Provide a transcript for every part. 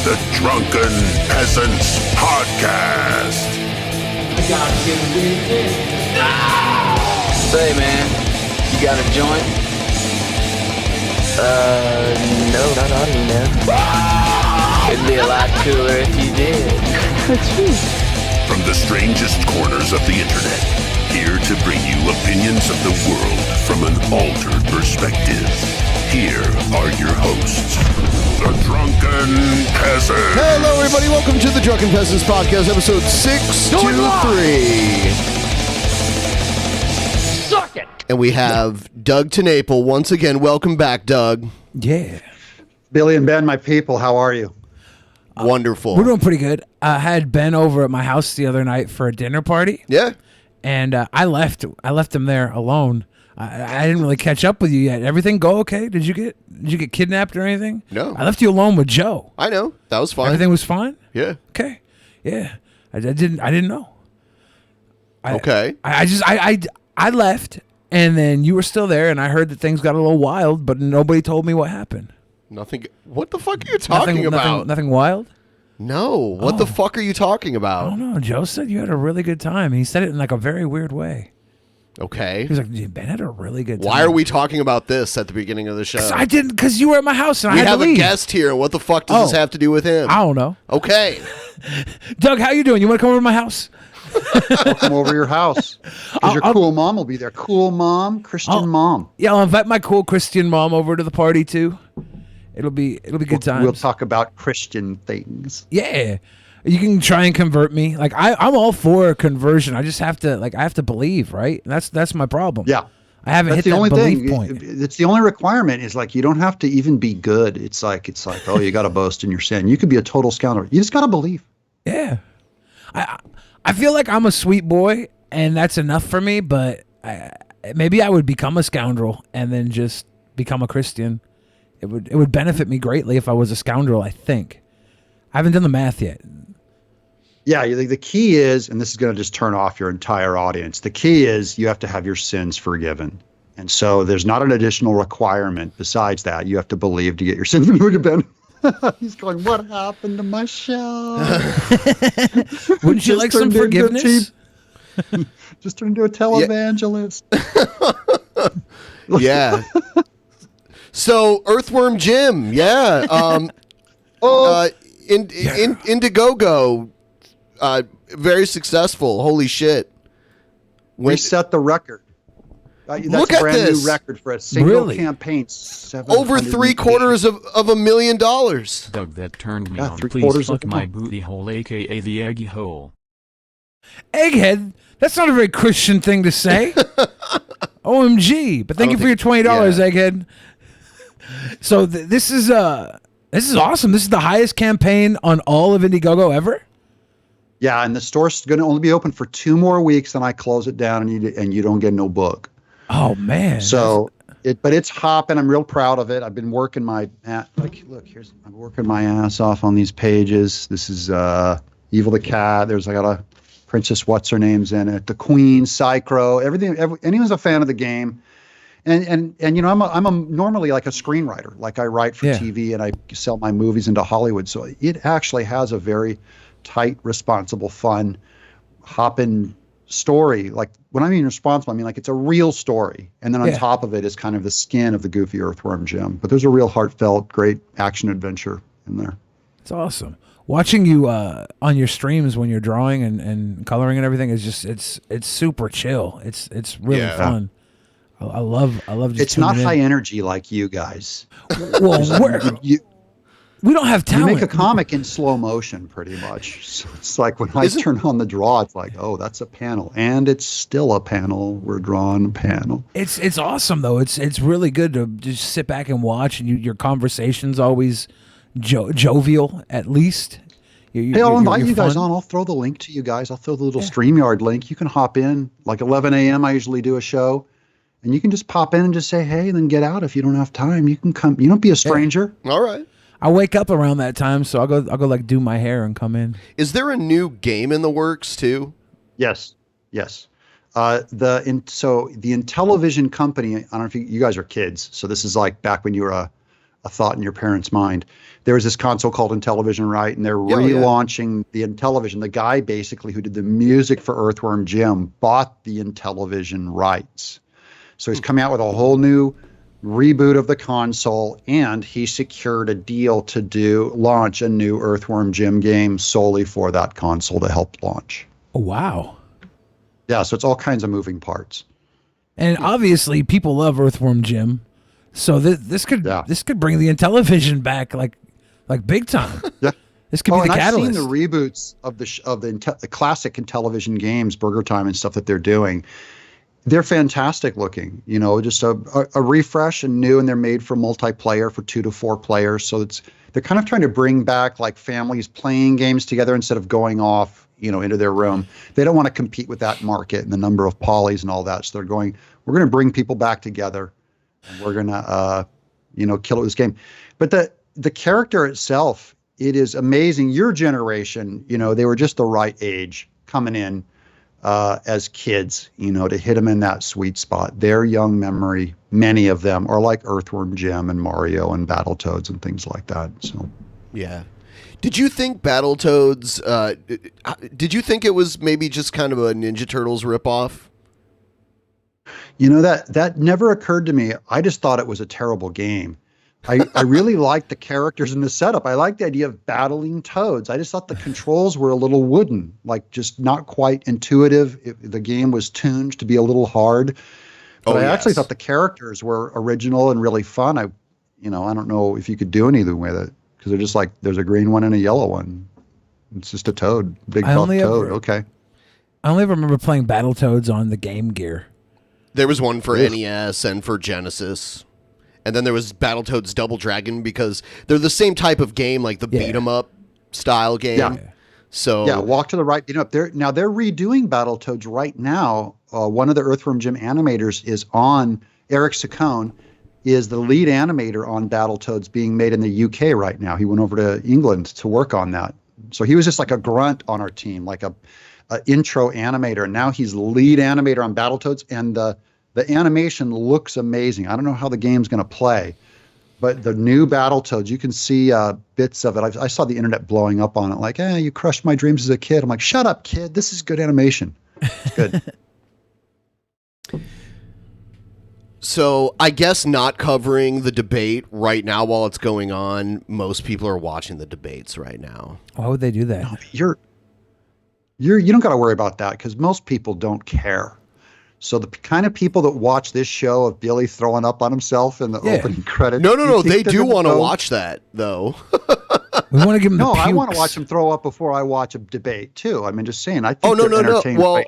the Drunken Peasants Podcast. I gotta get with this. Say, man, you got a joint? No, not on me, man. It'd be a lot cooler if you did. From the strangest corners of the internet, here to bring you opinions of the world from an altered perspective. Here are your hosts, the Drunken Peasants. Hello, everybody. Welcome to the Drunken Peasants Podcast, episode 623. Suck it! And we have Doug TenNaple once again. Welcome back, Doug. Yeah. Billy and Ben, my people, how are you? Wonderful. We're doing pretty good. I had Ben over at my house the other night for a dinner party. Yeah. And I left him there alone. I didn't really catch up with you yet. Everything go okay? Did you get kidnapped or anything? No. I left you alone with Joe. I know. That was fine. Everything was fine? Yeah. Okay. Yeah. I didn't know. Okay. I left, and then you were still there, and I heard that things got a little wild, but nobody told me what happened. Nothing. What the fuck are you talking about? Nothing wild? No. What the fuck are you talking I about? don't know. Joe said you had a really good time. He said it in like a very weird way. Okay. He was like, Ben had a really good time. Why are we talking about this at the beginning of the show? Because you were at my house and We I had have to a leave. guest here. What the fuck does this have to do with him? I don't know. Okay. Doug, how you doing? You want to come over to my house? Come over to your house. Because your cool mom will be there. Cool mom, Christian mom. Yeah, I'll invite my cool Christian mom over to the party too. It'll be good times. We'll talk about Christian things. Yeah. You can try and convert me. Like I'm all for conversion. I just have to believe, right? And that's my problem. Yeah. I haven't That's hit the only that belief thing. point. It's the only requirement is like you don't have to even be good. It's like oh, you got to boast in your sin. You could be a total scoundrel. You just got to believe. Yeah. I feel like I'm a sweet boy and that's enough for me, but maybe I would become a scoundrel and then just become a Christian. It would benefit me greatly if I was a scoundrel, I think. I haven't done the math yet. Yeah, the key is, and this is going to just turn off your entire audience, the key is you have to have your sins forgiven. And so there's not an additional requirement besides that. You have to believe to get your sins forgiven. He's going, what happened to my show? Wouldn't you like some forgiveness? Just turned into a televangelist. Yeah. So Earthworm Jim, yeah. Indiegogo, very successful. Holy shit! We set the record. That's Look a at brand this. new record for a single Really? campaign. Over $750,000 $1 million. Doug, that turned me on. Please fuck my booty hole, aka the eggy hole. Egghead? That's not a very Christian thing to say. OMG. But thank you for your $20, Egghead. So this is awesome. This is the highest campaign on all of Indiegogo ever? Yeah, and the store's going to only be open for 2 more weeks, then I close it down, and you don't get no book. Oh man! So, but it's hopping. I'm real proud of it. I've been working I'm working my ass off on these pages. This is Evil the Cat. I got a Princess What's Her Name's in it. The Queen, Psychro, everything. Anyone's a fan of the game, and you know I'm normally like a screenwriter. Like I write for TV and I sell my movies into Hollywood. So it actually has a very tight, responsible, fun, hopping story. Like when I mean responsible, I mean like it's a real story, and then on top of it is kind of the skin of the goofy Earthworm Jim. But there's a real heartfelt, great action adventure in there. It's awesome. Watching you on your streams when you're drawing and coloring and everything is just it's super chill. It's really fun. I love. Just it's not high energy like you guys. Well, we don't have talent. You make a comic in slow motion, pretty much. So it's like when I turn on the draw, it's like, oh, that's a panel, and it's still a panel. We're drawing a panel. It's awesome though. It's really good to just sit back and watch, and your conversation's always jovial, at least. Hey, I'll invite you guys on. I'll throw the link to you guys. I'll throw the little StreamYard link. You can hop in. Like 11 a.m. I usually do a show, and you can just pop in and just say hey, and then get out if you don't have time. You can come. You don't be a stranger. All right. I wake up around that time, so I'll go like do my hair and come in. Is there a new game in the works too? Yes. The Intellivision company. I don't know if you guys are kids, so this is like back when you were a thought in your parents' mind. There was this console called Intellivision, right? And they're relaunching the Intellivision. The guy basically who did the music for Earthworm Jim bought the Intellivision rights. So he's coming out with a whole new reboot of the console, and he secured a deal to launch a new Earthworm Jim game solely for that console to help launch. Oh, wow. Yeah, so it's all kinds of moving parts. And obviously, people love Earthworm Jim, so this could bring the Intellivision back like big time. Yeah, this could be the catalyst. I've seen the reboots of the classic Intellivision games, Burger Time and stuff that they're doing. They're fantastic looking. You know, just a refresh and new, and they're made for multiplayer for 2 to 4 players. So they're kind of trying to bring back like families playing games together instead of going off, into their room. They don't want to compete with that market and the number of polys and all that. So they're going, we're going to bring people back together, and we're going to, kill it with this game. But the character itself, it is amazing. Your generation, they were just the right age coming in as kids, to hit them in that sweet spot. Their young memory, many of them are like Earthworm Jim and Mario and Battletoads and things like that. So, yeah. Did you think Battletoads, did you think it was maybe just kind of a Ninja Turtles ripoff? That never occurred to me. I just thought it was a terrible game. I really liked the characters in the setup. I liked the idea of battling toads. I just thought the controls were a little wooden, like just not quite intuitive. The game was tuned to be a little hard. But I actually thought the characters were original and really fun. I don't know if you could do anything with it, because they're just like, there's a green one and a yellow one. It's just a toad, big buff toad. Okay. I only remember playing Battletoads on the Game Gear. There was one for NES and for Genesis. And then there was Battletoads Double Dragon, because they're the same type of game, like the beat 'em up style game. Yeah. So walk to the right, beat 'em up. They're redoing Battletoads right now. One of the Earthworm Jim animators is on, Eric Saccone is the lead animator on Battletoads being made in the UK right now. He went over to England to work on that. So he was just like a grunt on our team, like a intro animator. And now he's lead animator on Battletoads, and the animation looks amazing. I don't know how the game's going to play, but the new Battletoads, you can see bits of it. I saw the internet blowing up on it, like, you crushed my dreams as a kid. I'm like, shut up, kid. This is good animation. It's good. So I guess not covering the debate right now while it's going on, most people are watching the debates right now. Why would they do that? No, you don't got to worry about that, because most people don't care. So the kind of people that watch this show of Billy throwing up on himself in the opening credits. No. They do want to watch that, though. We want to give them the pukes. I want to watch them throw up before I watch a debate, too. I mean, just saying. I think they're entertaining. Well,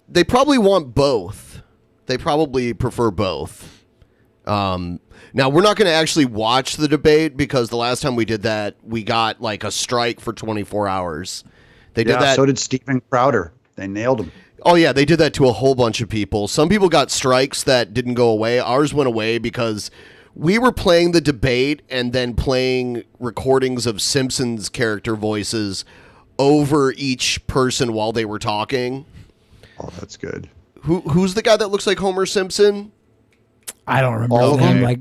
they probably want both. They probably prefer both. Now, we're not going to actually watch the debate, because the last time we did that, we got like a strike for 24 hours. They did that. So did Steven Crowder. They nailed him. Oh, yeah, they did that to a whole bunch of people. Some people got strikes that didn't go away. Ours went away because we were playing the debate and then playing recordings of Simpsons character voices over each person while they were talking. Oh, that's good. Who's the guy that looks like Homer Simpson? I don't remember his name. Like,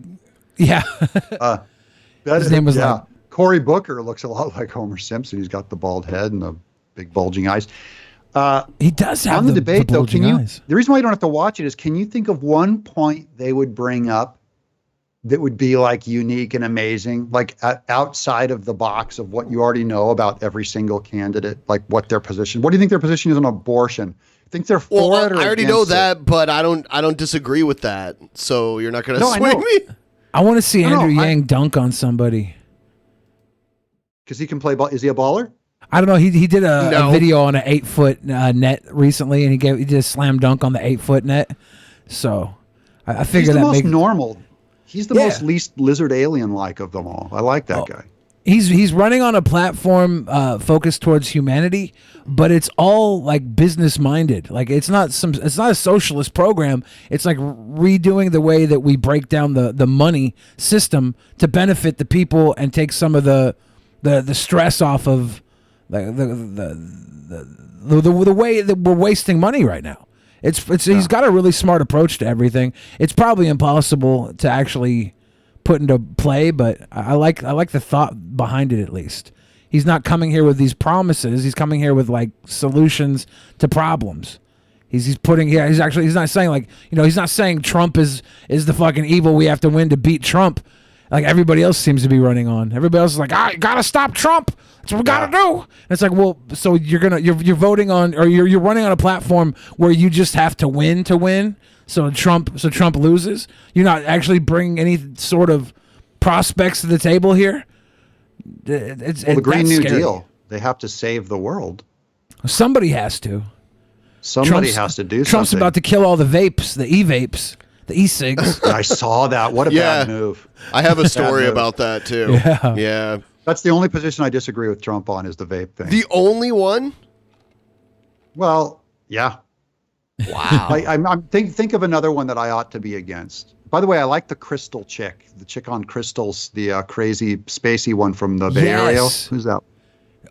his name was like Cory Booker looks a lot like Homer Simpson. He's got the bald head and the big bulging eyes. He does have on the debate, though. Eyes. The reason why you don't have to watch it is, can you think of one point they would bring up that would be like unique and amazing, like outside of the box of what you already know about every single candidate, like what their position? What do you think their position is on abortion? Think they're for it or I already know that, it? but I don't disagree with that. So you're not going to swing me. I want to see Andrew Yang dunk on somebody. Because he can play ball. Is he a baller? I don't know. He did a video on an 8-foot net recently, and he did a slam dunk on the 8-foot net. So I figured that most normal. He's the most least lizard alien like of them all. I like that guy. He's running on a platform focused towards humanity, but it's all like business minded. Like it's not a socialist program. It's like redoing the way that we break down the money system to benefit the people and take some of the stress off of the way that we're wasting money right now. He's got a really smart approach to everything. It's probably impossible to actually put into play, but I like the thought behind it at least. He's not coming here with these promises. He's coming here with like solutions to problems. He's putting he's not saying like, he's not saying Trump is the fucking evil we have to win to beat Trump. Like everybody else seems to be running on. Everybody else is like, you gotta stop Trump. That's what we gotta do. And it's like, well, so you're voting on, or you're running on a platform where you just have to win to win. So Trump loses. You're not actually bringing any sort of prospects to the table here. The Green New Deal. They have to save the world. Somebody has to. Somebody has to do something. Trump's about to kill all the vapes, the e-vapes, the e-cigs. I saw that. What a bad move. I have a story about that too. Yeah. That's the only position I disagree with Trump on, is the vape thing. The only one? Well, yeah. Wow. Think of another one that I ought to be against. By the way, I like the Crystal chick, the chick on crystals, the crazy spacey one from the Bay Area. Who's that?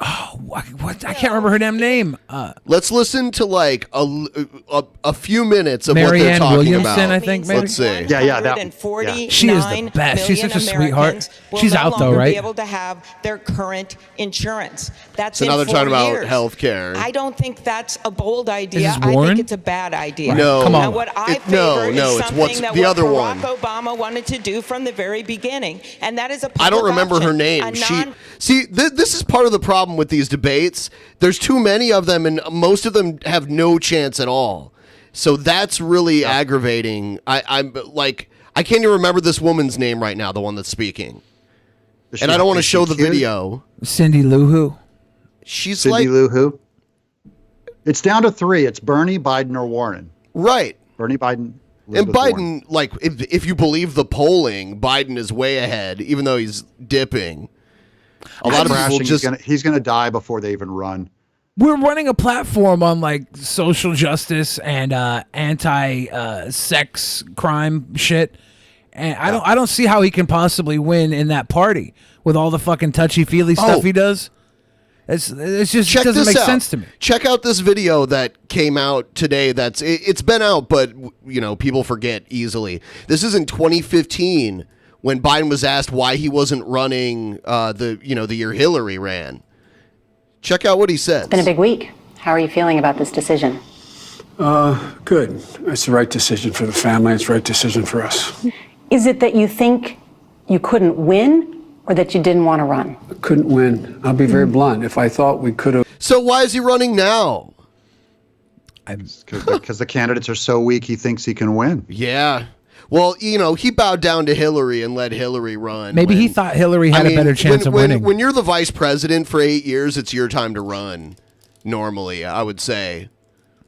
Oh, what? I can't remember her damn name. Let's listen to like a few minutes of what they're Marianne talking Williamson, about. I think. Maybe. Let's see. She is the best. She's such a sweetheart. She's out though, right? Be able to have their current insurance. That's so now they're talking about health care. I don't think that's a bold idea. I think it's a bad idea. No, come on. Now, what I favor is it's something what's that the other Barack one. Obama wanted to do from the very beginning, and that is a public I don't remember option. her name. This is part of the problem with these debates. There's too many of them, and most of them have no chance at all. So that's really aggravating. I'm like, I can't even remember this woman's name right now, the one that's speaking. And I don't want to show the video. Cindy Lou Who. She's Cindy like Lou Who. It's down to 3. It's Bernie, Biden, or Warren. Right. Bernie, Biden, and Biden, Warren. like, if you believe the polling, Biden is way ahead, even though he's dipping. A lot of people just he's gonna die before they even run. We're running a platform on like social justice and anti-sex crime shit, and I don't see how he can possibly win in that party with all the fucking touchy-feely stuff he does. It's just it doesn't make sense to me. Check out this video that came out today. It's been out, but people forget easily. This is in 2015 when Biden was asked why he wasn't running the year Hillary ran. Check out what he said. It's been a big week. How are you feeling about this decision? Good. It's the right decision for the family. It's the right decision for us. Is it that you think you couldn't win or that you didn't want to run? I couldn't win. I'll be very blunt. If I thought we could have... So why is he running now? Because the candidates are so weak, he thinks he can win. Yeah. Well, he bowed down to Hillary and let Hillary run. Maybe he thought Hillary had a better chance of winning. When you're the vice president for 8 years, it's your time to run. Normally, I would say.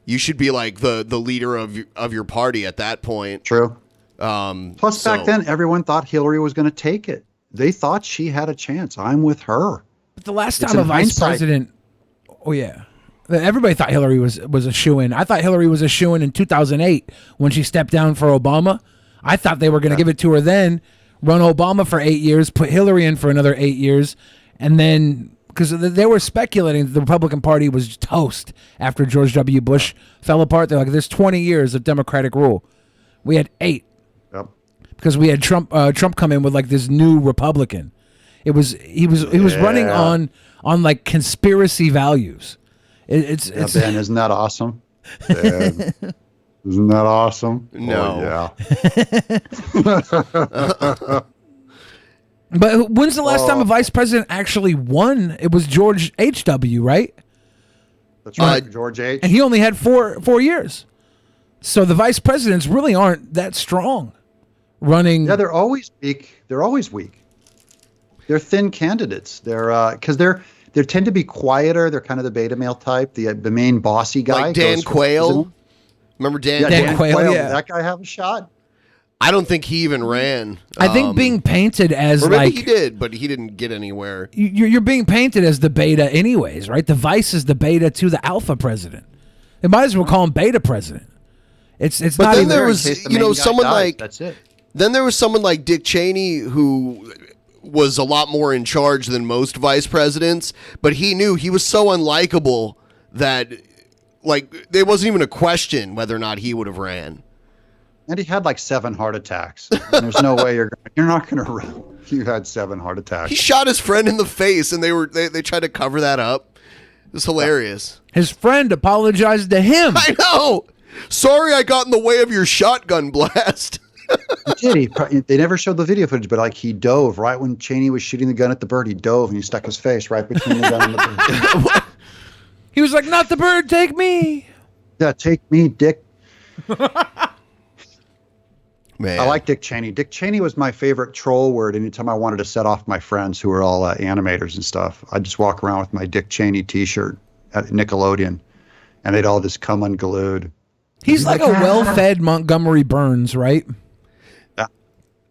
You should be like the leader of your party at that point. True. Plus, back then, everyone thought Hillary was going to take it. They thought she had a chance. I'm with her. But the last time a vice president... Oh, yeah. Everybody thought Hillary was a shoo-in. I thought Hillary was a shoo-in in 2008 when she stepped down for Obama. I thought they were going to give it to her then, run Obama for 8 years, put Hillary in for another 8 years, and then, because they were speculating that the Republican Party was toast after George W. Bush fell apart. They're like, there's 20 years of Democratic rule. We had 8. Yep. Because we had Trump come in with like this new Republican. He was running on like conspiracy values. It's Ben, isn't that awesome? Ben. Isn't that awesome? No. Oh, yeah. But when's the last time a vice president actually won? It was George H.W., right? That's right, George H. And he only had four years. So the vice presidents really aren't that strong running. Yeah, they're always weak. They're thin candidates. They're because they tend to be quieter. They're kind of the beta male type, the main bossy guy. Like Dan Quayle. Remember Dan? Yeah, Dan Quayle. Yeah. Did that guy have a shot? I don't think he even ran. I think being painted as or maybe like he did, but he didn't get anywhere. You're being painted as the beta, anyways, right? The vice is the beta to the alpha president. They might as well call him beta president. It's but not then even. there was someone like that's it. Then there was someone like Dick Cheney who was a lot more in charge than most vice presidents, but he knew he was so unlikable that like there wasn't even a question whether or not he would have ran. And he had like 7 heart attacks. And there's no way you're not going to run. You had 7 heart attacks. He shot his friend in the face, and they tried to cover that up. It was hilarious. His friend apologized to him. I know. Sorry, I got in the way of your shotgun blast. He did. They never showed the video footage, but like he dove right when Cheney was shooting the gun at the bird. He dove and he stuck his face right between the gun and the bird. He was like, "Not the bird, take me." Yeah, take me, Dick. Man. I like Dick Cheney. Dick Cheney was my favorite troll word. Anytime I wanted to set off my friends who were all animators and stuff, I'd just walk around with my Dick Cheney T-shirt at Nickelodeon, and they'd all just come unglued. He's like a well-fed Montgomery Burns, right?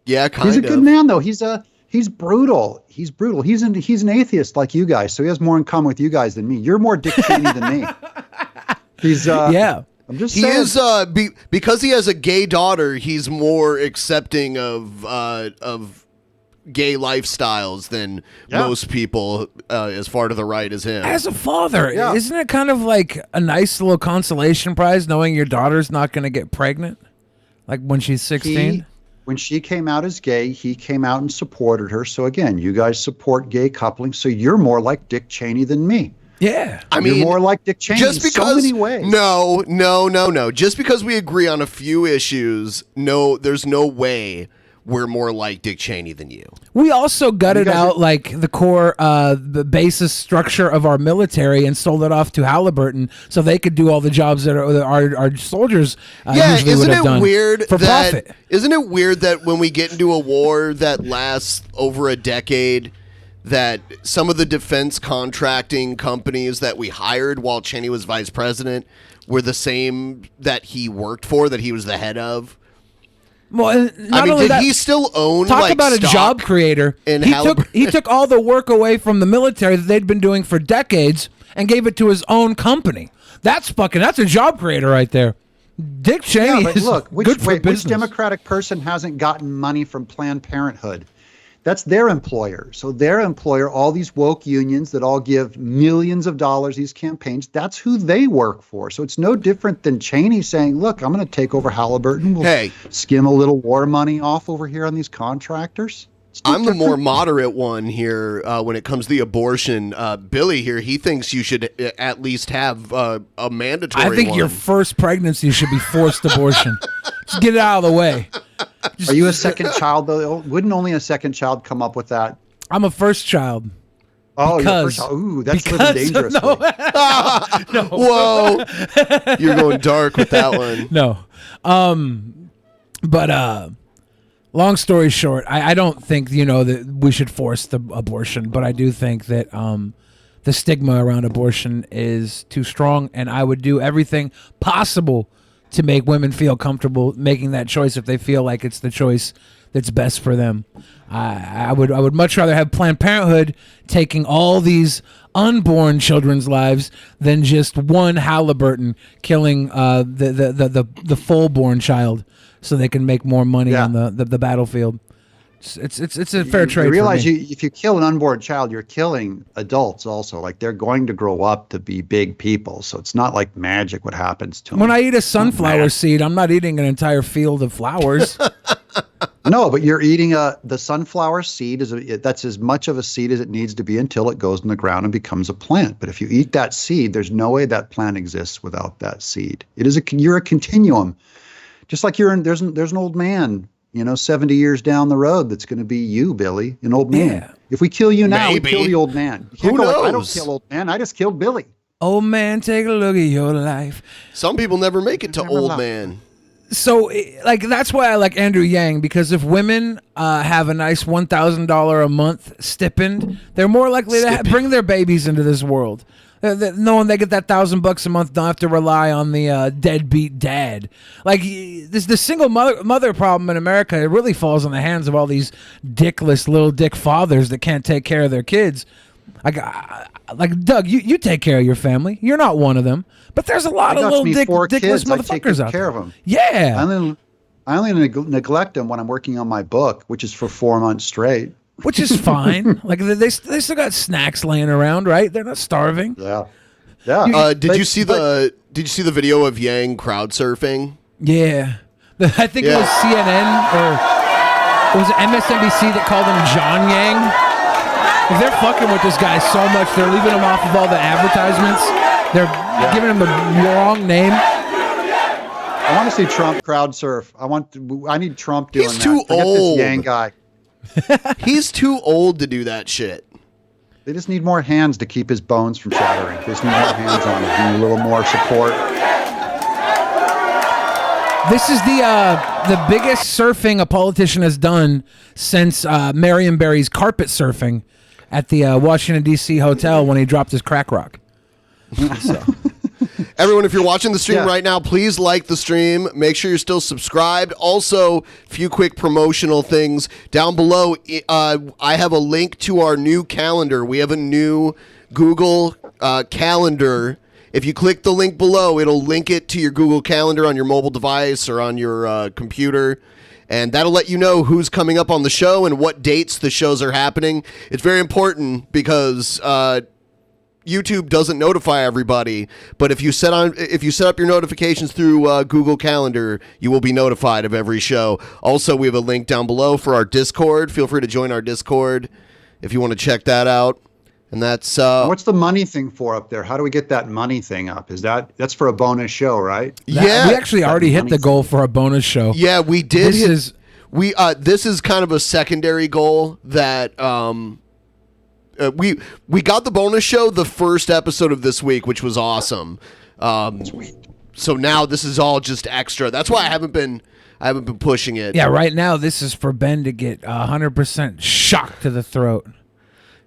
Yeah, kind of. He's a good man, though. He's brutal. He's brutal. He's an atheist like you guys, so he has more in common with you guys than me. You're more Dick Cheney than me. He's yeah. I'm just he saying. is because he has a gay daughter. He's more accepting of gay lifestyles than most people as far to the right as him. As a father, isn't it kind of like a nice little consolation prize knowing your daughter's not going to get pregnant, like when she's 16? When she came out as gay, he came out and supported her. So again, you guys support gay coupling, so you're more like Dick Cheney than me. Yeah. I mean, you're more like Dick Cheney just because, in so many ways. No. Just because we agree on a few issues, there's no way we're more like Dick Cheney than you. We also gutted out like the core, the basis structure of our military and sold it off to Halliburton so they could do all the jobs that our soldiers usually would have done for profit. Isn't it weird that when we get into a war that lasts over a decade, that some of the defense contracting companies that we hired while Cheney was vice president were the same that he worked for, that he was the head of? Well, did he still own? Talk about a job creator. He took all the work away from the military that they'd been doing for decades and gave it to his own company. That's a job creator right there. Dick Cheney is good for business. Which Democratic person hasn't gotten money from Planned Parenthood? That's their employer. So their employer, all these woke unions that all give millions of dollars, these campaigns, that's who they work for. So it's no different than Cheney saying, look, I'm going to take over Halliburton. We'll skim a little war money off over here on these contractors. I'm the more moderate one here when it comes to the abortion. Billy here, he thinks you should at least have a mandatory I think one. your first pregnancy should be forced abortion. Just get it out of the way. Are you a second child, though? Wouldn't only a second child come up with that? I'm a first child. Oh, you're a first child. Ooh, that's living dangerously. No. Whoa. You're going dark with that one. No. But long story short, I don't think, that we should force the abortion, but I do think that the stigma around abortion is too strong, and I would do everything possible to make women feel comfortable making that choice if they feel like it's the choice that's best for them. I would much rather have Planned Parenthood taking all these unborn children's lives than just one Halliburton killing the full-born child so they can make more money on the battlefield. It's a fair trade. You realize for me. if you kill an unborn child, you're killing adults also. Like they're going to grow up to be big people. So it's not like magic what happens to them. When I eat a sunflower seed, I'm not eating an entire field of flowers. No, but you're eating the sunflower seed. That's as much of a seed as it needs to be until it goes in the ground and becomes a plant. But if you eat that seed, there's no way that plant exists without that seed. You're a continuum. Just like there's an old man, 70 years down the road that's going to be you, Billy, an old man. Yeah. If we kill you now, Maybe. we kill the old man. Who knows? I don't kill old man. I just killed Billy. Old man, take a look at your life. Some people never make it to old man. So, that's why I like Andrew Yang, because if women have a nice $1,000 a month stipend, they're more likely to bring their babies into this world. Knowing they get that $1,000 a month, don't have to rely on the deadbeat dad. Like the single mother problem in America, it really falls on the hands of all these dickless little dick fathers that can't take care of their kids. Like Doug, you take care of your family. You're not one of them, but there's a lot of little dickless motherfuckers out there. Care of them. Yeah, I only neglect them when I'm working on my book, which is for 4 months straight. Which is fine. Like they still got snacks laying around, right? They're not starving. Yeah. Did you see the video of Yang crowd surfing? Yeah. I think it was CNN or was it MSNBC that called him John Yang? If they're fucking with this guy so much, they're leaving him off of all the advertisements. They're giving him the wrong name. I want to see Trump crowd surf. I need Trump doing that. He's too old. This Yang guy. He's too old to do that shit. They just need more hands to keep his bones from shattering. They just need more hands on him. Need a little more support. This is the biggest surfing a politician has done since Marion Barry's carpet surfing at the Washington, D.C. hotel when he dropped his crack rock. So. Everyone, if you're watching the stream right now, please like the stream. Make sure you're still subscribed. Also, a few quick promotional things. Down below, I have a link to our new calendar. We have a new Google calendar. If you click the link below, it'll link it to your Google Calendar on your mobile device or on your computer. And that'll let you know who's coming up on the show and what dates the shows are happening. It's very important because YouTube doesn't notify everybody, but if you set up your notifications through Google Calendar, you will be notified of every show. Also, we have a link down below for our Discord. Feel free to join our Discord if you want to check that out. And that's what's the money thing for up there? How do we get that money thing up? That's for a bonus show, right? Yeah, we actually already hit the goal for a bonus show. Yeah, we did. This is kind of a secondary goal that we got the bonus show the first episode of this week, which was awesome. So now this is all just extra. That's why I haven't been pushing it. Yeah, right now this is for Ben to get 100% shock to the throat.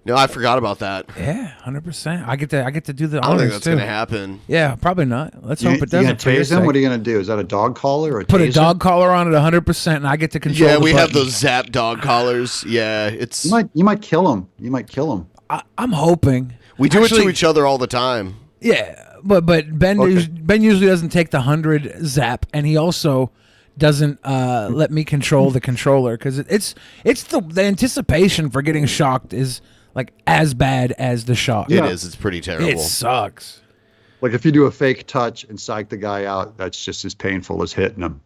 No, I forgot about that. Yeah, 100%. I get to do the honors. I don't think that's too. going to happen. Yeah, probably not. Let's hope it doesn't. You gonna tase him? What are you gonna do? Is that a dog collar or a put taser? a dog collar on it 100%, and I get to control. Yeah, the we button. have those Zap dog collars. Yeah, it's. You might kill him. You might kill him. I'm hoping. We do it to each other all the time. Yeah, but Ben usually doesn't take the 100 zap, and he also doesn't let me control the controller because it's the anticipation for getting shocked is like as bad as the shock. It is. It's pretty terrible. It sucks. Like if you do a fake touch and psych the guy out, that's just as painful as hitting him.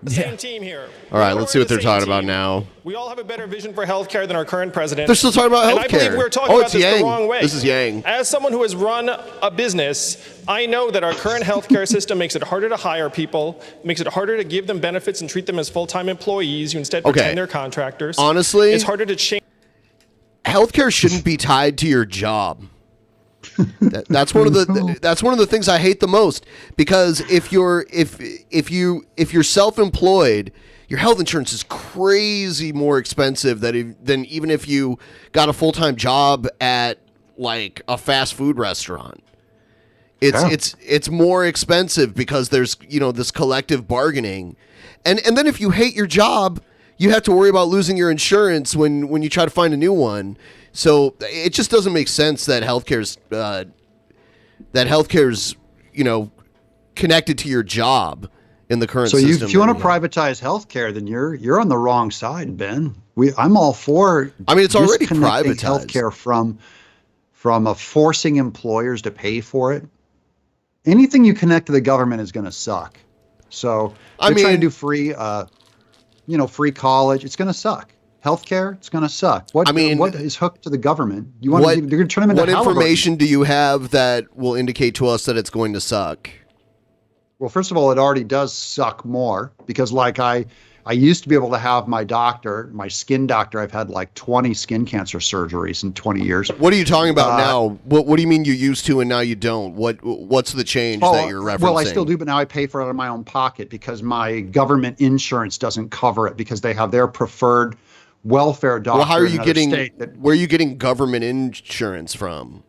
Same team here. All right, let's see what they're talking about now. We all have a better vision for healthcare than our current president. They're still talking about healthcare. And I believe we're talking about this Yang. the wrong way. This is Yang. As someone who has run a business, I know that our current healthcare system makes it harder to hire people, makes it harder to give them benefits and treat them as full-time employees. You instead pretend they're contractors. Honestly, it's harder to change. Healthcare shouldn't be tied to your job. That's one of the things I hate the most, because if you're self-employed, your health insurance is crazy more expensive than even if you got a full-time job at like a fast food restaurant. It's more expensive because there's this collective bargaining, and then if you hate your job, you have to worry about losing your insurance when you try to find a new one. So it just doesn't make sense that healthcare's connected to your job in the current system. If you want to privatize healthcare, then you're on the wrong side, Ben. I'm all for. I mean, it's already disconnecting privatized. Healthcare from forcing employers to pay for it. Anything you connect to the government is going to suck. So they're trying to do free college. It's going to suck. Healthcare, it's going to suck. What is hooked to the government? They're going to turn them into what information do you have that will indicate to us that it's going to suck? Well, first of all, it already does suck more because, like, I used to be able to have my skin doctor. I've had like 20 skin cancer surgeries in 20 years. What are you talking about now? What do you mean you used to and now you don't? What's the change that you're referencing? Well, I still do, but now I pay for it out of my own pocket because my government insurance doesn't cover it because they have their preferred welfare doctor. Well, how are you getting? Where are you getting government insurance from?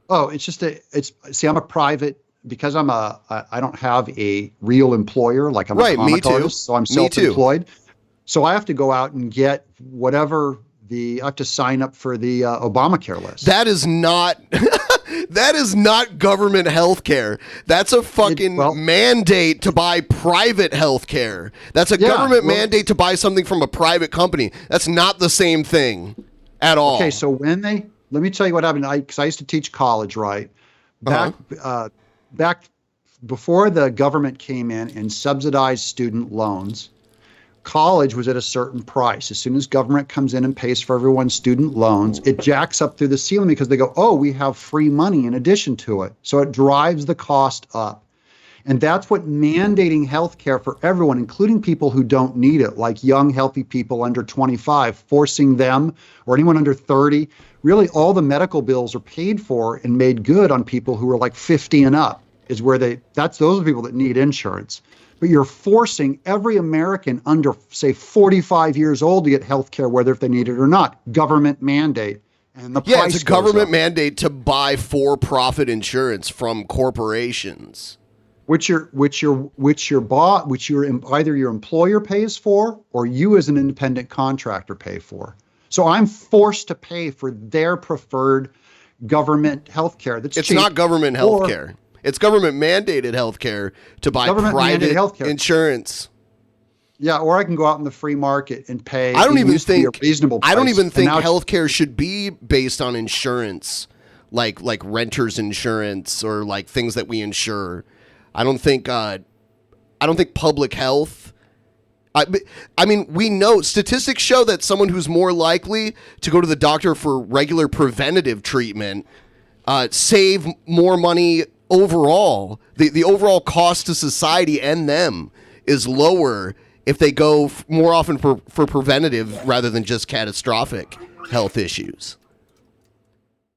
Oh, I'm a private. Because I don't have a real employer, like I'm a comic artist, so I'm self-employed. So I have to go out and get I have to sign up for the Obamacare list. That is not government health care. That's a fucking mandate to buy private health care. That's a government mandate to buy something from a private company. That's not the same thing at all. Okay, so let me tell you what happened. Because I used to teach college, right? Back before the government came in and subsidized student loans, college was at a certain price. As soon as government comes in and pays for everyone's student loans, it jacks up through the ceiling because they go, oh, we have free money in addition to it. So it drives the cost up. And that's what mandating health care for everyone, including people who don't need it, like young, healthy people under 25, forcing them or anyone under 30. Really, all the medical bills are paid for and made good on people who are like 50 and up, is where those are people that need insurance. But you're forcing every American under, say, 45 years old to get health care, whether if they need it or not. Government mandate. And the price it's a government mandate to buy for-profit insurance from corporations. Which either your employer pays for or you as an independent contractor pay for. So I'm forced to pay for their preferred government health care. It's not government health care. It's government mandated health care to buy private insurance. Yeah, or I can go out in the free market and pay. I don't even think a reasonable price. I don't even think health care should be based on insurance, like renter's insurance or like things that we insure. I don't think public health. I mean, we know statistics show that someone who's more likely to go to the doctor for regular preventative treatment save more money overall. The overall cost to society and them is lower if they go more often for preventative rather than just catastrophic health issues.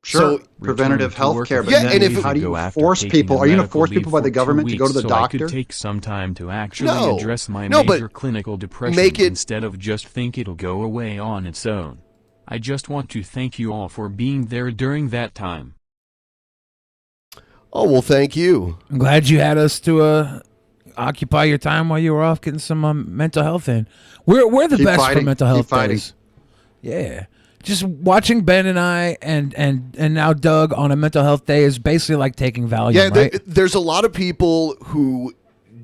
Sure, So, preventative health care. But and if how do you force people? Are you going to force people by the government to go to the doctor? I could take some time to actually address my major clinical depression instead of just think it'll go away on its own. I just want to thank you all for being there during that time. Oh, well, thank you. I'm glad you had us to occupy your time while you were off getting some mental health in. We're the best for mental health days. Yeah. Just watching Ben and I and now Doug on a mental health day is basically like taking Valium, right? There's a lot of people who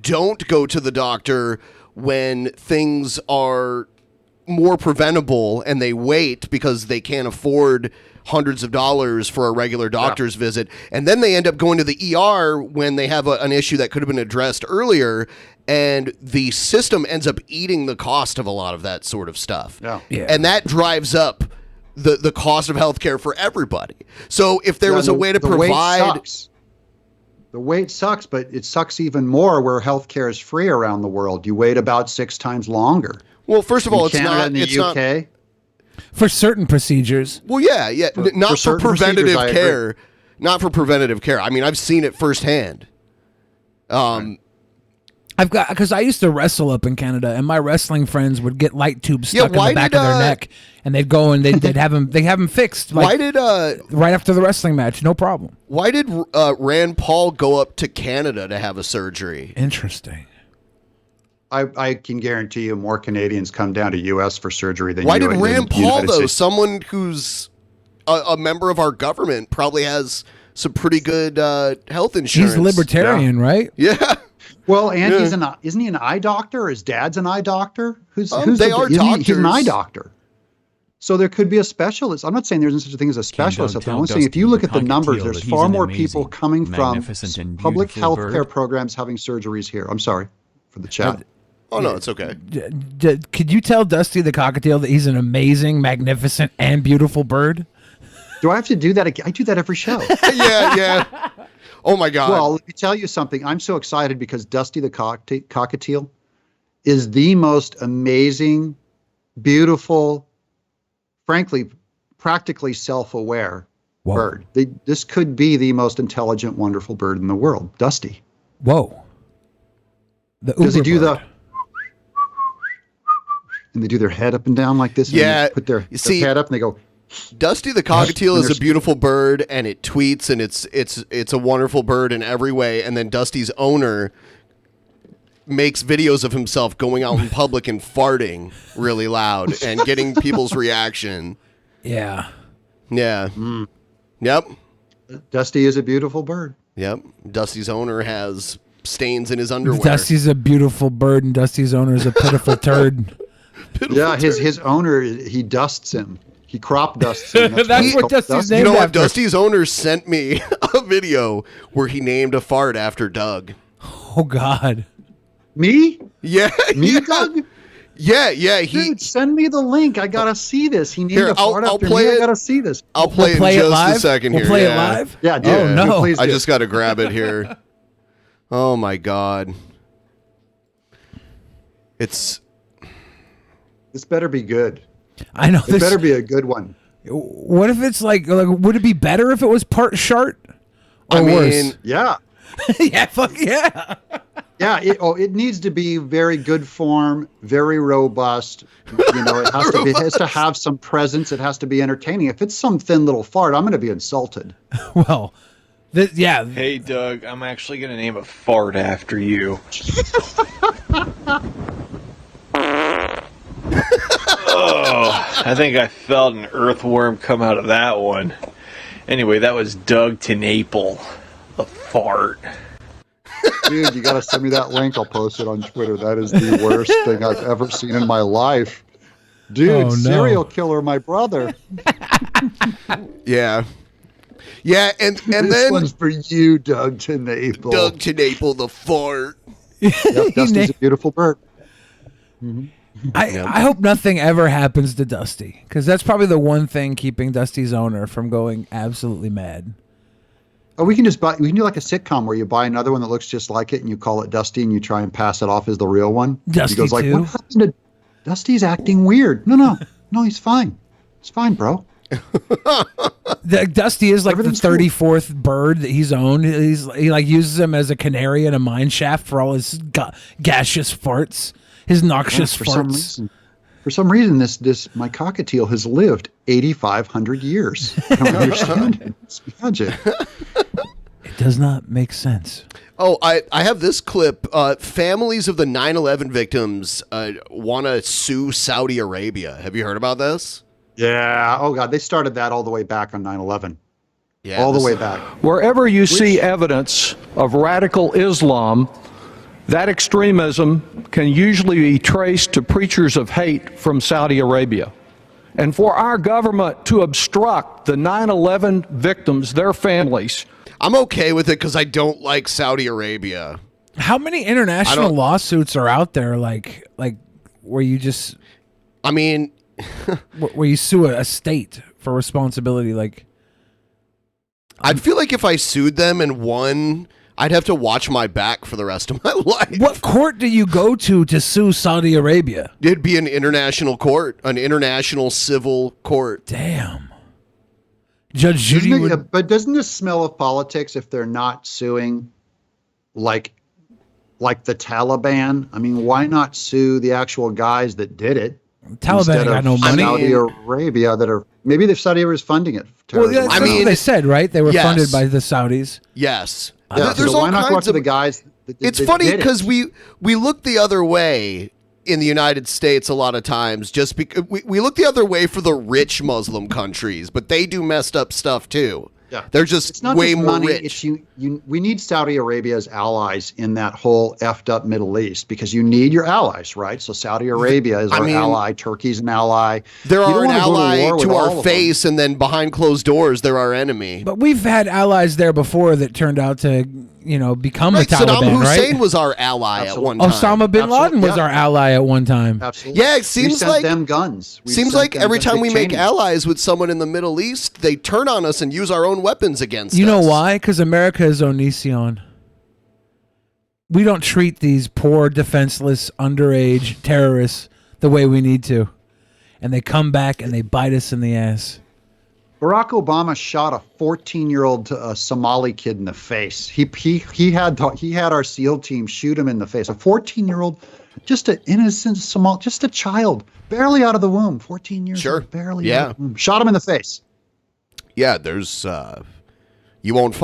don't go to the doctor when things are more preventable and they wait because they can't afford hundreds of dollars for a regular doctor's visit. And then they end up going to the ER when they have an issue that could have been addressed earlier. And the system ends up eating the cost of a lot of that sort of stuff. Yeah. And that drives up the cost of healthcare for everybody. So if there was a way to provide... The wait sucks, but it sucks even more where healthcare is free around the world. You wait about 6 times longer. Well, first of all, it's not in the UK. For certain procedures. Well, not for preventative care. Not for preventative care. I mean, I've seen it firsthand. Because I used to wrestle up in Canada, and my wrestling friends would get light tubes stuck in the back of their neck, and they'd go and they'd have them fixed. Like, right after the wrestling match, no problem. Why did Rand Paul go up to Canada to have a surgery? Interesting. I can guarantee you more Canadians come down to U.S. for surgery than Why did Rand Paul, though? Someone who's a member of our government probably has some pretty good health insurance. He's libertarian, right? Yeah. Well, and isn't he an eye doctor? Or his dad's an eye doctor? Who's they are doctors. He's an eye doctor. So there could be a specialist. I'm not saying there isn't such a thing as a specialist. I'm saying if you look at the numbers, there's far more people coming from public health care programs having surgeries here. I'm sorry for the chat. Oh, no, it's okay. Could you tell Dusty the cockatiel that he's an amazing, magnificent, and beautiful bird? Do I have to do that again? I do that every show. Yeah. Oh, my God. Well, let me tell you something. I'm so excited because Dusty the cockatiel is the most amazing, beautiful, frankly, practically self-aware bird. This could be the most intelligent, wonderful bird in the world. Dusty. Whoa. Does he do and they do their head up and down like this? Yeah. And they put their head up and they go... Dusty the cockatiel is a beautiful bird, and it tweets, and it's a wonderful bird in every way. And then Dusty's owner makes videos of himself going out in public and farting really loud and getting people's reaction. Yeah. Yeah. Mm. Yep. Dusty is a beautiful bird. Yep. Dusty's owner has stains in his underwear. Dusty's a beautiful bird, and Dusty's owner is a pitiful turd. His owner, he dusts him. He crop dusts him. That's what Dusty's named You know what? after. Dusty's owner sent me a video where he named a fart after Doug. Oh God. Me? Yeah. Me, Doug? Yeah. Dude, send me the link. I gotta see this. He named Here, a fart I'll after play me. it. I gotta see this. I'll play it in just a second here. We'll play it live? Yeah, dude. Oh, no. Please I do. just got to grab it here. Oh my God. This better be good. I know. It better be a good one. What if it's like would it be better if it was part shart or worse? Yeah. Yeah, fuck yeah. Yeah, it needs to be very good form, very robust. You know, it has to have some presence. It has to be entertaining. If it's some thin little fart, I'm going to be insulted. Well, yeah. Hey, Doug, I'm actually going to name a fart after you. Oh, I think I felt an earthworm come out of that one. Anyway, that was Doug TenNaple, the fart. Dude, you got to send me that link. I'll post it on Twitter. That is the worst thing I've ever seen in my life. Dude, Oh, no. serial killer, my brother. Yeah. Yeah, and This then one's for you, Doug TenNaple. Doug TenNaple, the fart. Yep, Dusty's a beautiful bird. I hope nothing ever happens to Dusty, because that's probably the one thing keeping Dusty's owner from going absolutely mad. Oh, we can do like a sitcom where you buy another one that looks just like it and you call it Dusty and you try and pass it off as the real one. Dusty he goes like, too? what happened to Dusty's acting weird? No, he's fine. It's fine, bro. Dusty is like Everything's the 34th bird that he's owned. He like uses him as a canary in a mine shaft for all his gaseous farts, his noxious farts. For some reason, this my cockatiel has lived 8,500 years. I don't understand it. It's magic. It does not make sense. Oh, I have this clip. Families of the 9/11 victims want to sue Saudi Arabia. Have you heard about this? Yeah. Oh, God. They started that all the way back on 9/11. Yeah, all the way back. Wherever you see evidence of radical Islam, that extremism can usually be traced to preachers of hate from Saudi Arabia. And for our government to obstruct the 9/11 victims, their families. I'm okay with it because I don't like Saudi Arabia. How many international lawsuits are out there like where you just... I mean... where you sue a state for responsibility, like... I'd feel like if I sued them and won... I'd have to watch my back for the rest of my life. What court do you go to sue Saudi Arabia? It'd be an international court, an international civil court. Damn. Judge Judy would... But doesn't this smell of politics if they're not suing like the Taliban? I mean, why not sue the actual guys that did it? Taliban got no money. Saudi Arabia maybe the Saudi Arabia is funding it. Well, yeah, that's what they said, right? They were funded by the Saudis. Yes. Yeah, there's so all why not kinds go up to of the guys? It's funny because we look the other way in the United States a lot of times. Just because we look the other way for the rich Muslim countries, but they do messed up stuff too. Yeah, they're just it's not way just more money, rich. It's we need Saudi Arabia as allies in that whole effed up Middle East because you need your allies, right? So Saudi Arabia is our ally. Turkey's an ally. They're an ally to our face, and then behind closed doors, they're our enemy. But we've had allies there before that turned out to, become the Taliban, Saddam Hussein right? was our ally at one time. Osama bin Laden was our ally at one time. Absolutely. Yeah, it seems we sent like them guns. Seems like every time we make allies with someone in the Middle East, they turn on us and use our own weapons against us. You know why? Because America is Onision. We don't treat these poor, defenseless, underage terrorists the way we need to. And they come back and they bite us in the ass. Barack Obama shot a 14-year-old Somali kid in the face. He had our SEAL team shoot him in the face. A 14-year-old, just an innocent Somali, just a child, barely out of the womb. 14 years old, barely out of the womb. Shot him in the face. Yeah, there's you won't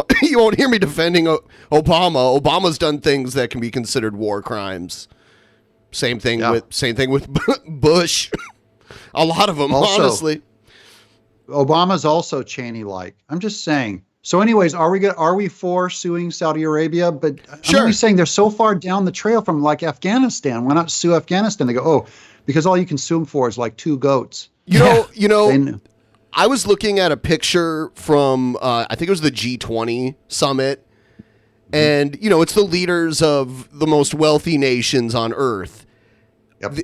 hear me defending Obama. Obama's done things that can be considered war crimes. Same thing with Bush. A lot of them, Also, honestly. Obama's also Cheney-like. I'm just saying. So, anyways, are we for suing Saudi Arabia? But I'm only saying they're so far down the trail from like Afghanistan. Why not sue Afghanistan? They go, because all you can sue them for is like 2 goats. You know. I was looking at a picture from I think it was the G20 summit, And, it's the leaders of the most wealthy nations on Earth. Yep.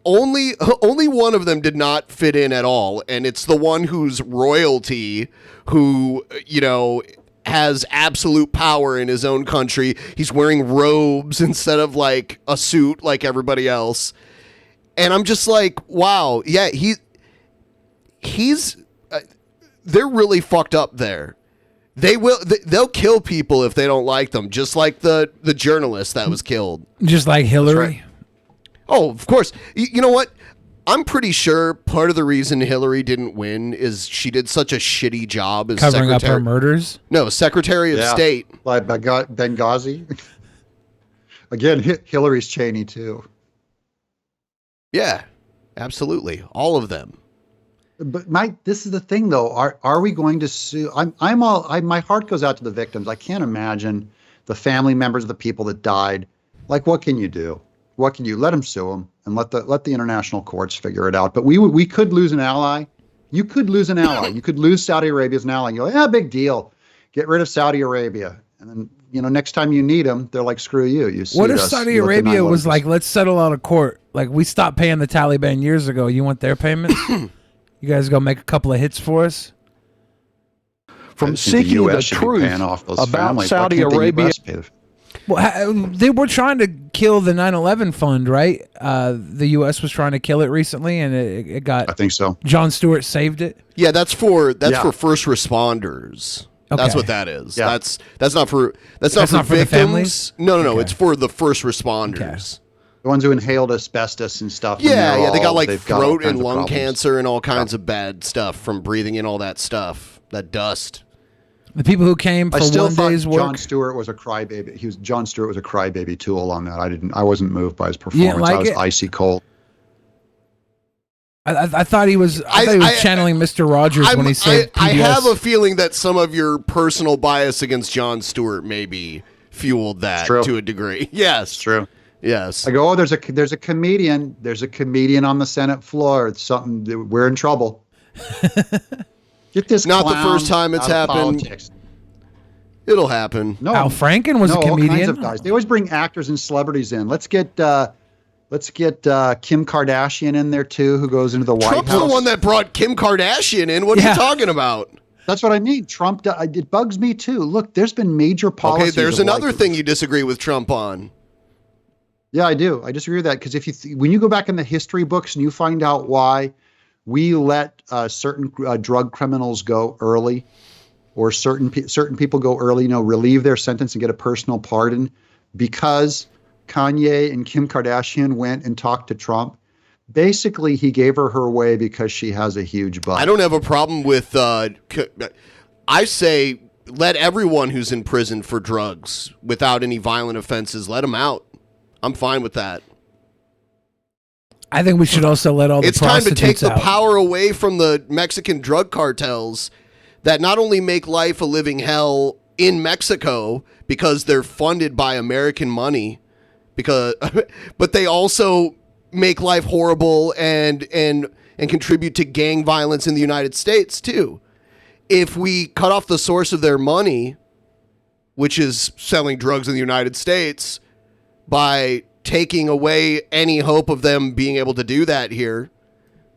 Only one of them did not fit in at all, and it's the one who's royalty, who, has absolute power in his own country. He's wearing robes instead of like a suit like everybody else. And I'm just like, wow, yeah, he's they're really fucked up there. They'll kill people if they don't like them, just like the journalist that was killed. Just like Hillary. Oh, of course. You know what? I'm pretty sure part of the reason Hillary didn't win is she did such a shitty job as covering up her murders. No, Secretary of State. Like Benghazi. Again, Hillary's Cheney too. Yeah, absolutely, all of them. But this is the thing, though. Are we going to sue? My heart goes out to the victims. I can't imagine the family members of the people that died. Like, what can you do? What can you let them sue them and let the international courts figure it out? But we could lose an ally. You could lose an ally. You could lose Saudi Arabia as an ally. And you go, yeah, big deal. Get rid of Saudi Arabia. And then, next time you need them, they're like, screw you. What if Saudi Arabia was like, let's settle out of court? Like, we stopped paying the Taliban years ago. You want their payments? You guys go make a couple of hits for us? From seeking the truth about Saudi Arabia. Well, they were trying to kill the 9/11 fund, right? The U.S. was trying to kill it recently, and it got. I think so. John Stewart saved it. Yeah, that's for first responders. Okay. That's what that is. Yeah. That's not for victims. The families? No. Okay. It's for the first responders. Okay. The ones who inhaled asbestos and stuff. Yeah, they got like throat and lung cancer and all kinds of bad stuff from breathing in all that stuff, that dust. The people who came for one day's work. John Stewart was a crybaby. John Stewart was a crybaby tool on that. I wasn't moved by his performance. I was icy cold. I thought he was. I thought he was channeling Mr. Rogers when he said. I have a feeling that some of your personal bias against John Stewart maybe fueled that to a degree. Yes, it's true. Yes. I go, there's a comedian. There's a comedian on the Senate floor. It's something. We're in trouble. Get this. Not the first time it's happened. Politics. It'll happen. No, Al Franken was a comedian. All kinds of guys. They always bring actors and celebrities in. Let's get Kim Kardashian in there too, who goes into the White House. Trump's the one that brought Kim Kardashian in. What are you talking about? That's what I mean. Trump. It bugs me too. Look, there's been major policies. Okay, there's another thing you disagree with Trump on. Yeah, I do. I disagree with that because when you go back in the history books and you find out why we let certain drug criminals go early, or certain people go early, relieve their sentence and get a personal pardon, because Kanye and Kim Kardashian went and talked to Trump. Basically, he gave her away because she has a huge butt. I don't have a problem with. I say let everyone who's in prison for drugs without any violent offenses, let them out. I'm fine with that. I think we should also let all the prostitutes out. It's time to take the power away from the Mexican drug cartels that not only make life a living hell in Mexico because they're funded by American money, but they also make life horrible and contribute to gang violence in the United States too. If we cut off the source of their money, which is selling drugs in the United States, by taking away any hope of them being able to do that here,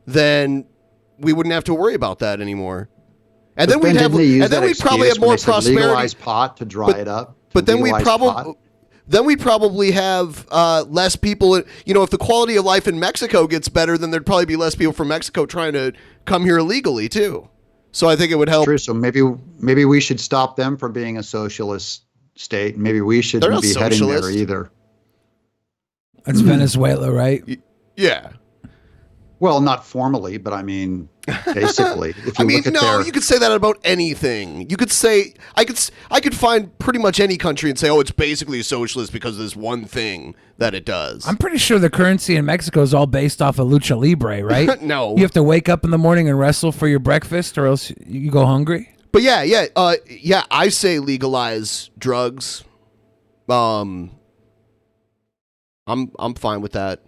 then we wouldn't have to worry about that anymore. And then we'd probably have more prosperity. Legalize pot to dry it up. But then we'd probably have less people. If the quality of life in Mexico gets better, then there'd probably be less people from Mexico trying to come here illegally too. So I think it would help. True. So maybe we should stop them from being a socialist state. Maybe we shouldn't be heading there either. It's Venezuela, right? Yeah. Well, not formally, but I mean, basically. If you you could say that about anything. You could say I could find pretty much any country and say, oh, it's basically a socialist because of this one thing that it does. I'm pretty sure the currency in Mexico is all based off of lucha libre, right? No. You have to wake up in the morning and wrestle for your breakfast, or else you go hungry. But yeah, I say legalize drugs. I'm fine with that.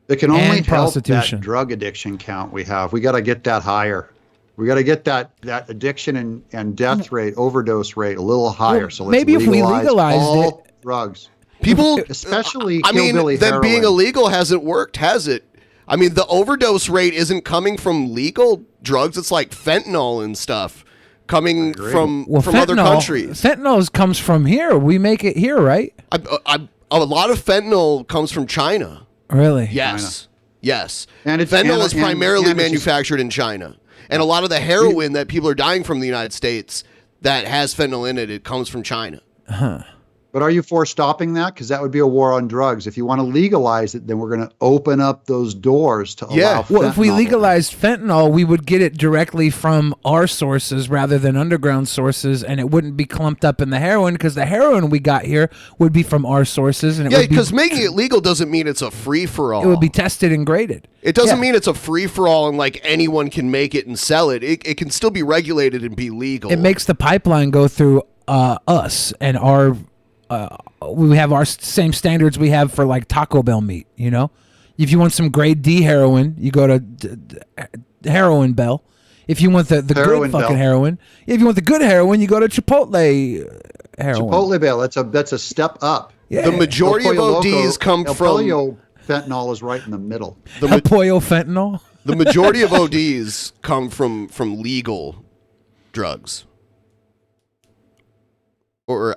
It can only help that drug addiction count we have. We got to get that higher. We got to get that addiction and death rate, overdose rate a little higher. So let's maybe if we legalized all drugs. People, especially them heroin. being illegal hasn't worked, has it? I mean, the overdose rate isn't coming from legal drugs. It's like fentanyl and stuff coming from other countries. Fentanyl comes from here. We make it here, right? A lot of fentanyl comes from China. Really? Yes. China. Yes. And fentanyl is primarily manufactured in China. And a lot of the heroin that people are dying from in the United States that has fentanyl in it, it comes from China. Huh. But are you for stopping that? Because that would be a war on drugs. If you want to legalize it, then we're going to open up those doors to allow fentanyl. Well, if we legalized fentanyl, we would get it directly from our sources rather than underground sources, and it wouldn't be clumped up in the heroin, because the heroin we got here would be from our sources. And because making it legal doesn't mean it's a free-for-all. It would be tested and graded. It doesn't mean it's a free-for-all and like anyone can make it and sell it. It can still be regulated and be legal. It makes the pipeline go through us and our... we have our same standards we have for like Taco Bell meat, you know? If you want some grade D heroin, you go to Heroin Bell. If you want the good fucking heroin, if you want the good heroin, you go to Chipotle heroin. Chipotle Bell, that's a step up. Yeah. The majority of ODs come from... Pollo fentanyl is right in the middle. El Pollo fentanyl? The majority of ODs come from legal drugs. Or,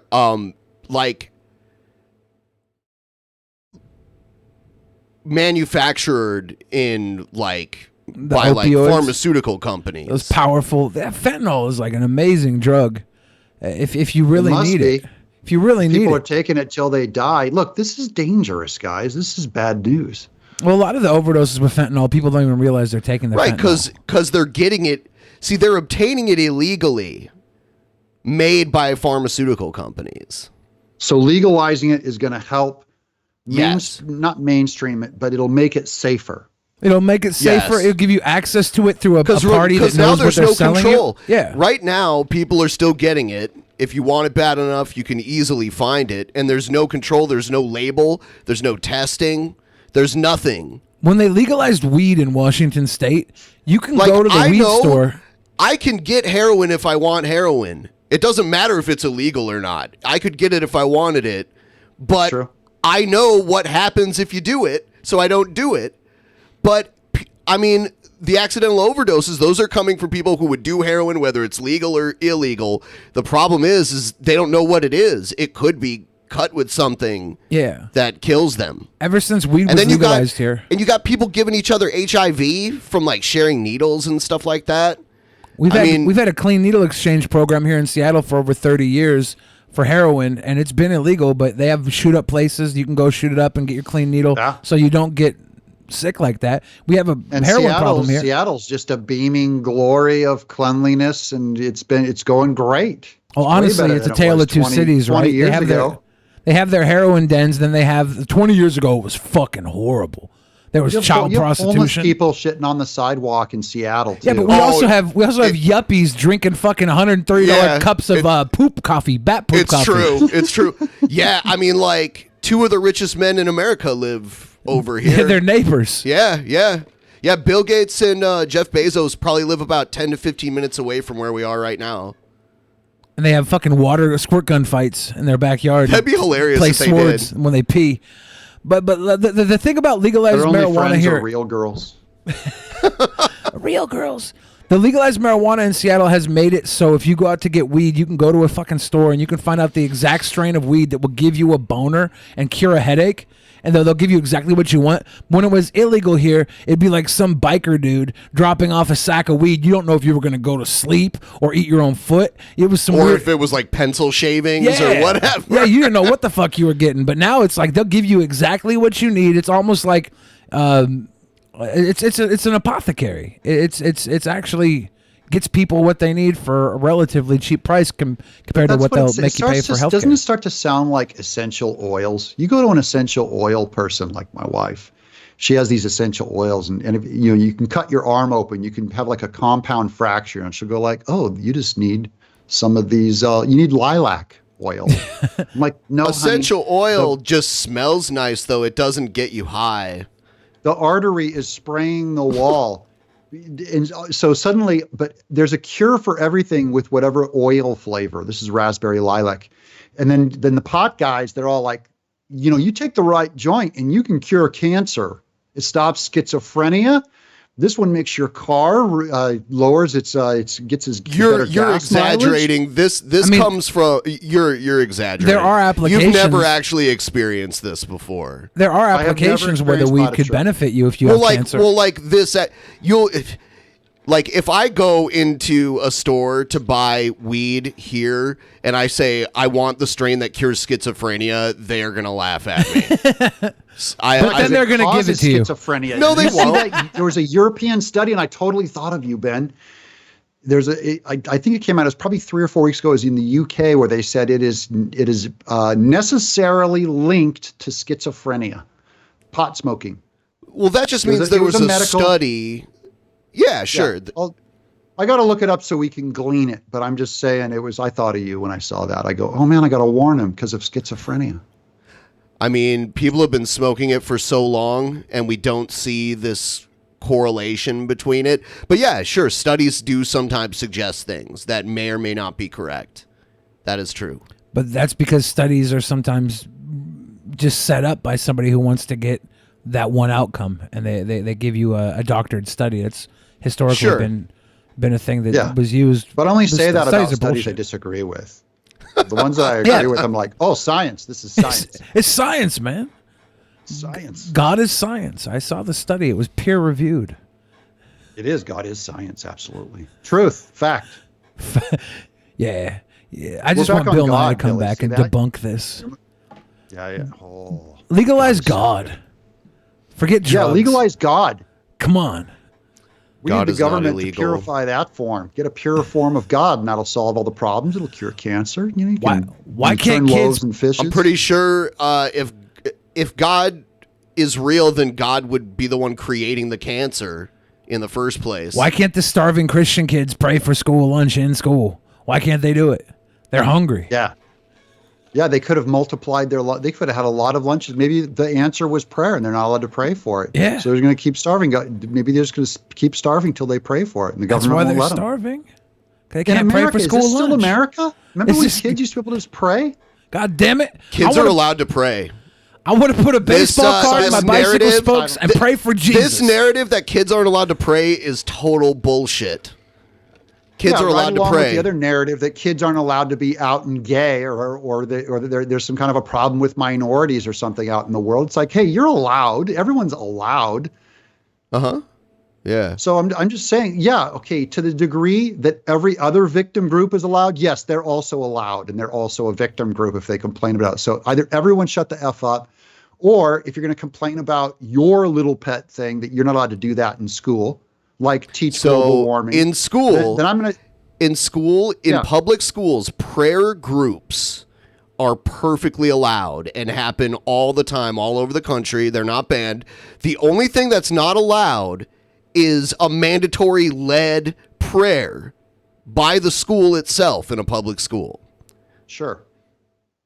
like manufactured in like by like pharmaceutical companies. Those powerful fentanyl is like an amazing drug. If you really need it. If you really need it. People are taking it till they die. Look, this is dangerous, guys. This is bad news. Well, a lot of the overdoses with fentanyl, people don't even realize they're taking the fentanyl. Because they're getting it. See, they're obtaining it illegally, made by pharmaceutical companies. So legalizing it is going to help, not mainstream it, but it'll make it safer. It'll make it safer. Yes. It'll give you access to it through a party that knows what they're selling. Control. Yeah. Right now, people are still getting it. If you want it bad enough, you can easily find it. And there's no control. There's no label. There's no testing. There's nothing. When they legalized weed in Washington State, you can go to the weed store. I can get heroin if I want heroin. It doesn't matter if it's illegal or not. I could get it if I wanted it, but I know what happens if you do it, so I don't do it. But, I mean, the accidental overdoses, those are coming from people who would do heroin, whether it's legal or illegal. The problem is they don't know what it is. It could be cut with something that kills them. Ever since weed was legalized here. And you got people giving each other HIV from, like, sharing needles and stuff like that. We've had a clean needle exchange program here in Seattle for over 30 years for heroin, and it's been illegal, but they have shoot up places. You can go shoot it up and get your clean needle so you don't get sick like that. We have a heroin problem here. Seattle's just a beaming glory of cleanliness, and it's going great. Well, honestly, it's a tale of two cities, right? 20 years ago. They have their heroin dens, then they have 20 years ago it was fucking horrible. There was child prostitution. Homeless people shitting on the sidewalk in Seattle too. Yeah, but we also have yuppies drinking fucking $130 cups of poop coffee, bat poop coffee. It's true. Yeah, I mean, like 2 of the richest men in America live over here. Yeah, they're neighbors. Yeah. Bill Gates and Jeff Bezos probably live about 10 to 15 minutes away from where we are right now. And they have fucking squirt gun fights in their backyard. That'd be hilarious. Play if they swords did. when they pee. But the thing about legalized marijuana here, real girls. Real girls. The legalized marijuana in Seattle has made it so if you go out to get weed, you can go to a fucking store and you can find out the exact strain of weed that will give you a boner and cure a headache. And they'll give you exactly what you want. When it was illegal here, it'd be like some biker dude dropping off a sack of weed. You don't know if you were going to go to sleep or eat your own foot. It was some weird... if it was like pencil shavings or whatever. Yeah, you didn't know what the fuck you were getting. But now it's like they'll give you exactly what you need. It's almost like it's an apothecary. It's actually gets people what they need for a relatively cheap price compared to what they'll make you pay for healthcare. Doesn't it start to sound like essential oils? You go to an essential oil person like my wife. She has these essential oils, and if, you can cut your arm open. You can have like a compound fracture, and she'll go like, "Oh, you just need some of these. You need lilac oil." I'm like, no, essential oil just smells nice, though. It doesn't get you high. The artery is spraying the wall. And so suddenly, but there's a cure for everything with whatever oil flavor. This is raspberry lilac. And then the pot guys, they're all like, you take the right joint and you can cure cancer. It stops schizophrenia. This one makes your car lowers its gets its better gas You're exaggerating. mileage. This comes from you're exaggerating. There are applications. You've never actually experienced this before. There are applications where the weed could benefit you if you have cancer. Well, like this, if I go into a store to buy weed here and I say I want the strain that cures schizophrenia, they are gonna laugh at me. But then they're going to give it to you. Schizophrenia. No, they won't. There was a European study, and I totally thought of you, Ben. I think it came out, it was probably 3 or 4 weeks ago. It was in the UK where they said it is necessarily linked to schizophrenia, pot smoking. Well, that just means there was a study. Yeah, sure. Yeah, I got to look it up so we can glean it, but I'm just saying I thought of you when I saw that. I go, oh man, I got to warn him because of schizophrenia. I mean, people have been smoking it for so long, and we don't see this correlation between it. But yeah, sure, studies do sometimes suggest things that may or may not be correct. That is true. But that's because studies are sometimes just set up by somebody who wants to get that one outcome, and they give you a doctored study. It's historically been a thing that was used. But I only say that about studies I disagree with. The ones that I agree with, I'm like, oh, science. This is science. It's science, man. Science. God is science. I saw the study. It was peer reviewed. It is. God is science. Absolutely. Truth. Fact. Yeah. I just want Bill Nye to come back and debunk this. Yeah. Oh. Legalize God. Forget drugs. Yeah, legalize God. Come on. We need the government to purify that form. Get a pure form of God, and that'll solve all the problems. It'll cure cancer. Why can't kids? And fishes. I'm pretty sure if God is real, then God would be the one creating the cancer in the first place. Why can't the starving Christian kids pray for school lunch in school? Why can't they do it? They're hungry. Yeah, they could have multiplied they could have had a lot of lunches. Maybe the answer was prayer and they're not allowed to pray for it. Yeah. So they're going to keep starving. Maybe they're just going to keep starving till they pray for it. And the government won't let them. That's why they're starving. They can't pray for school lunch. Is this still America? Remember when kids used to be able to just pray? God damn it. Kids are allowed to pray. I want to put a baseball card in my bicycle spokes and pray for Jesus. This narrative that kids aren't allowed to pray is total bullshit. Kids are allowed to pray. With the other narrative that kids aren't allowed to be out and gay, or there's some kind of a problem with minorities or something out in the world. It's like, hey, you're allowed. Everyone's allowed. Yeah. So I'm just saying, to the degree that every other victim group is allowed, yes, they're also allowed, and they're also a victim group if they complain about it. So either everyone shut the F up, or if you're going to complain about your little pet thing, that you're not allowed to do that in school. Like teach global warming. In school, then I'm going to... In public schools, prayer groups are perfectly allowed and happen all the time, all over the country. They're not banned. The only thing that's not allowed is a mandatory led prayer by the school itself in a public school. Sure.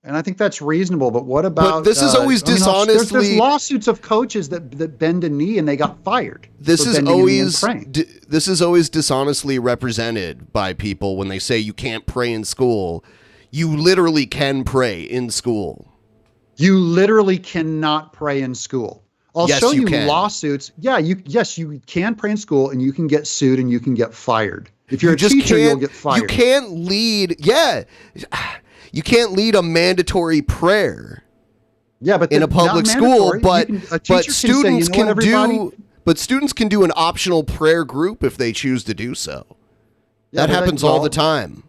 And I think that's reasonable, but what about... But this is always dishonestly... There's lawsuits of coaches that bend a knee and they got fired. This is always dishonestly represented by people when they say you can't pray in school. You literally can pray in school. You literally cannot pray in school. I'll show you can. Lawsuits. Yeah, you can pray in school and you can get sued and you can get fired. If you're a teacher, you'll get fired. You can't lead... You can't lead a mandatory prayer. Yeah, but in a public school, but students can do an optional prayer group if they choose to do so. Yeah, that happens all the time.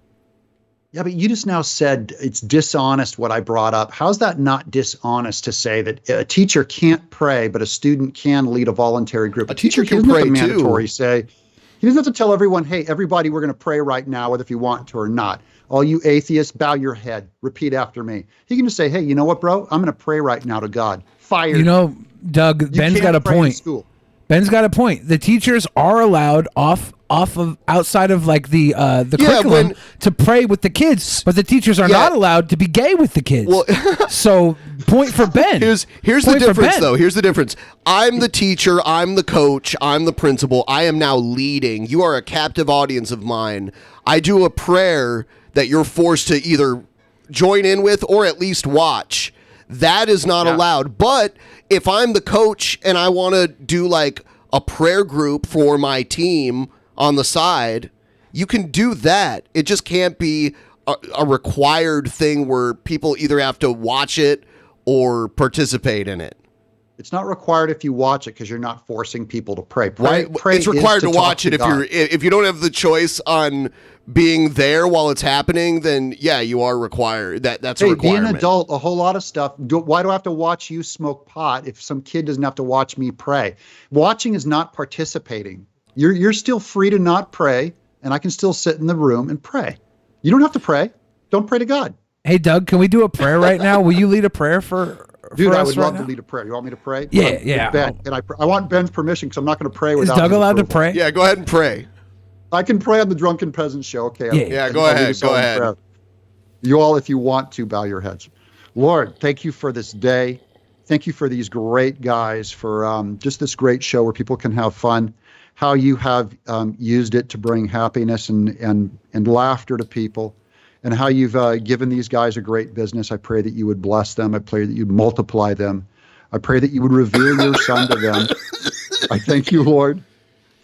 Yeah, but you just now said it's dishonest what I brought up. How's that not dishonest to say that a teacher can't pray, but a student can lead a voluntary group? A teacher can pray too. Mandatory say, he doesn't have to tell everyone, hey, everybody, we're going to pray right now, whether if you want to or not. All you atheists, bow your head. Repeat after me. He can just say, hey, you know what, bro? I'm going to pray right now to God. Fired. You know, Doug, Ben's got a point. Ben's got a point. The teachers are allowed off outside of like the curriculum to pray with the kids, but the teachers are not allowed to be gay with the kids. Well, so point for Ben. Here's the difference, though. Here's the difference. I'm the teacher. I'm the coach. I'm the principal. I am now leading. You are a captive audience of mine. I do a prayer that you're forced to either join in with or at least watch. That is not allowed. But if I'm the coach and I want to do like a prayer group for my team on the side, you can do that. It just can't be a required thing where people either have to watch it or participate in it. It's not required if you watch it because you're not forcing people to pray. Right? It's required to watch it if you don't have the choice on being there while it's happening. Then you are required. That's a requirement. Be an adult. A whole lot of stuff. Why do I have to watch you smoke pot if some kid doesn't have to watch me pray? Watching is not participating. You're still free to not pray, and I can still sit in the room and pray. You don't have to pray. Don't pray to God. Hey, Doug, can we do a prayer right now? Will you lead a prayer for Dude, I us would right love now? to lead a prayer. You want me to pray? Yeah. Ben, and I want Ben's permission because I'm not going to pray without Is Doug allowed to pray? Yeah, go ahead and pray. I can pray on the Drunken Peasants show. Okay. Go ahead. Go ahead. You all, if you want to, bow your heads. Lord, thank you for this day. Thank you for these great guys, for just this great show where people can have fun. How you have used it to bring happiness and laughter to people, and how you've given these guys a great business. I pray that you would bless them. I pray that you'd multiply them. I pray that you would reveal your son to them. I thank you, Lord,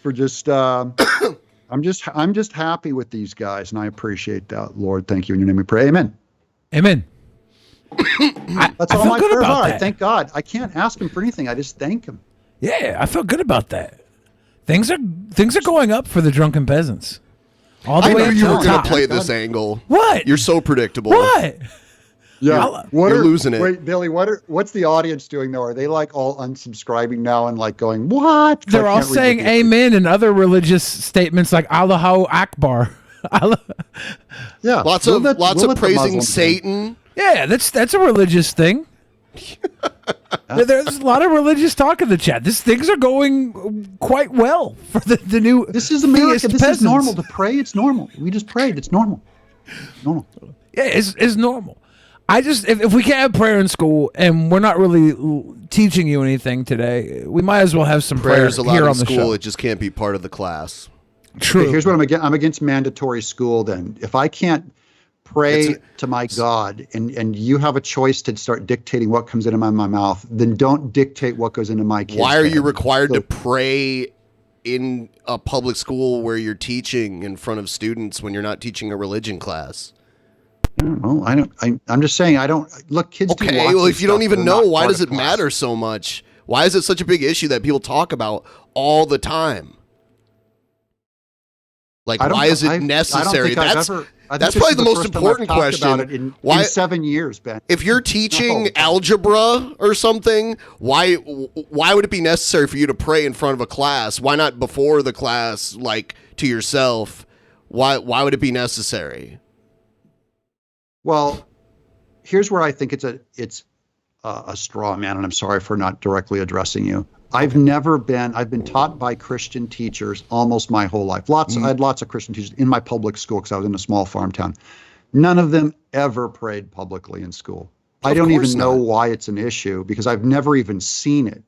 for just, I'm just happy with these guys, and I appreciate that, Lord. Thank you. In your name we pray. Amen. Amen. That's all my prayers are. I thank God. I can't ask him for anything. I just thank him. Yeah, I felt good about that. Things are going up for the Drunken Peasants. All the I way knew up you to were the going top. to play this angle. What? You're so predictable. What? Yeah, you're losing it. Wait, Billy, what's the audience doing though? Are they like all unsubscribing now and like going, what? They're all saying amen and other religious statements like Allahu Akbar. Yeah, lots of praising Satan. Yeah, that's a religious thing. There's a lot of religious talk in the chat. Things are going quite well for the new. This is America. This peasants. is normal to pray. It's normal. We just prayed. It's normal. Normal. Yeah, it's normal. I just if we can't have prayer in school and we're not really teaching you anything today, we might as well have some prayers allowed here in on the school. show. It just can't be part of the class. True. Okay, here's what I'm against. I'm against mandatory school. Then, if I can't pray to my God, and you have a choice to start dictating what comes into my mouth, then don't dictate what goes into my kids' Why are you head. required to pray in a public school where you're teaching in front of students when you're not teaching a religion class? I'm just saying, I don't look. Kids. Okay, do lots well, of if you don't stuff even that are know, not why part does of it class. matter so much? Why is it such a big issue that people talk about all the time? Like, why is it necessary? That's probably the most important question. In 7 years, Ben. If you're teaching algebra or something, why would it be necessary for you to pray in front of a class? Why not before the class, like to yourself? Why would it be necessary? Well, here's where I think it's a straw man, and I'm sorry for not directly addressing you. I've been taught by Christian teachers almost my whole life. I had lots of Christian teachers in my public school because I was in a small farm town. None of them ever prayed publicly in school. I don't even know why it's an issue because I've never even seen it.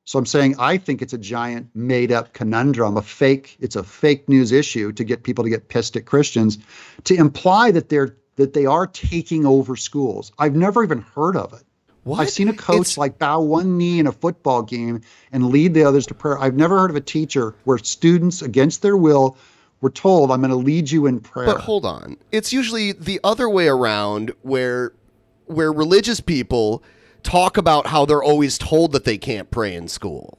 So I'm saying I think it's a giant made-up conundrum, it's a fake news issue to get people to get pissed at Christians, to imply that they are taking over schools. I've never even heard of it. What? I've seen a coach bow one knee in a football game and lead the others to prayer. I've never heard of a teacher where students, against their will, were told, I'm going to lead you in prayer. But hold on. It's usually the other way around where religious people talk about how they're always told that they can't pray in school.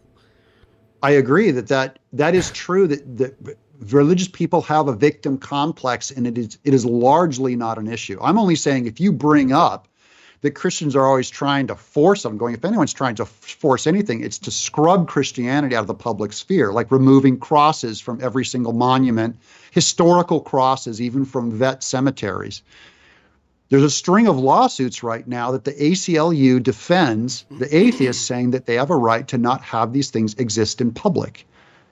I agree that is true, that religious people have a victim complex, and it is largely not an issue. I'm only saying if you bring up that Christians are always trying to force them, if anyone's trying to force anything, it's to scrub Christianity out of the public sphere, like removing crosses from every single monument, historical crosses, even from vet cemeteries. There's a string of lawsuits right now that the ACLU defends the atheists, saying that they have a right to not have these things exist in public.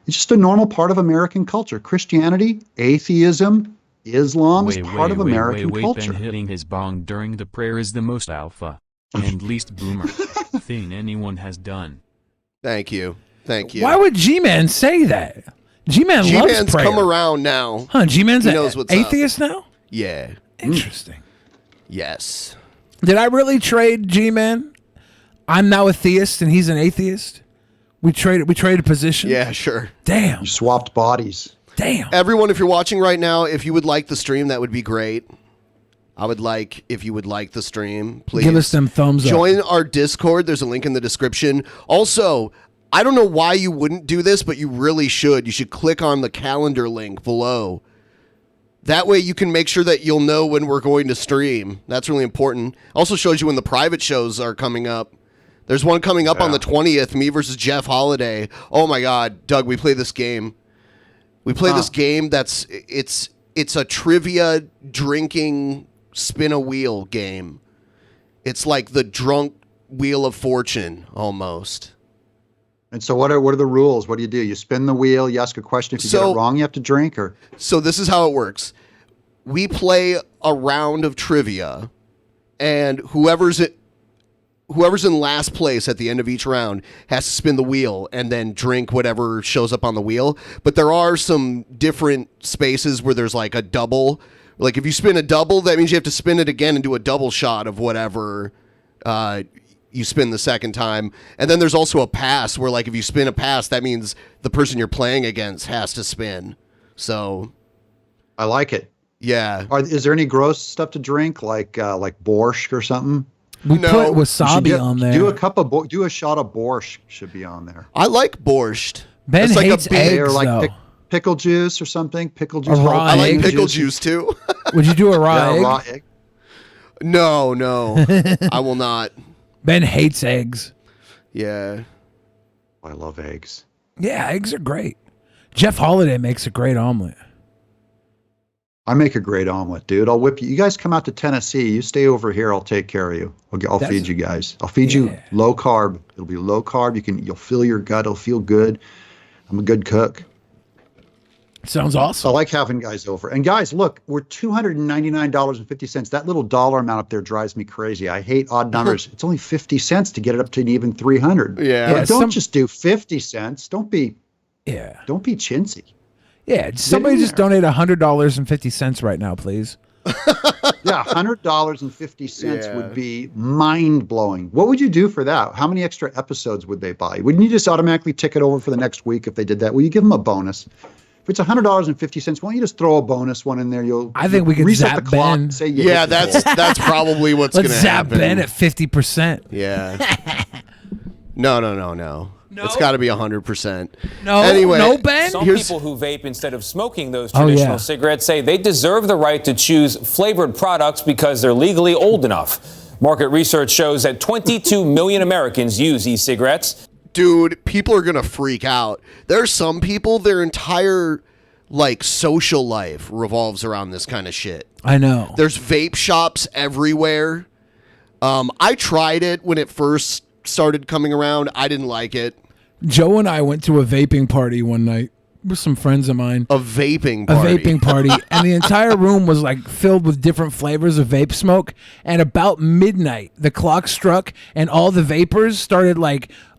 It's just a normal part of American culture. Christianity, atheism, Islam is part of American culture. Ben hitting his bong during the prayer is the most alpha and least boomer thing anyone has done. Thank you. Thank you. Why would G-Man say that? G-Man loves prayer. come around now. Huh, G-Man's an knows what's atheist now? Yeah. Interesting. Yes. Did I really trade G-Man? I'm now a theist and he's an atheist? We traded positions? Yeah, sure. Damn. You swapped bodies. Damn. Everyone, if you're watching right now, if you would like the stream, that would be great. I would like if you would like the stream, please. Give us them thumbs up. Join our Discord. There's a link in the description. Also, I don't know why you wouldn't do this, but you really should. You should click on the calendar link below. That way you can make sure that you'll know when we're going to stream. That's really important. Also shows you when the private shows are coming up. There's one coming up on the 20th, me versus Jeff Holiday. Oh my God, Doug, we play this game. We play this game that's it's a trivia drinking spin a wheel game. It's like the drunk wheel of fortune almost. And so what are the rules? What do? You spin the wheel, you ask a question. If you get it wrong, you have to drink? Or So this is how it works. We play a round of trivia, and whoever's in last place at the end of each round has to spin the wheel and then drink whatever shows up on the wheel. But there are some different spaces where there's like a double. Like if you spin a double, that means you have to spin it again and do a double shot of whatever you spin the second time. And then there's also a pass where like if you spin a pass, that means the person you're playing against has to spin. So I like it. Yeah. Is there any gross stuff to drink like borscht or something? We put wasabi on there. Do a shot of borscht should be on there. I like borscht. Ben it's hates like eggs, or like though. pickle juice or something. Pickle juice. I like pickle juice too. Would you do a raw egg? Raw egg. No, I will not. Ben hates eggs. Yeah. I love eggs. Yeah, eggs are great. Jeff Holiday makes a great omelet. I make a great omelet, dude. I'll whip you. You guys come out to Tennessee. You stay over here. I'll take care of you. I'll feed you guys. I'll feed you low carb. It'll be low carb. You'll fill your gut. It'll feel good. I'm a good cook. Sounds awesome. I like having guys over. And guys, look, we're $299.50. That little dollar amount up there drives me crazy. I hate odd numbers. It's only 50 cents to get it up to an even 300. Yeah. But don't just do 50 cents. Don't be chintzy. Yeah, somebody just donate $100.50 right now, please. Yeah, $100.50 would be mind-blowing. What would you do for that? How many extra episodes would they buy? Wouldn't you just automatically tick it over for the next week if they did that? Will you give them a bonus? If it's $100.50, why don't you just throw a bonus one in there? I think we could reset zap the clock. Ben. Say that's probably what's going to happen. Let's zap Ben at 50%. Yeah. No. It's got to be 100%. No, anyway, no, Ben. Some people who vape instead of smoking those traditional cigarettes say they deserve the right to choose flavored products because they're legally old enough. Market research shows that 22 million Americans use e-cigarettes. Dude, people are going to freak out. There are some people, their entire social life revolves around this kind of shit. I know. There's vape shops everywhere. I tried it when it first started coming around. I didn't like it. Joe and I went to a vaping party one night with some friends of mine. A vaping party. And the entire room was filled with different flavors of vape smoke. And about midnight, the clock struck and all the vapors started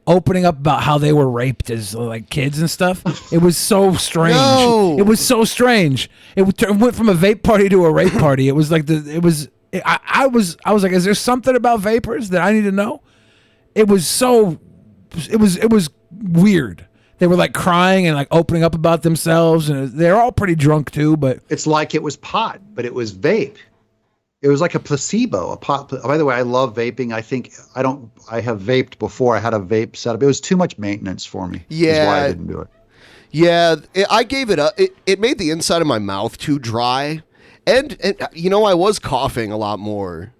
opening up about how they were raped as kids and stuff. It was so strange. No. It was so strange. It went from a vape party to a rape party. It was I was like, is there something about vapors that I need to know? It was weird. They were crying and opening up about themselves, and they're all pretty drunk too. But it's like it was pot, but it was vape. It was like a placebo. By the way, I love vaping. I have vaped before. I had a vape setup. It was too much maintenance for me. Yeah, is why I didn't do it. Yeah, I gave it up. It made the inside of my mouth too dry, and I was coughing a lot more.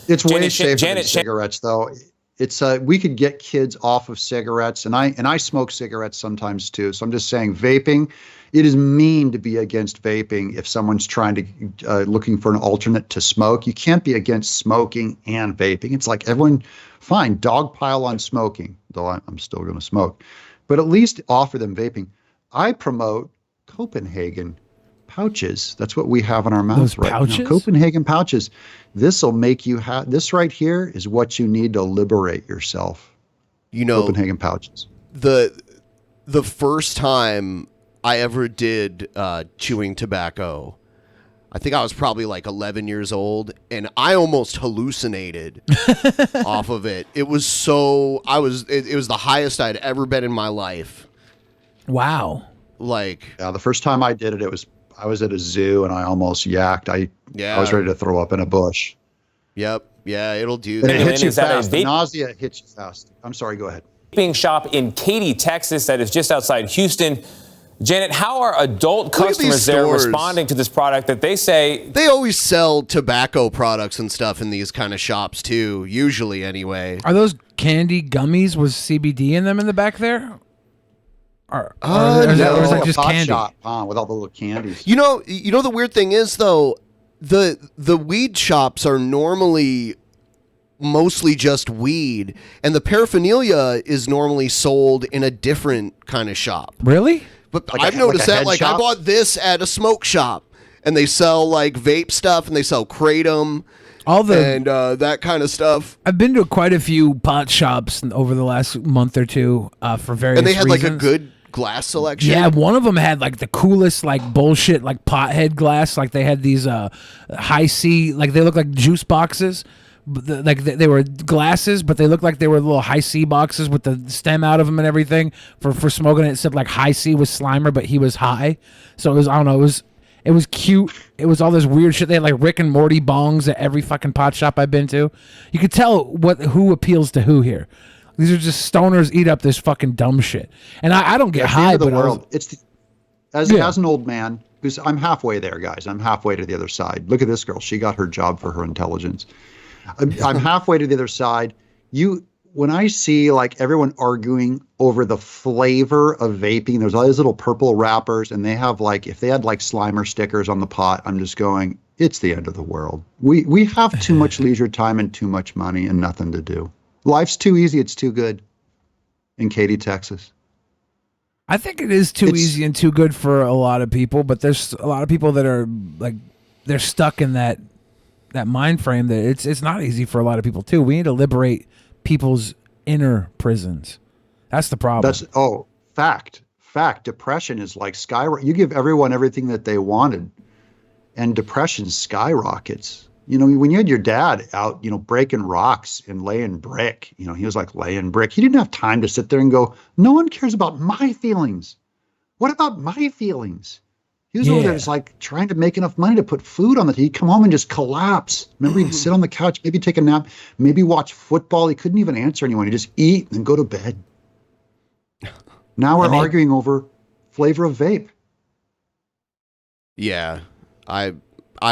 It's way safer than cigarettes, though. It's we could get kids off of cigarettes, and I smoke cigarettes sometimes too. So I'm just saying, vaping. It is mean to be against vaping if someone's trying to looking for an alternate to smoke. You can't be against smoking and vaping. It's like everyone, fine, dogpile on smoking, though I'm still going to smoke, but at least offer them vaping. I promote Copenhagen pouches. That's what we have in our mouth Those right pouches? now. Copenhagen pouches. This will make you this right here is what you need to liberate yourself. You know, Copenhagen pouches. The first time I ever did chewing tobacco, I think I was probably like 11 years old, and I almost hallucinated off of it. It was it was the highest I'd ever been in my life. Wow. Like, the first time I did it, I was at a zoo and I almost yacked. I was ready to throw up in a bush. Yep. Yeah, it'll do And that. it hits you Is that a fast. The vape- nausea hits you fast. I'm sorry, go ahead. Vaping shop in Katy, Texas, that is just outside Houston. Janet, how are adult Look at these customers there stores. responding to this product that they say... They always sell tobacco products and stuff in these kind of shops too, usually anyway. Are those candy gummies with CBD in them in the back there? Or No, is that just pot candy? shop, with all the little candies. You know the weird thing is though, the weed shops are normally mostly just weed, and the paraphernalia is normally sold in a different kind of shop. Really? But Like I've a noticed that. head Like, shop? I bought this at a smoke shop, and they sell like vape stuff, and they sell kratom, and that kind of stuff. I've been to quite a few pot shops over the last month or two for various And they had like a reasons. good glass selection. Yeah, one of them had like the coolest like bullshit like pothead glass. Like they had these high C, like they look like juice boxes. They were glasses, but they looked like they were little high C boxes with the stem out of them and everything for smoking. It said like high C was Slimer, but he was high. So it was, I don't know, it was cute. It was all this weird shit. They had like Rick and Morty bongs at every fucking pot shop I've been to. You could tell who appeals to who here. These are just stoners eat up this fucking dumb shit. And I don't get At the end high, of the but world, as an old man, because I'm halfway there, guys. I'm halfway to the other side. Look at this girl. She got her job for her intelligence. I'm halfway to the other side. When I see like everyone arguing over the flavor of vaping, there's all these little purple wrappers, and they have like, if they had like Slimer stickers on the pot, I'm just going, it's the end of the world. We have too much leisure time and too much money and nothing to do. Life's too easy. It's too good. In Katy, Texas. I think it is too easy and too good for a lot of people, but there's a lot of people that are like, they're stuck in that mind frame that it's not easy for a lot of people too. We need to liberate people's inner prisons. That's the problem. Fact. Depression is like skyrocket. You give everyone everything that they wanted, and depression skyrockets. You know, when you had your dad out, breaking rocks and laying brick, he was like laying brick. He didn't have time to sit there and go, no one cares about my feelings. What about my feelings? He was over there just like trying to make enough money to put food on the table. He'd come home and just collapse. Remember, he'd sit on the couch, maybe take a nap, maybe watch football. He couldn't even answer anyone. He'd just eat and go to bed. Now we're arguing over flavor of vape. Yeah, I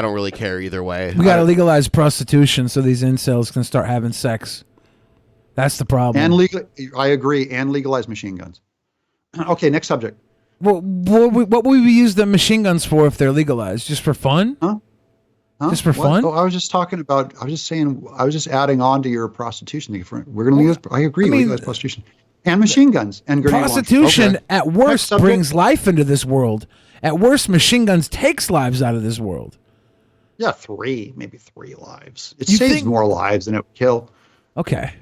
don't really care either way. We got to legalize prostitution so these incels can start having sex. That's the problem. And I agree, and legalize machine guns. Okay, next subject. Well, what would we use the machine guns for if they're legalized? Just for fun? Huh? Just for fun? Oh, I was just adding on to your prostitution thing. We're going to legalize, I agree, legalize prostitution. And machine guns and grenade prostitution launchers. Okay. at worst brings life into this world. At worst, machine guns takes lives out of this world. Yeah, maybe three lives. It saves more lives than it would kill. Okay.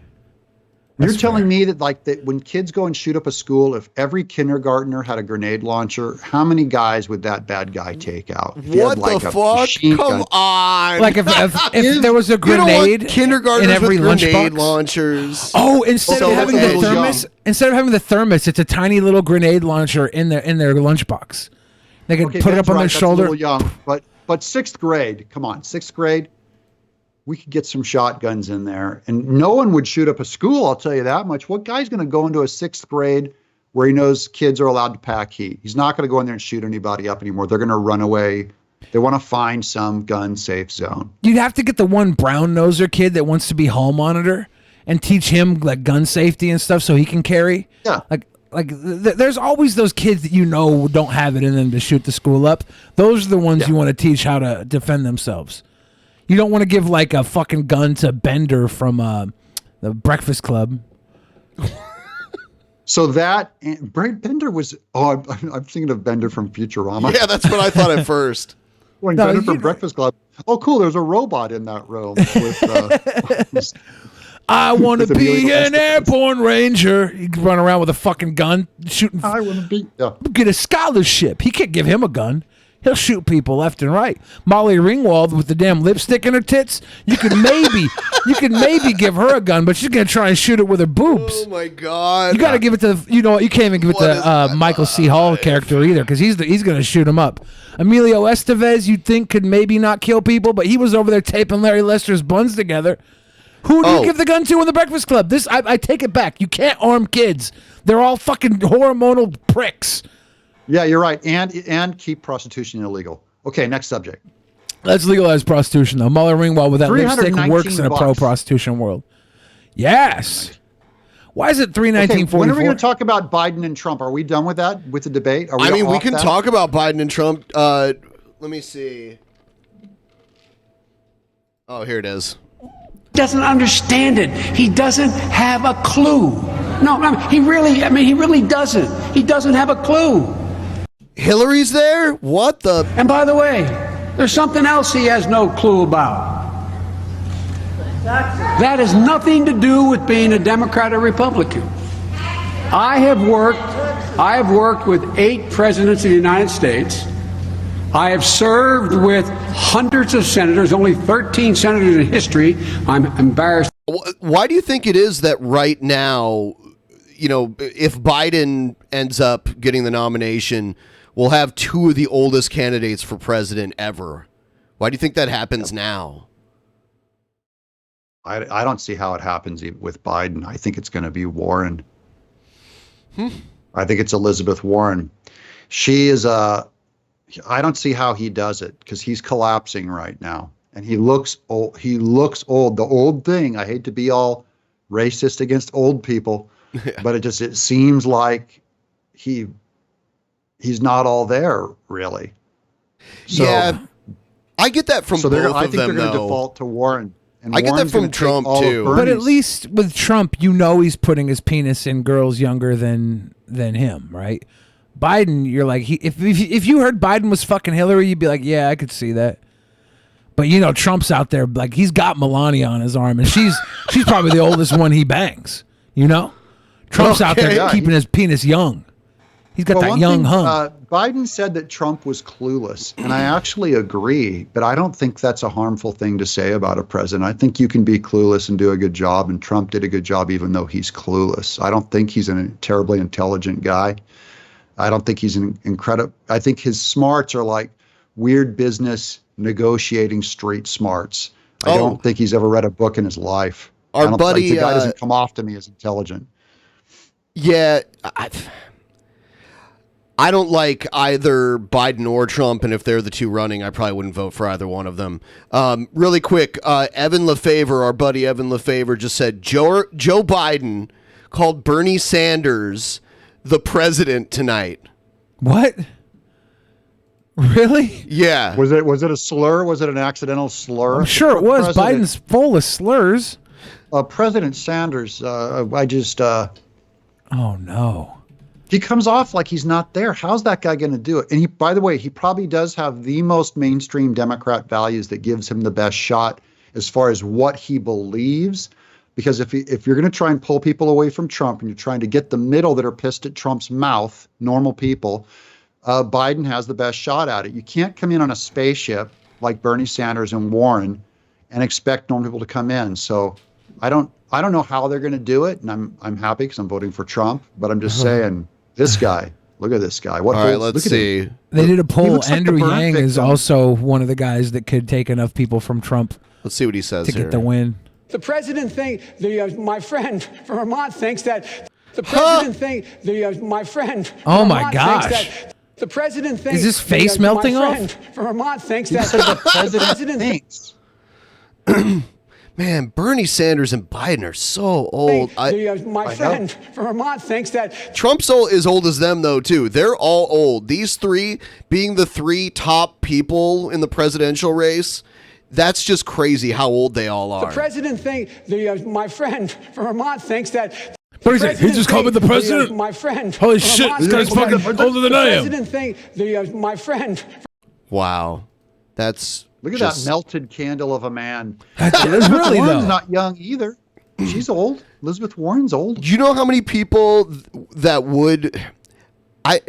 You're telling me that when kids go and shoot up a school, if every kindergartner had a grenade launcher, how many guys would that bad guy take out? What the fuck? Come on! Like if there was a grenade kindergartners in every with grenade lunchbox launchers. Oh, instead of having the thermos, it's a tiny little grenade launcher in their lunchbox. They could put it up on their shoulder. That's a little young, but sixth grade. Come on, sixth grade. We could get some shotguns in there, and no one would shoot up a school. I'll tell you that much. What guy's going to go into a sixth grade where he knows kids are allowed to pack heat? He's not going to go in there and shoot anybody up anymore. They're going to run away. They want to find some gun safe zone. You'd have to get the one brown noser kid that wants to be hall monitor and teach him like gun safety and stuff so he can carry. Yeah. There's always those kids that don't have it in them to shoot the school up. Those are the ones you want to teach how to defend themselves. You don't want to give like a fucking gun to Bender from the Breakfast Club. So that Bender was. Oh, I'm thinking of Bender from Futurama. Yeah, that's what I thought at first. When Bender from Breakfast Club. Oh, cool. There's a robot in that room. With, I want to be an airborne ranger. You can run around with a fucking gun, shooting. I want to be. Yeah. Get a scholarship. He can't give him a gun. He'll shoot people left and right. Molly Ringwald with the damn lipstick in her tits. You could maybe give her a gun, but she's gonna try and shoot it with her boobs. Oh my god! You gotta give it to you can't even give it to Michael C. Hall character either, because he's gonna shoot him up. Emilio Estevez, you'd think could maybe not kill people, but he was over there taping Larry Lester's buns together. Who do you give the gun to in the Breakfast Club? I take it back. You can't arm kids. They're all fucking hormonal pricks. Yeah, you're right. And keep prostitution illegal. Okay, next subject. Let's legalize prostitution, though. Molly Ringwald with that lipstick works in a pro-prostitution world. Yes. Why is it $319.44? Okay, when are we going to talk about Biden and Trump? Are we done with that, with the debate? We can talk about Biden and Trump. Let me see. Oh, here it is. Doesn't understand it. He doesn't have a clue. No, he really doesn't. He doesn't have a clue. Hillary's there? What the? And by the way, there's something else he has no clue about. That has nothing to do with being a Democrat or Republican. I have worked with 8 presidents of the United States. I have served with hundreds of senators, only 13 senators in history. I'm embarrassed. Why do you think it is that right now, if Biden ends up getting the nomination, we'll have 2 of the oldest candidates for president ever? Why do you think that happens now? I don't see how it happens with Biden. I think it's going to be Warren. I think it's Elizabeth Warren. She is I don't see how he does it because he's collapsing right now. And he looks old. The old thing, I hate to be all racist against old people, but it seems like he's not all there, really. So, yeah, I get that from both of them, I think they're going to default to Warren. And I get that from Trump, too. But at least with Trump, he's putting his penis in girls younger than him, right? Biden, you're like, if you heard Biden was fucking Hillary, you'd be like, yeah, I could see that. But Trump's out there, like, he's got Melania on his arm, and she's probably the oldest one he bangs. Trump's out there keeping his penis young. He's got that young hung. Biden said that Trump was clueless, and I actually agree, but I don't think that's a harmful thing to say about a president. I think you can be clueless and do a good job, and Trump did a good job even though he's clueless. I don't think he's a terribly intelligent guy. I don't think he's an incredible. I think his smarts are like weird business negotiating street smarts. I don't think he's ever read a book in his life. Our buddy, the guy doesn't come off to me as intelligent. Yeah, I don't like either Biden or Trump, and if they're the 2 running, I probably wouldn't vote for either one of them. Really quick, Evan Lefevre, our buddy Evan Lefevre, just said Joe Biden called Bernie Sanders the president tonight. What? Really? Yeah. Was it a slur? Was it an accidental slur? I'm sure it was. Biden's full of slurs. President Sanders, oh no. He comes off like he's not there. How's that guy going to do it? And by the way, he probably does have the most mainstream Democrat values that gives him the best shot as far as what he believes. Because if you're going to try and pull people away from Trump and you're trying to get the middle that are pissed at Trump's mouth, normal people, Biden has the best shot at it. You can't come in on a spaceship like Bernie Sanders and Warren and expect normal people to come in. So I don't know how they're going to do it, and I'm happy because I'm voting for Trump. But I'm just saying, this guy. Look at this guy. All right, let's see. They did a poll. Andrew Yang is also one of the guys that could take enough people from Trump. Let's see what he says to get the win. The president my friend from Vermont thinks that the president my friend from oh my Vermont gosh. Thinks that the president thinks is his face melting my off? friend from Vermont thinks that the president thinks. Man, Bernie Sanders and Biden are so old. My friend from Vermont thinks that Trump's is old as them, though, too. They're all old. These 3 being the 3 top people in the presidential race, that's just crazy how old they all are. The president my friend from Vermont thinks that What is it? He just called me the president? My friend. Holy shit, this guy's fucking older than I am. The president thing, my friend. Wow. That's Look at that melted candle of a man. Elizabeth really, Warren's though. not young either. She's old. Elizabeth Warren's old. Do you know how many people that would... I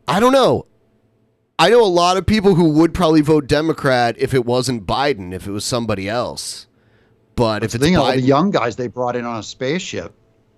don't know. I know a lot of people who would probably vote Democrat if it wasn't Biden, if it was somebody else. But if it's Biden... All the young guys they brought in on a spaceship.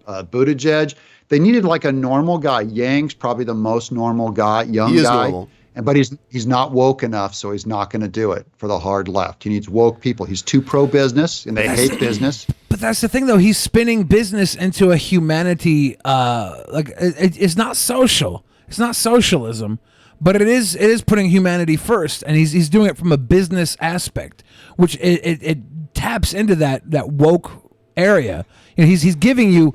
Buttigieg. They needed like a normal guy. Yang's probably the most normal guy, young He is guy. normal. But he's not woke enough, so he's not going to do it for the hard left. He needs woke people. He's too pro-business, and they hate business. But that's the thing, though. He's spinning business into a humanity. It's not social. It's not socialism, but it is putting humanity first, and he's doing it from a business aspect, which it taps into that woke area. You know, he's giving you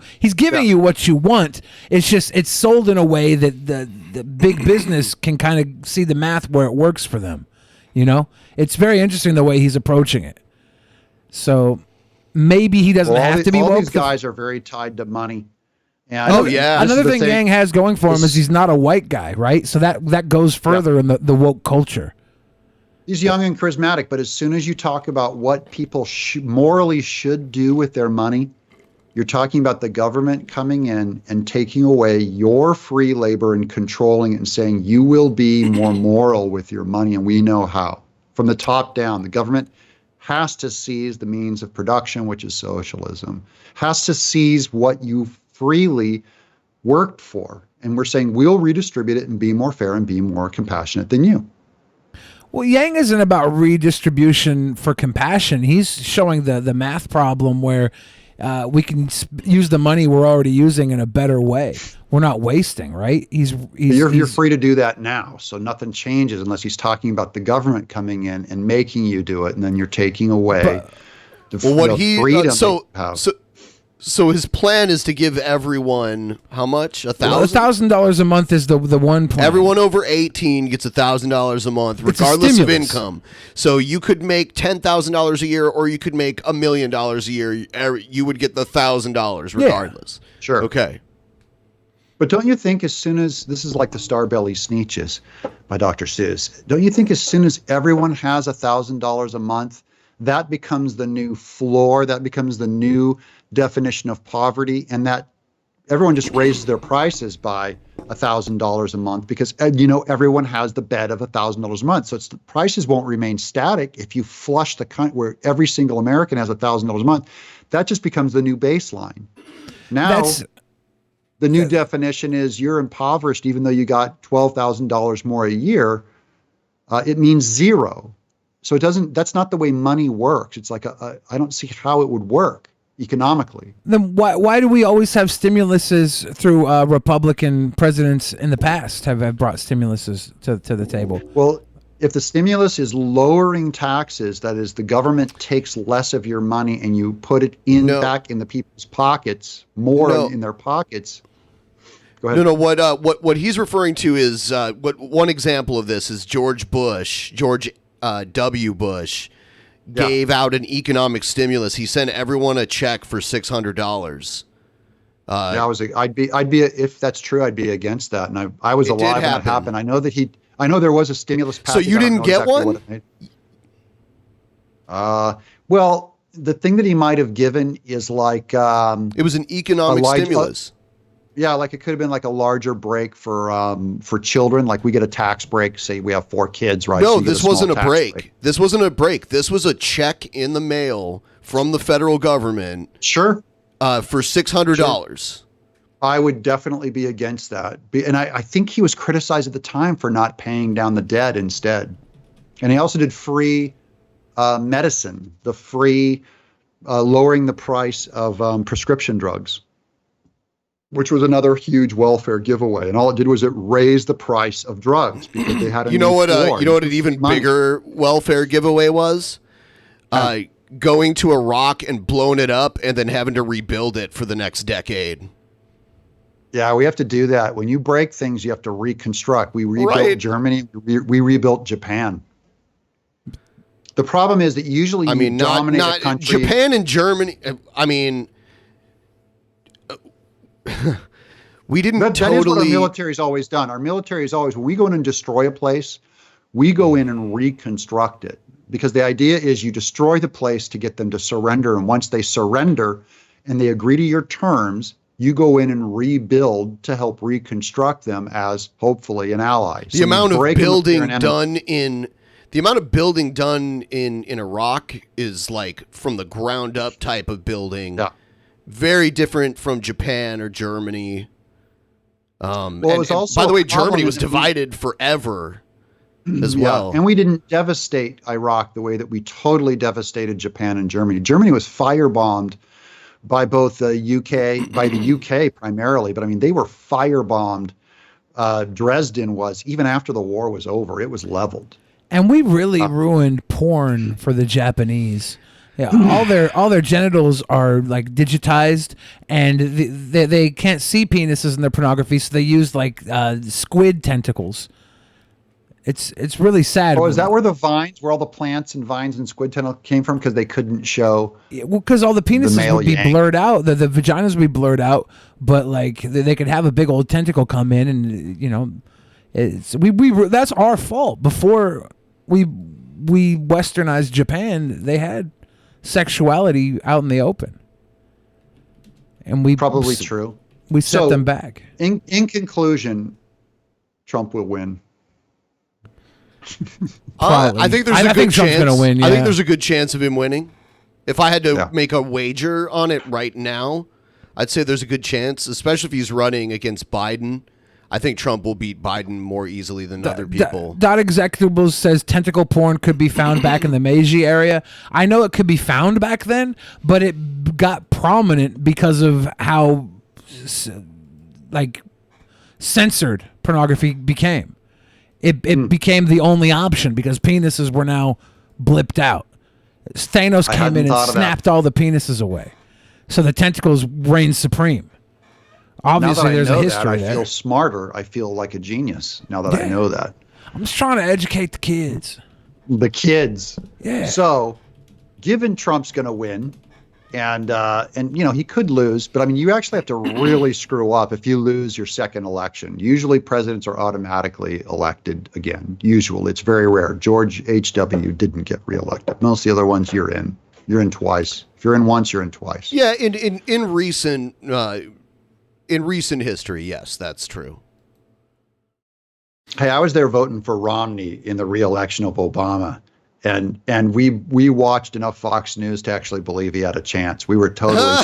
what you want. It's just it's sold in a way that the big business can kind of see the math where it works for them. You know, it's very interesting the way he's approaching it. So maybe he doesn't have to be woke. All these guys are very tied to money. And another thing Yang has going for him is he's not a white guy, right? So that goes further in the woke culture. He's young and charismatic, but as soon as you talk about what people morally should do with their money, you're talking about the government coming in and taking away your free labor and controlling it and saying you will be more moral with your money, and we know how. From the top down, the government has to seize the means of production, which is socialism, has to seize what you freely worked for. And we're saying we'll redistribute it and be more fair and be more compassionate than you. Well, Yang isn't about redistribution for compassion. He's showing the math problem where we can use the money we're already using in a better way. We're not wasting, right? You're free to do that now, so nothing changes unless he's talking about the government coming in and making you do it, and then you're taking away the freedom. So his plan is to give everyone how much? $1,000 a month is the one plan. Everyone over 18 gets $1,000 a month, regardless of income. So you could make $10,000 a year, or you could make $1 million a year. You would get the $1,000 regardless. Yeah. Sure. Okay. But don't you think as soon as this is like the Starbelly Sneetches by Dr. Seuss? Don't you think as soon as everyone has $1,000 a month, that becomes the new floor? That becomes the new definition of poverty, and that everyone just raises their prices by $1,000 a month because everyone has the bed of $1,000 a month. So the prices won't remain static if you flush the country where every single American has $1,000 a month. That just becomes the new baseline. Now, the new definition is you're impoverished even though you got $12,000 more a year. It means zero. So that's not the way money works. It's like I don't see how it would work economically. Then why do we always have stimuluses through Republican presidents in the past have brought stimuluses to the table? Well, if the stimulus is lowering taxes, that is, the government takes less of your money and you put it back in the people's pockets, in their pockets. Go ahead. No. What he's referring to is one example of this is George W. Bush gave out an economic stimulus. He sent everyone a check for $600. I'd be if that's true, I'd be against that. And I was alive when that happened. I know there was a stimulus package. So you didn't get one? Well, the thing that he might have given is like it was an economic stimulus. Yeah, like it could have been like a larger break for children. Like we get a tax break. Say we have 4 kids, right? No, so this wasn't a break. This wasn't a break. This was a check in the mail from the federal government. Sure. For $600. Sure. I would definitely be against that. And I think he was criticized at the time for not paying down the debt instead. And he also did free medicine, the free lowering the price of prescription drugs, which was another huge welfare giveaway. And all it did was it raised the price of drugs because they had a You know what an even bigger welfare giveaway was? Going to Iraq and blowing it up and then having to rebuild it for the next decade. Yeah, we have to do that. When you break things, you have to reconstruct. We rebuilt Germany. We rebuilt Japan. The problem is that usually dominate a country. Japan and Germany. we didn't That is what our military's always done. Our military is always, when we go in and destroy a place, we go in and reconstruct it. Because the idea is you destroy the place to get them to surrender. And once they surrender and they agree to your terms, you go in and rebuild to help reconstruct them as hopefully an ally. The amount of building done in Iraq is like from the ground up type of building. Yeah. Very different from Japan or Germany. It was also by the way, Germany was divided forever as well. And we didn't devastate Iraq the way that we totally devastated Japan and Germany. Germany was firebombed by both the UK primarily, but I mean, they were firebombed. Dresden was, even after the war was over, it was leveled. And we really ruined porn for the Japanese. Yeah, all their genitals are like digitized, and they can't see penises in their pornography, so they use like squid tentacles. It's really sad. Oh, is that where all the plants and vines and squid tentacles came from? Because they couldn't show. Yeah, well, because all the penises would be blurred out, the vaginas would be blurred out, but like they could have a big old tentacle come in, and you know, that's our fault. Before we westernized Japan, they had sexuality out in the open, and we probably true. We set them back. In conclusion, Trump will win. I think there's a good chance. Gonna win, yeah. I think there's a good chance of him winning. If I had to make a wager on it right now, I'd say there's a good chance, especially if he's running against Biden. I think Trump will beat Biden more easily than other people. Dot Executables says tentacle porn could be found back in the Meiji area. I know it could be found back then, but it got prominent because of how like censored pornography became. It became the only option because penises were now blipped out. Thanos came in and snapped all the penises away. So the tentacles reigned supreme. Obviously, there's a history there. I feel smarter. I feel like a genius now that I know that. I'm just trying to educate the kids. The kids. Yeah. So, given Trump's going to win, and you know he could lose, but I mean you actually have to really screw up if you lose your second election. Usually presidents are automatically elected again. Usually, it's very rare. George H.W. didn't get reelected. Most of the other ones you're in twice. If you're in once, you're in twice. Yeah, in recent history, yes, that's true. Hey, I was there voting for Romney in the re-election of Obama, and we watched enough Fox News to actually believe he had a chance. We were totally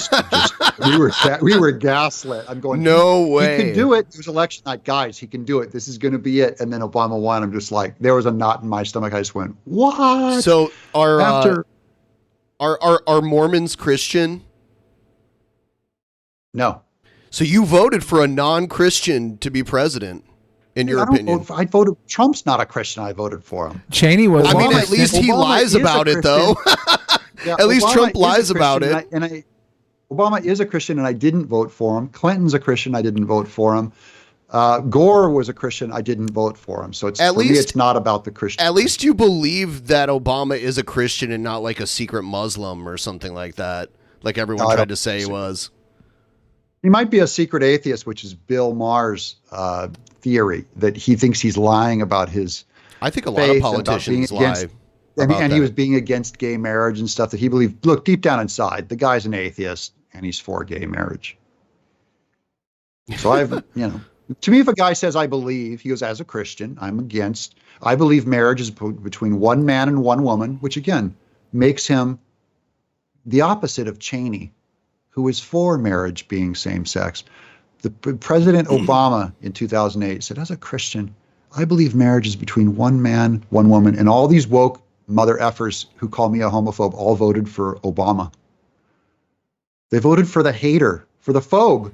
we were gaslit. I'm going, no way. He can do it. It was election night, guys. He can do it. This is going to be it. And then Obama won. I'm just like, there was a knot in my stomach. I just went, what? So are Mormons Christian? No. So you voted for a non-Christian to be president, in your opinion? I voted. Trump's not a Christian. I voted for him. Cheney was. I mean, at least he lies about it, though. At least Trump lies about it. Obama is a Christian, and I didn't vote for him. Clinton's a Christian. I didn't vote for him. Gore was a Christian. I didn't vote for him. So for me, it's not about the Christian. At least you believe that Obama is a Christian and not like a secret Muslim or something like that, like everyone tried to say he was. He might be a secret atheist, which is Bill Maher's theory, that he thinks he's lying about his I think a lot of politicians lie. And he was being against gay marriage and stuff that he believed. Look, deep down inside, the guy's an atheist and he's for gay marriage. So to me, if a guy says, I believe, he goes, as a Christian, I believe marriage is between one man and one woman, which again makes him the opposite of Cheney, who is for marriage being same sex. The President Obama in 2008 said, as a Christian, I believe marriage is between one man, one woman, and all these woke mother effers who call me a homophobe all voted for Obama. They voted for the hater, for the phobe.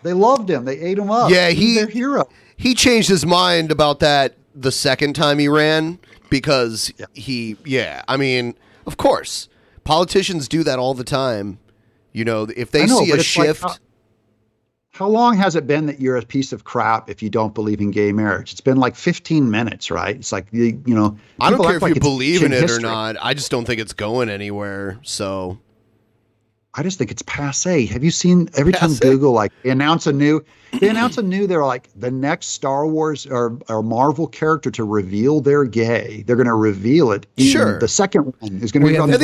They loved him. They ate him up. Yeah, he's their hero. He changed his mind about that the second time he ran because I mean, of course, politicians do that all the time. You know, if they see a shift. Like, how long has it been that you're a piece of crap if you don't believe in gay marriage? It's been like 15 minutes, right? It's like, I don't care if you believe in it or not. I just don't think it's going anywhere. So I just think it's passe. Have you seen every time Google, like, they announce a new, they're like, the next Star Wars or Marvel character to reveal they're gay. They're going to reveal it. The second one is going to be. I think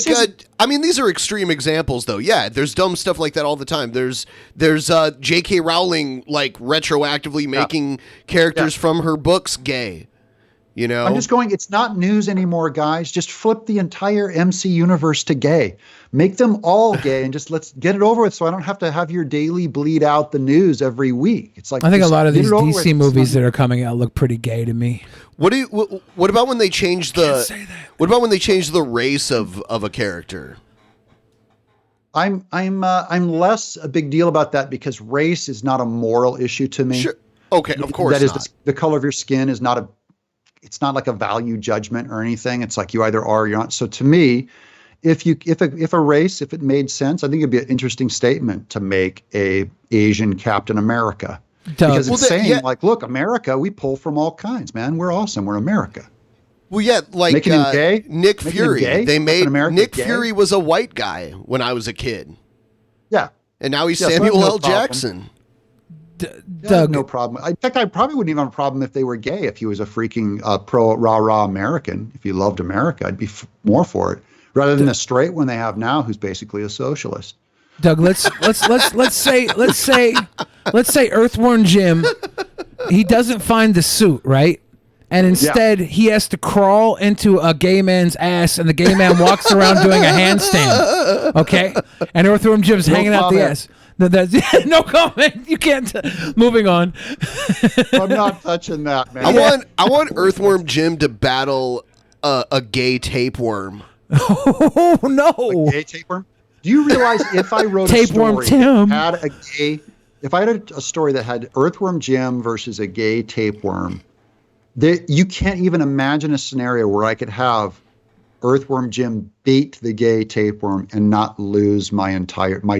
you had I mean, these are extreme examples, though. Yeah, there's dumb stuff like that all the time. There's J.K. Rowling like retroactively making characters from her books gay. You know, I'm just going, it's not news anymore, guys. Just flip the entire MC universe to gay. Make them all gay and just let's get it over with so I don't have to have your daily bleed out the news every week. It's like, I think a lot of these DC movies that are coming out look pretty gay to me. What about when they change what about when they change the race of a character? I'm less a big deal about that because race is not a moral issue to me. Sure. Okay, of course. That is the color of your skin is not it's not like a value judgment or anything. It's like you either are or you're not. So to me, if a race, if it made sense, I think it'd be an interesting statement to make a Asian Captain America. Because it's saying like, look, America, we pull from all kinds, man. We're awesome. We're America. Well, yeah, like Making him gay? Nick Making him Fury. gay? They made America Nick gay? Fury was a white guy when I was a kid. Yeah. And now he's Yeah, so Samuel no L. problem. Jackson. Doug, no problem. In fact, I probably wouldn't even have a problem if they were gay. If he was a freaking pro rah American, if he loved America, I'd be more for it rather than the straight one they have now, who's basically a socialist. Doug, let's say Earthworm Jim, he doesn't find the suit, right? And instead he has to crawl into a gay man's ass, and the gay man walks around doing a handstand. Okay, and Earthworm Jim's hanging out the ass. No comment. You can't. Moving on. I'm not touching that, man. I want Earthworm Jim to battle a gay tapeworm. Oh no! A gay tapeworm. Do you realize if I wrote Tapeworm a story Tim. that had if I had a story that had Earthworm Jim versus a gay tapeworm, you can't even imagine a scenario where I could have Earthworm Jim beat the gay tapeworm and not lose my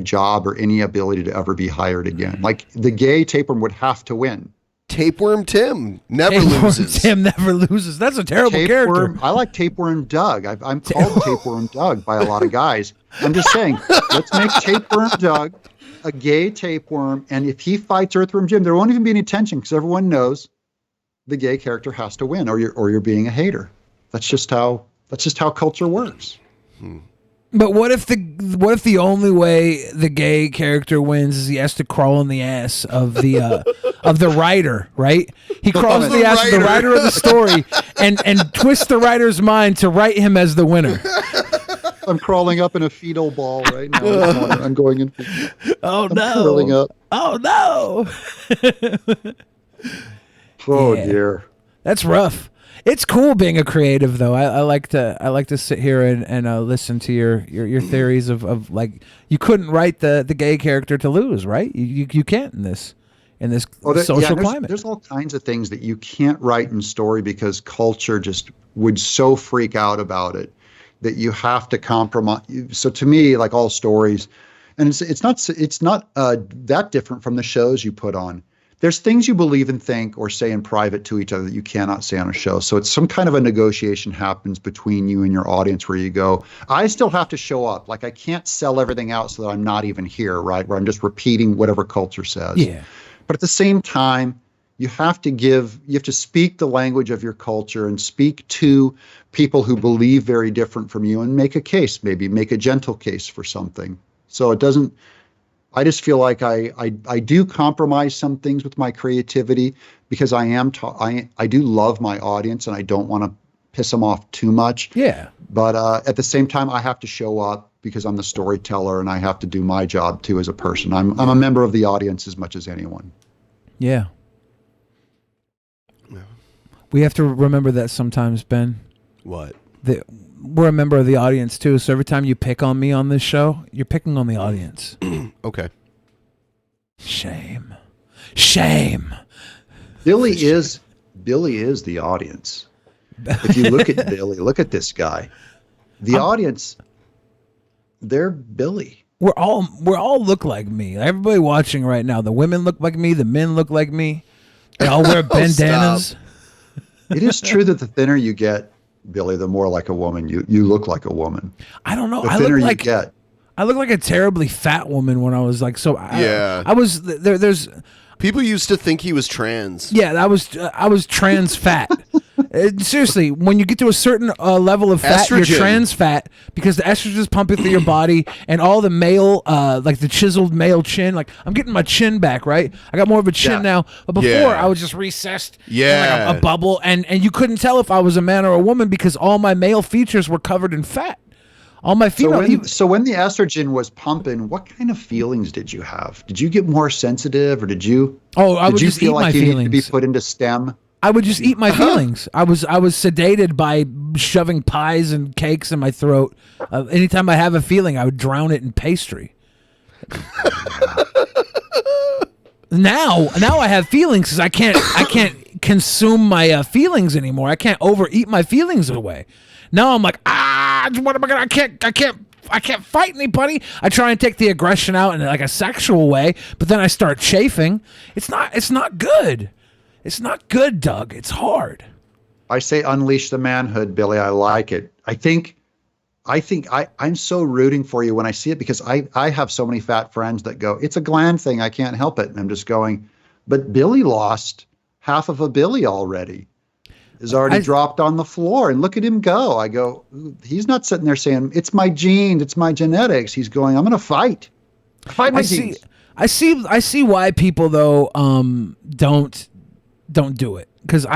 job or any ability to ever be hired again. Like the gay tapeworm would have to win. Tapeworm Tim never loses. Tim never loses. That's a terrible character. I like Tapeworm Doug. I'm called Tapeworm Doug by a lot of guys. I'm just saying, let's make Tapeworm Doug a gay tapeworm, and if he fights Earthworm Jim, there won't even be any tension because everyone knows the gay character has to win, or you're being a hater. That's just how culture works. But what if the only way the gay character wins is he has to crawl in the ass of the writer, right? He crawls in the ass of the writer of the story and twists the writer's mind to write him as the winner. I'm crawling up in a fetal ball right now. I'm going in. Oh I'm no! curling up. Oh no! Oh dear. That's rough. It's cool being a creative, though. I like to sit here and listen to your theories of like you couldn't write the gay character to lose, right? You can't in this social climate. There's all kinds of things that you can't write in story because culture just would so freak out about it that you have to compromise. So to me, like all stories, and it's not that different from the shows you put on. There's things you believe and think or say in private to each other that you cannot say on a show. So it's some kind of a negotiation happens between you and your audience where you go, I still have to show up. Like I can't sell everything out so that I'm not even here, right? Where I'm just repeating whatever culture says. Yeah. But at the same time, you have to speak the language of your culture and speak to people who believe very different from you and make a case, maybe make a gentle case for something. So it doesn't, I just feel like I do compromise some things with my creativity because I do love my audience and I don't want to piss them off too much. Yeah. But at the same time, I have to show up because I'm the storyteller and I have to do my job too as a person. I'm a member of the audience as much as anyone. Yeah. We have to remember that sometimes, Ben. What? We're a member of the audience too, so every time you pick on me on this show, you're picking on the audience. Okay. Shame. Billy is the audience. If you look at Billy, look at this guy. The audience, they're Billy. We're all look like me. Everybody watching right now, the women look like me, the men look like me. They all wear bandanas. It is true that the thinner you get, Billy, the more like a woman you look like a woman. I don't know. The thinner you get. I look like a terribly fat woman when I was like I was there's people used to think he was trans. Yeah, I was trans fat. Seriously, when you get to a certain level of fat, Estrogen. you're trans fat because the estrogen is pumping through your body, and all the male, like the chiseled male chin. Like I'm getting my chin back, right? I got more of a chin now, but before I was just recessed, in like a bubble, and you couldn't tell if I was a man or a woman because all my male features were covered in fat. All my female. So when the estrogen was pumping, what kind of feelings did you have? Did you get more sensitive, or did you? Oh, I would just feel eat like my you feelings. needed to be put into STEM? I would just eat my feelings. I was sedated by shoving pies and cakes in my throat. Anytime I have a feeling, I would drown it in pastry. Now I have feelings because I can't consume my feelings anymore. I can't overeat my feelings away. Now I'm like, what am I gonna? I can't fight anybody. I try and take the aggression out in like a sexual way, but then I start chafing. It's not good. It's not good, Doug. It's hard. I say unleash the manhood, Billy. I like it. I'm so rooting for you when I see it because I have so many fat friends that go, it's a gland thing. I can't help it. And I'm just going, but Billy lost half of a Billy already. Is already dropped on the floor, and look at him go. I go, he's not sitting there saying, it's my genes, it's my genetics. He's going, I'm going to fight. Fight my genes. I see why people though don't do it, because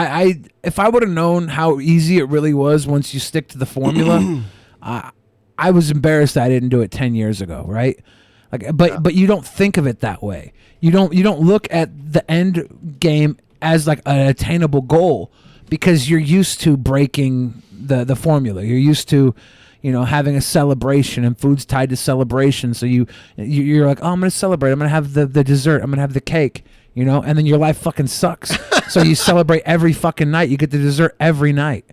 if I would have known how easy it really was once you stick to the formula, I was embarrassed that I didn't do it 10 years ago, right? Like, but you don't think of it that way. You don't look at the end game as like an attainable goal because you're used to breaking the formula. You're used to, having a celebration, and food's tied to celebration. So you're like, oh, I'm gonna celebrate. I'm gonna have the dessert. I'm gonna have the cake. And then your life fucking sucks. So you celebrate every fucking night. You get the dessert every night.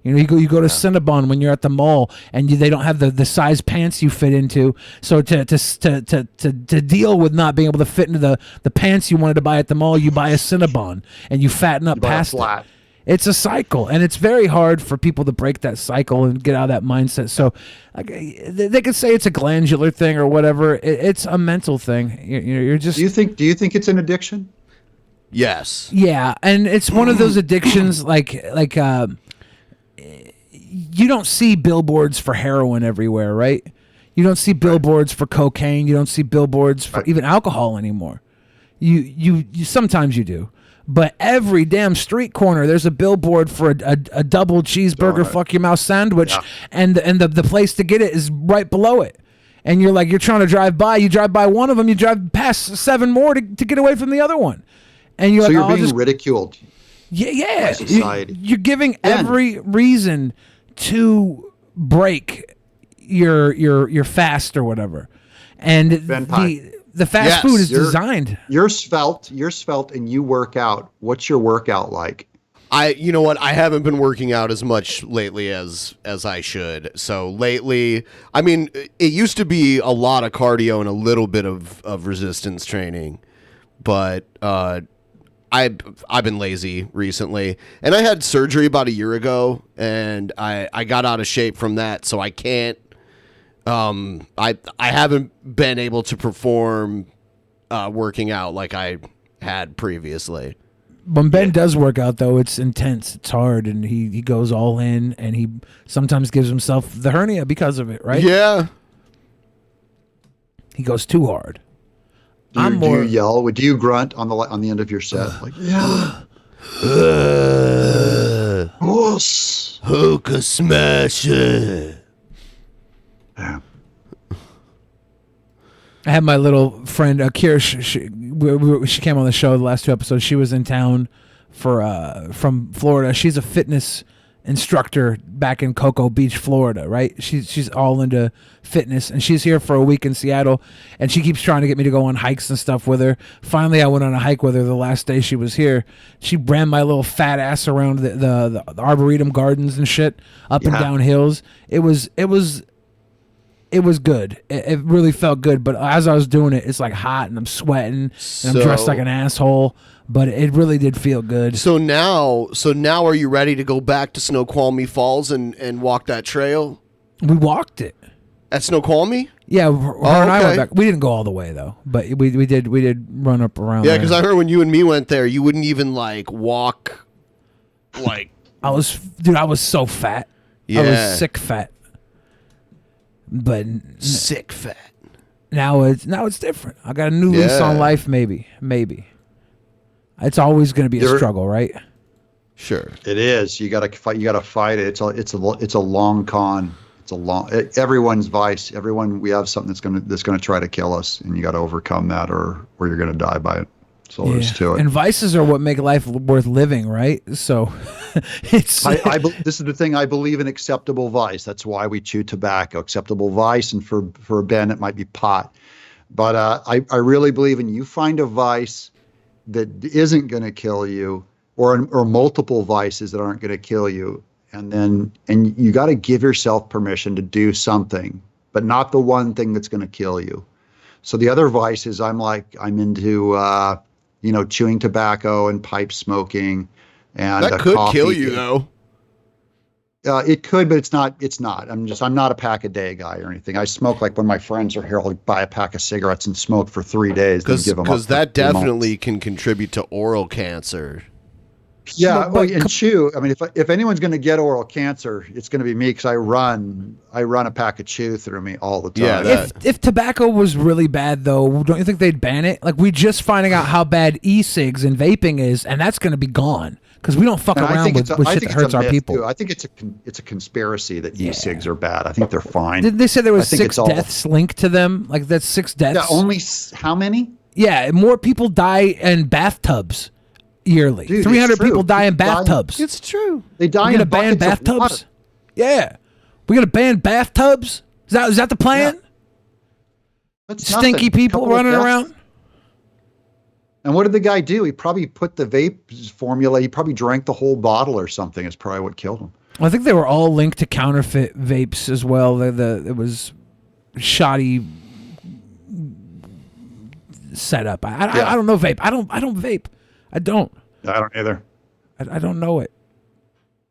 You go to Cinnabon when you're at the mall, and they don't have the size pants you fit into. So to deal with not being able to fit into the pants you wanted to buy at the mall, you buy a Cinnabon and you fatten up past it. It's a cycle, and it's very hard for people to break that cycle and get out of that mindset. So they could say it's a glandular thing or whatever. It's a mental thing. You're just. Do you think it's an addiction? Yes. Yeah, and it's one of those addictions like you don't see billboards for heroin everywhere, right? You don't see billboards for cocaine. You don't see billboards for even alcohol anymore. You sometimes you do. But every damn street corner, there's a billboard for a double cheeseburger, fuck your mouth sandwich, and the place to get it is right below it. And you're trying to drive by. You drive by one of them, you drive past 7 more to get away from the other one. And you're you're being ridiculed. Yeah. By society. You're giving every reason to break your fast or whatever. And the fast food is designed. You're svelte, and you work out. What's your workout like? You know what? I haven't been working out as much lately as I should. So lately, I mean, it used to be a lot of cardio and a little bit of resistance training, but I've been lazy recently, and I had surgery about a year ago, and I got out of shape from that, so I can't. I haven't been able to perform working out like I had previously. When Ben does work out, though, it's intense. It's hard, and he goes all in, and he sometimes gives himself the hernia because of it, right? Yeah. He goes too hard. Do you yell? Do you grunt on the end of your set? Like, yeah. Hookah smasher. Yeah. I had my little friend Kirsch. She came on the show the last 2 episodes. She was in town from Florida. She's a fitness instructor back in Cocoa Beach, Florida, right? She's all into fitness, and she's here for a week in Seattle, and she keeps trying to get me to go on hikes and stuff with her. Finally, I went on a hike with her the last day she was here. She ran my little fat ass around the Arboretum Gardens and shit, up and down hills. It was good. It really felt good, but as I was doing it, it's like hot, and I'm sweating, and I'm dressed like an asshole. But it really did feel good. So now, are you ready to go back to Snoqualmie Falls and walk that trail? We walked it. At Snoqualmie? Yeah, her and I went back. We didn't go all the way though, but we did run up around. Yeah, because I heard when you and me went there, you wouldn't even like walk. Like I was so fat. Yeah. I was sick fat. But sick fat. Now it's different. I got a new lease on life. Maybe. It's always going to be a struggle, right? Sure. It is. You got to fight. You got to fight it. It's a long con. Everyone's vice. We have something that's gonna try to kill us, and you got to overcome that, or you're gonna die by it. So there's to it. And vices are what make life worth living, right? So it's. This is the thing. I believe in acceptable vice. That's why we chew tobacco. Acceptable vice, and for Ben, it might be pot. But I really believe in you find a vice that isn't going to kill you, or multiple vices that aren't going to kill you. And you got to give yourself permission to do something, but not the one thing that's going to kill you. So the other vices, I'm into, chewing tobacco and pipe smoking, and that could coffee. kill you though. It could, but it's not. I'm not a pack a day guy or anything. I smoke like when my friends are here, I'll buy a pack of cigarettes and smoke for 3 days. Because that definitely can contribute to oral cancer. Yeah, and chew. I mean, if anyone's going to get oral cancer, it's going to be me because I run a pack of chew through me all the time. Yeah, if tobacco was really bad, though, don't you think they'd ban it? Like, we just finding out how bad e-cigs and vaping is, and that's going to be gone because we don't fuck around with shit that hurts our people. Too. I think it's a conspiracy that e-cigs are bad. I think they're fine. Did they say there was 6 deaths linked to them? Like, that's 6 deaths. Yeah, only how many? Yeah, more people die in bathtubs yearly. Dude, 300 people die in bathtubs. It's true. They die in ban bathtubs. Yeah, we gonna ban bathtubs. Is that the plan? Yeah. That's stinky nothing. people running around. And what did the guy do? He probably put the vape formula. He probably drank the whole bottle or something. It's probably what killed him. I think they were all linked to counterfeit vapes as well. It was shoddy setup. I don't know vape. I don't vape. I don't either. I don't know it.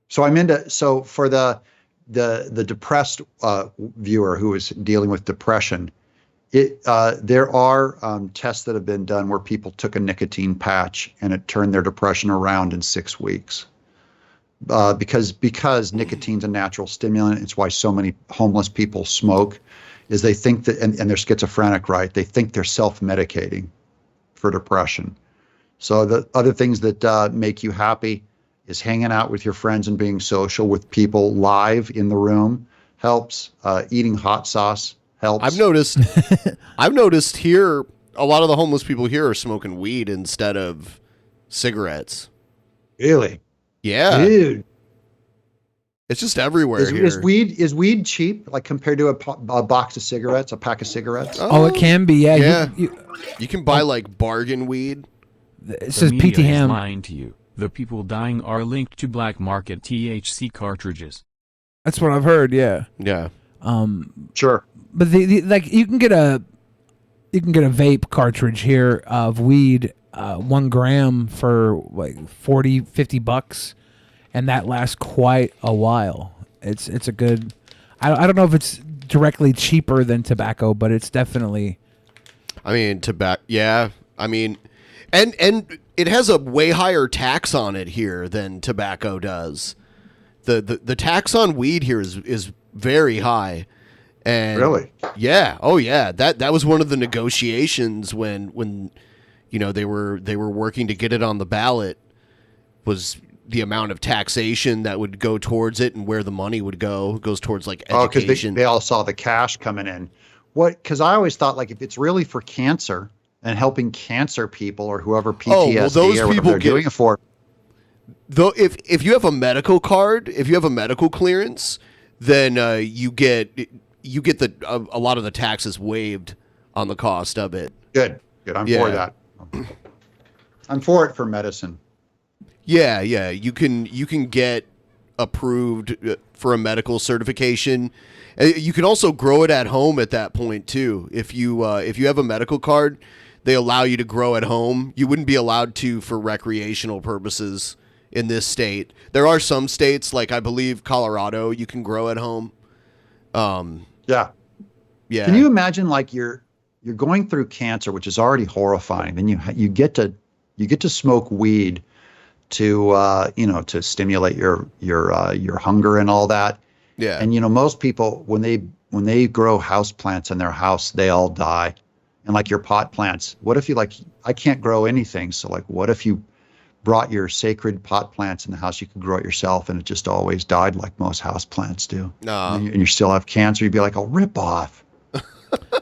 So for the depressed viewer who is dealing with depression, there are tests that have been done where people took a nicotine patch and it turned their depression around in 6 weeks. Because nicotine's a natural stimulant. It's why so many homeless people smoke, is they think that, and they're schizophrenic, right? They think they're self-medicating for depression. So the other things that make you happy is hanging out with your friends and being social with people live in the room helps. Eating hot sauce helps. I've noticed here a lot of the homeless people here are smoking weed instead of cigarettes. Really? Yeah, dude. It's just everywhere here. Is weed cheap, like compared to a box of cigarettes, a pack of cigarettes? Oh, it can be. Yeah. You can buy like bargain weed. It says PT Ham. Lying to you. The people dying are linked to black market THC cartridges. That's what I've heard. Yeah. Yeah. Sure. But you can get a vape cartridge here of weed, 1 gram for like $40-$50, and that lasts quite a while. It's a good. I don't know if it's directly cheaper than tobacco, but it's definitely. I mean, tobacco. Yeah. I mean. And it has a way higher tax on it here than tobacco does. The tax on weed here is very high. And really? Yeah. Oh yeah. That was one of the negotiations when they were working to get it on the ballot, was the amount of taxation that would go towards it and where the money would go. It goes towards like education. Because they all saw the cash coming in. Because I always thought, like, if it's really for cancer and helping cancer people or whoever PTSD or whatever they're doing it for. Though if you have a medical card, if you have a medical clearance, then you get a lot of the taxes waived on the cost of it. Good. I'm for that. I'm for it for medicine. Yeah. You can get approved for a medical certification. You can also grow it at home at that point too. If you have a medical card, they allow you to grow at home. You wouldn't be allowed to for recreational purposes in this state. There are some states, like I believe Colorado, you can grow at home. Yeah. Yeah. Can you imagine like you're going through cancer, which is already horrifying. Then you get to smoke weed to to stimulate your hunger and all that. Yeah. And most people when they grow house plants in their house, they all die. And like your pot plants, what if you I can't grow anything. So like, what if you brought your sacred pot plants in the house, you could grow it yourself, and it just always died like most house plants do. And you still have cancer. You'd be like, oh, rip off.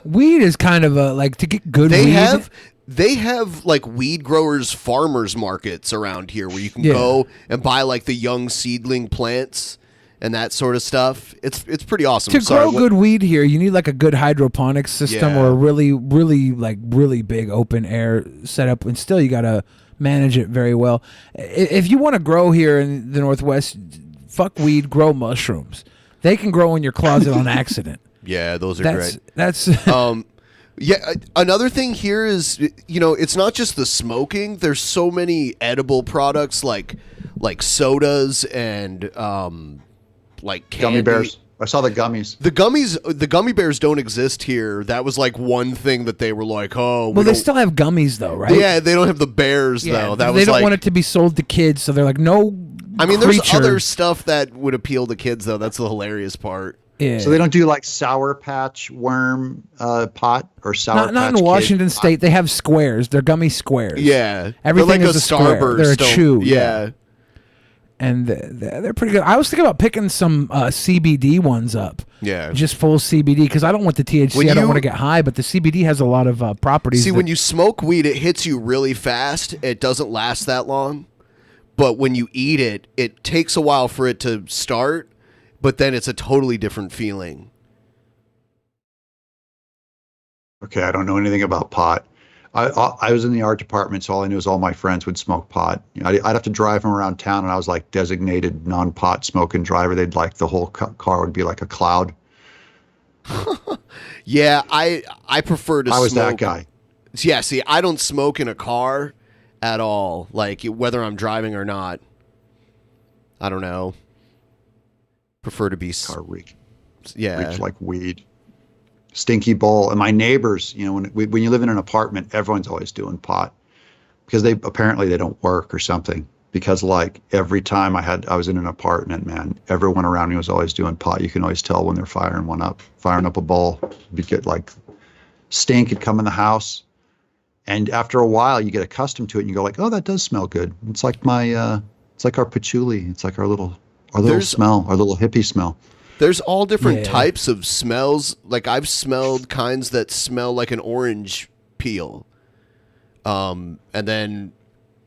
Weed is kind of a to get good weed. They have like weed growers farmers markets around here where you can go and buy like the young seedling plants and that sort of stuff. It's pretty awesome. To grow good weed here, you need like a good hydroponics system or a really big open air setup, and still you gotta manage it very well. If you want to grow here in the Northwest, fuck weed, grow mushrooms. They can grow in your closet on accident. Yeah, those are great. That's another thing here is, it's not just the smoking. There's so many edible products like sodas and like candy. Gummy bears. I saw the gummies. The gummy bears don't exist here. That was like one thing that they were like, oh. Well, they still have gummies though, right? Yeah, they don't have the bears though. They don't want it to be sold to kids, so they're like, no. I mean, there's other stuff that would appeal to kids though. That's the hilarious part. Yeah. So they don't do like Sour Patch Worm pot or Sour Patch Not in Washington State. They have squares. They're gummy squares. Yeah. Everything like is a square. They're a chew. Yeah. And they're pretty good. I was thinking about picking some CBD ones up. Yeah. Just full CBD because I don't want the THC. I don't want to get high, but the CBD has a lot of properties. See, when you smoke weed, it hits you really fast. It doesn't last that long. But when you eat it, it takes a while for it to start. But then it's a totally different feeling. Okay, I don't know anything about pot. I was in the art department, so all I knew is all my friends would smoke pot. I'd have to drive them around town, and I was like designated non-pot smoking driver. They'd like the whole car would be like a cloud. Yeah, I prefer to smoke. I was that guy. Yeah, see, I don't smoke in a car at all, like whether I'm driving or not. I don't know. Prefer to be car reek. Yeah, reeks like weed. Stinky bowl. And my neighbors, when you live in an apartment, everyone's always doing pot because they don't work or something. Because like every time I was in an apartment, man, everyone around me was always doing pot. You can always tell when they're firing up a bowl. You get like stink had come in the house, and after a while you get accustomed to it and you go like, oh, that does smell good. It's like it's like our patchouli. It's like our little smell, our little hippie smell. There's all different types of smells. Like I've smelled kinds that smell like an orange peel. And then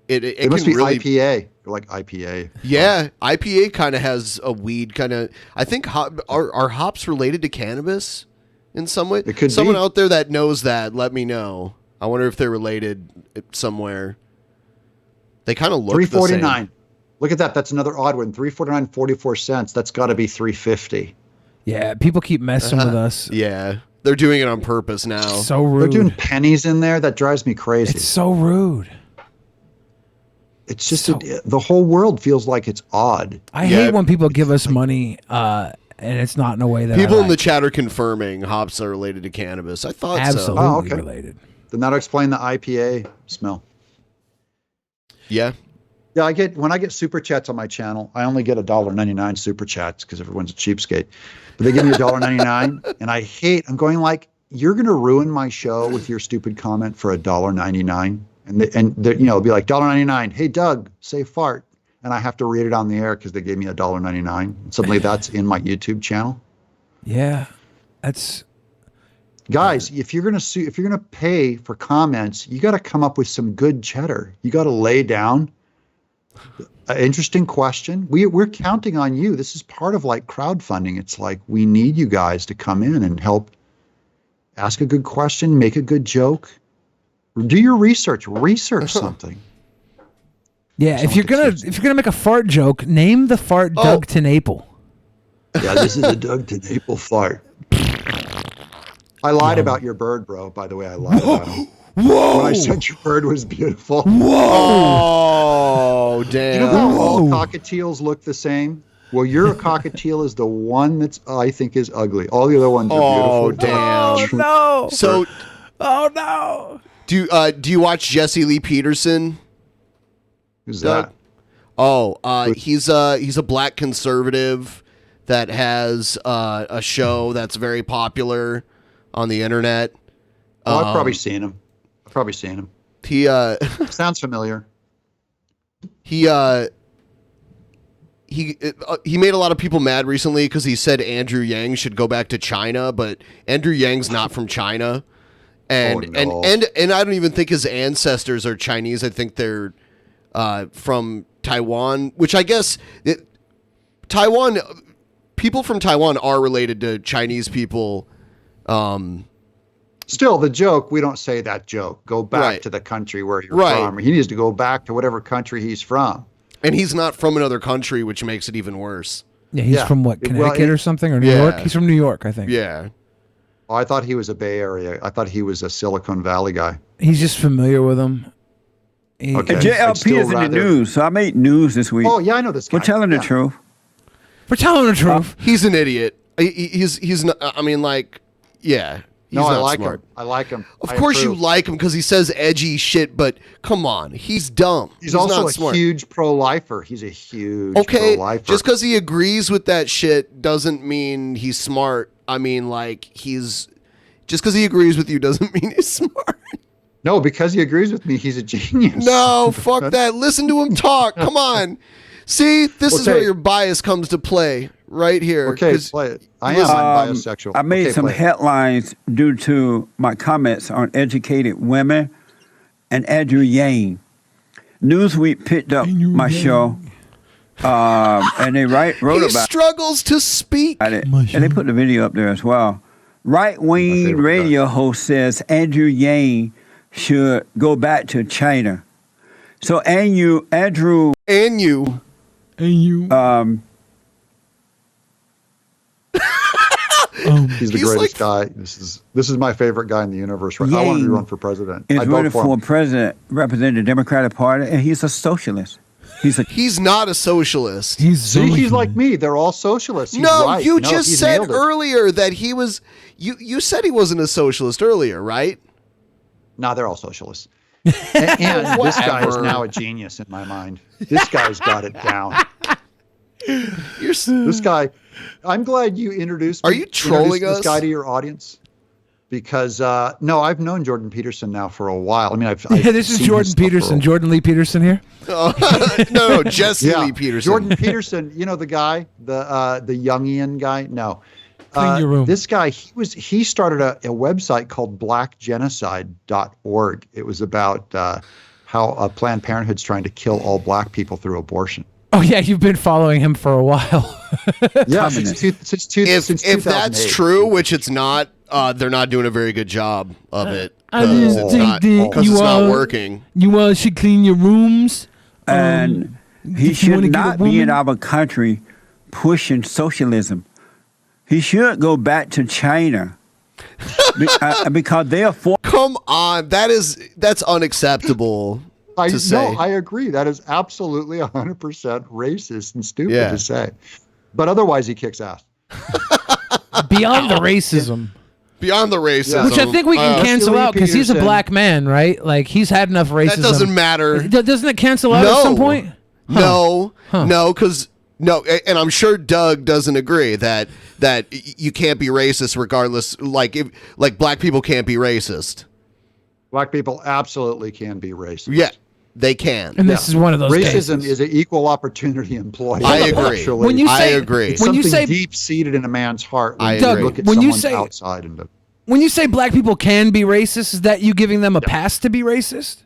it must can be really IPA. Or like IPA. Yeah, IPA kind of has a weed kind of. I think are hops related to cannabis in some way? It could Someone be. out there that knows that, let me know. I wonder if they're related somewhere. They kind of look the same. $3.49. Look at that. That's another odd one. $3.49, 44 cents. That's got to be $3.50. Yeah, people keep messing with us. Yeah, they're doing it on purpose now. So rude. They're doing pennies in there. That drives me crazy. It's so rude. It's just the whole world feels like it's odd. I hate when people give us money and it's not in a way that people I in the like. chat are confirming hops are related to cannabis. I thought Absolutely Oh, okay. related. Then that'll explain the IPA smell. Yeah. Yeah, when I get super chats on my channel, I only get $1.99 super chats because everyone's a cheapskate. But they give me $1.99, and I'm going like, you're going to ruin my show with your stupid comment for $1.99, and it'll be like $1.99. Hey Doug, say fart, and I have to read it on the air because they gave me $1.99. And suddenly that's in my YouTube channel. Yeah, that's. Guys, if you're gonna pay for comments, you got to come up with some good cheddar. You got to lay down. Interesting question. We're counting on you. This is part of like crowdfunding. It's like we need you guys to come in and help ask a good question, make a good joke, do your research, something. Yeah, if you're gonna make a fart joke, name the fart Doug TenNaple. Yeah, this is a Doug TenNaple fart. I lied about your bird, bro. By the way, I lied about him. Whoa! When I said your bird was beautiful. Whoa! Damn! You know how all cockatiels look the same? Well, your cockatiel is the one that's I think is ugly. All the other ones are beautiful. Damn. No. So, oh no. Do you watch Jesse Lee Peterson? Who's that? He's a black conservative that has a show that's very popular on the internet. I've probably seen him. He sounds familiar. He made a lot of people mad recently because he said Andrew Yang should go back to China, but Andrew Yang's not from China, and and I don't even think his ancestors are Chinese. I think they're from Taiwan, which I guess Taiwan people from Taiwan are related to Chinese people. Still, the joke, we don't say that joke. Go back to the country where you're from. He needs to go back to whatever country he's from. And he's not from another country, which makes it even worse. Yeah, he's from what, Connecticut or something? Or New York? He's from New York, I think. Yeah. Oh, I thought he was a Bay Area. I thought he was a Silicon Valley guy. He's just familiar with him. Okay. JLP is in the news, so I made news this week. Oh, yeah, I know this guy. We're telling the truth. We're telling the truth. He's an idiot. He's not, I mean, like, yeah. No, I like him. I like him. Of course you like him because he says edgy shit, but come on, he's dumb. He's also not a smart. huge pro-lifer. He's a huge pro-lifer. Just because he agrees with that shit doesn't mean he's smart. I mean, like, just because he agrees with you doesn't mean he's smart. No, because he agrees with me, he's a genius. No, fuck that. Listen to him talk. Come on. See, this is where your bias comes to play. Right here. Okay, play it. I am bisexual. I made some headlines due to my comments on educated women and Andrew Yang. Newsweek picked up my show, and they wrote about it. He struggles to speak. And they put the video up there as well. Right-wing radio host says Andrew Yang should go back to China. So Andrew. He's the greatest guy. This is my favorite guy in the universe. Right? I want to run for president. He's running for president, representing the Democratic Party, and he's a socialist. He's not a socialist. He's like me. They're all socialists. He's right. You just said earlier that he was. You said he wasn't a socialist earlier, right? No, they're all socialists. And this guy is now a genius in my mind. This guy's got it down. This guy. I'm glad you introduced me. Are you trolling this guy to your audience? Because no, I've known Jordan Peterson now for a while. I mean, this is Jordan Peterson. Jordan Lee Peterson here. No, Jesse Lee Peterson. Jordan Peterson. You know the guy, the Jungian guy. No, clean your room. This guy, he started a website called blackgenocide.org. It was about how Planned Parenthood's trying to kill all black people through abortion. Oh yeah, you've been following him for a while. Yeah, since 2008. If that's true, which it's not, they're not doing a very good job of it. I just think that it's not working. You should clean your rooms. And he should not be in our country pushing socialism. He should go back to China because they are for. Come on, that's unacceptable. to say. No, I agree. That is absolutely 100% racist and stupid to say. But otherwise, he kicks ass. Beyond the racism. Beyond the racism. Which I think we can cancel out because he's a black man, right? Like, he's had enough racism. That doesn't matter. Doesn't it cancel out at some point? Huh. No, because... No, and I'm sure Doug doesn't agree that you can't be racist regardless. Like black people can't be racist. Black people absolutely can be racist. Yeah, they can. And this is one of those racism cases. is an equal opportunity employee. I agree. When you say, I agree. It's something deep seated in a man's heart. I Doug, agree. Look at when you someone say outside and when you say black people can be racist, is that you giving them a pass to be racist?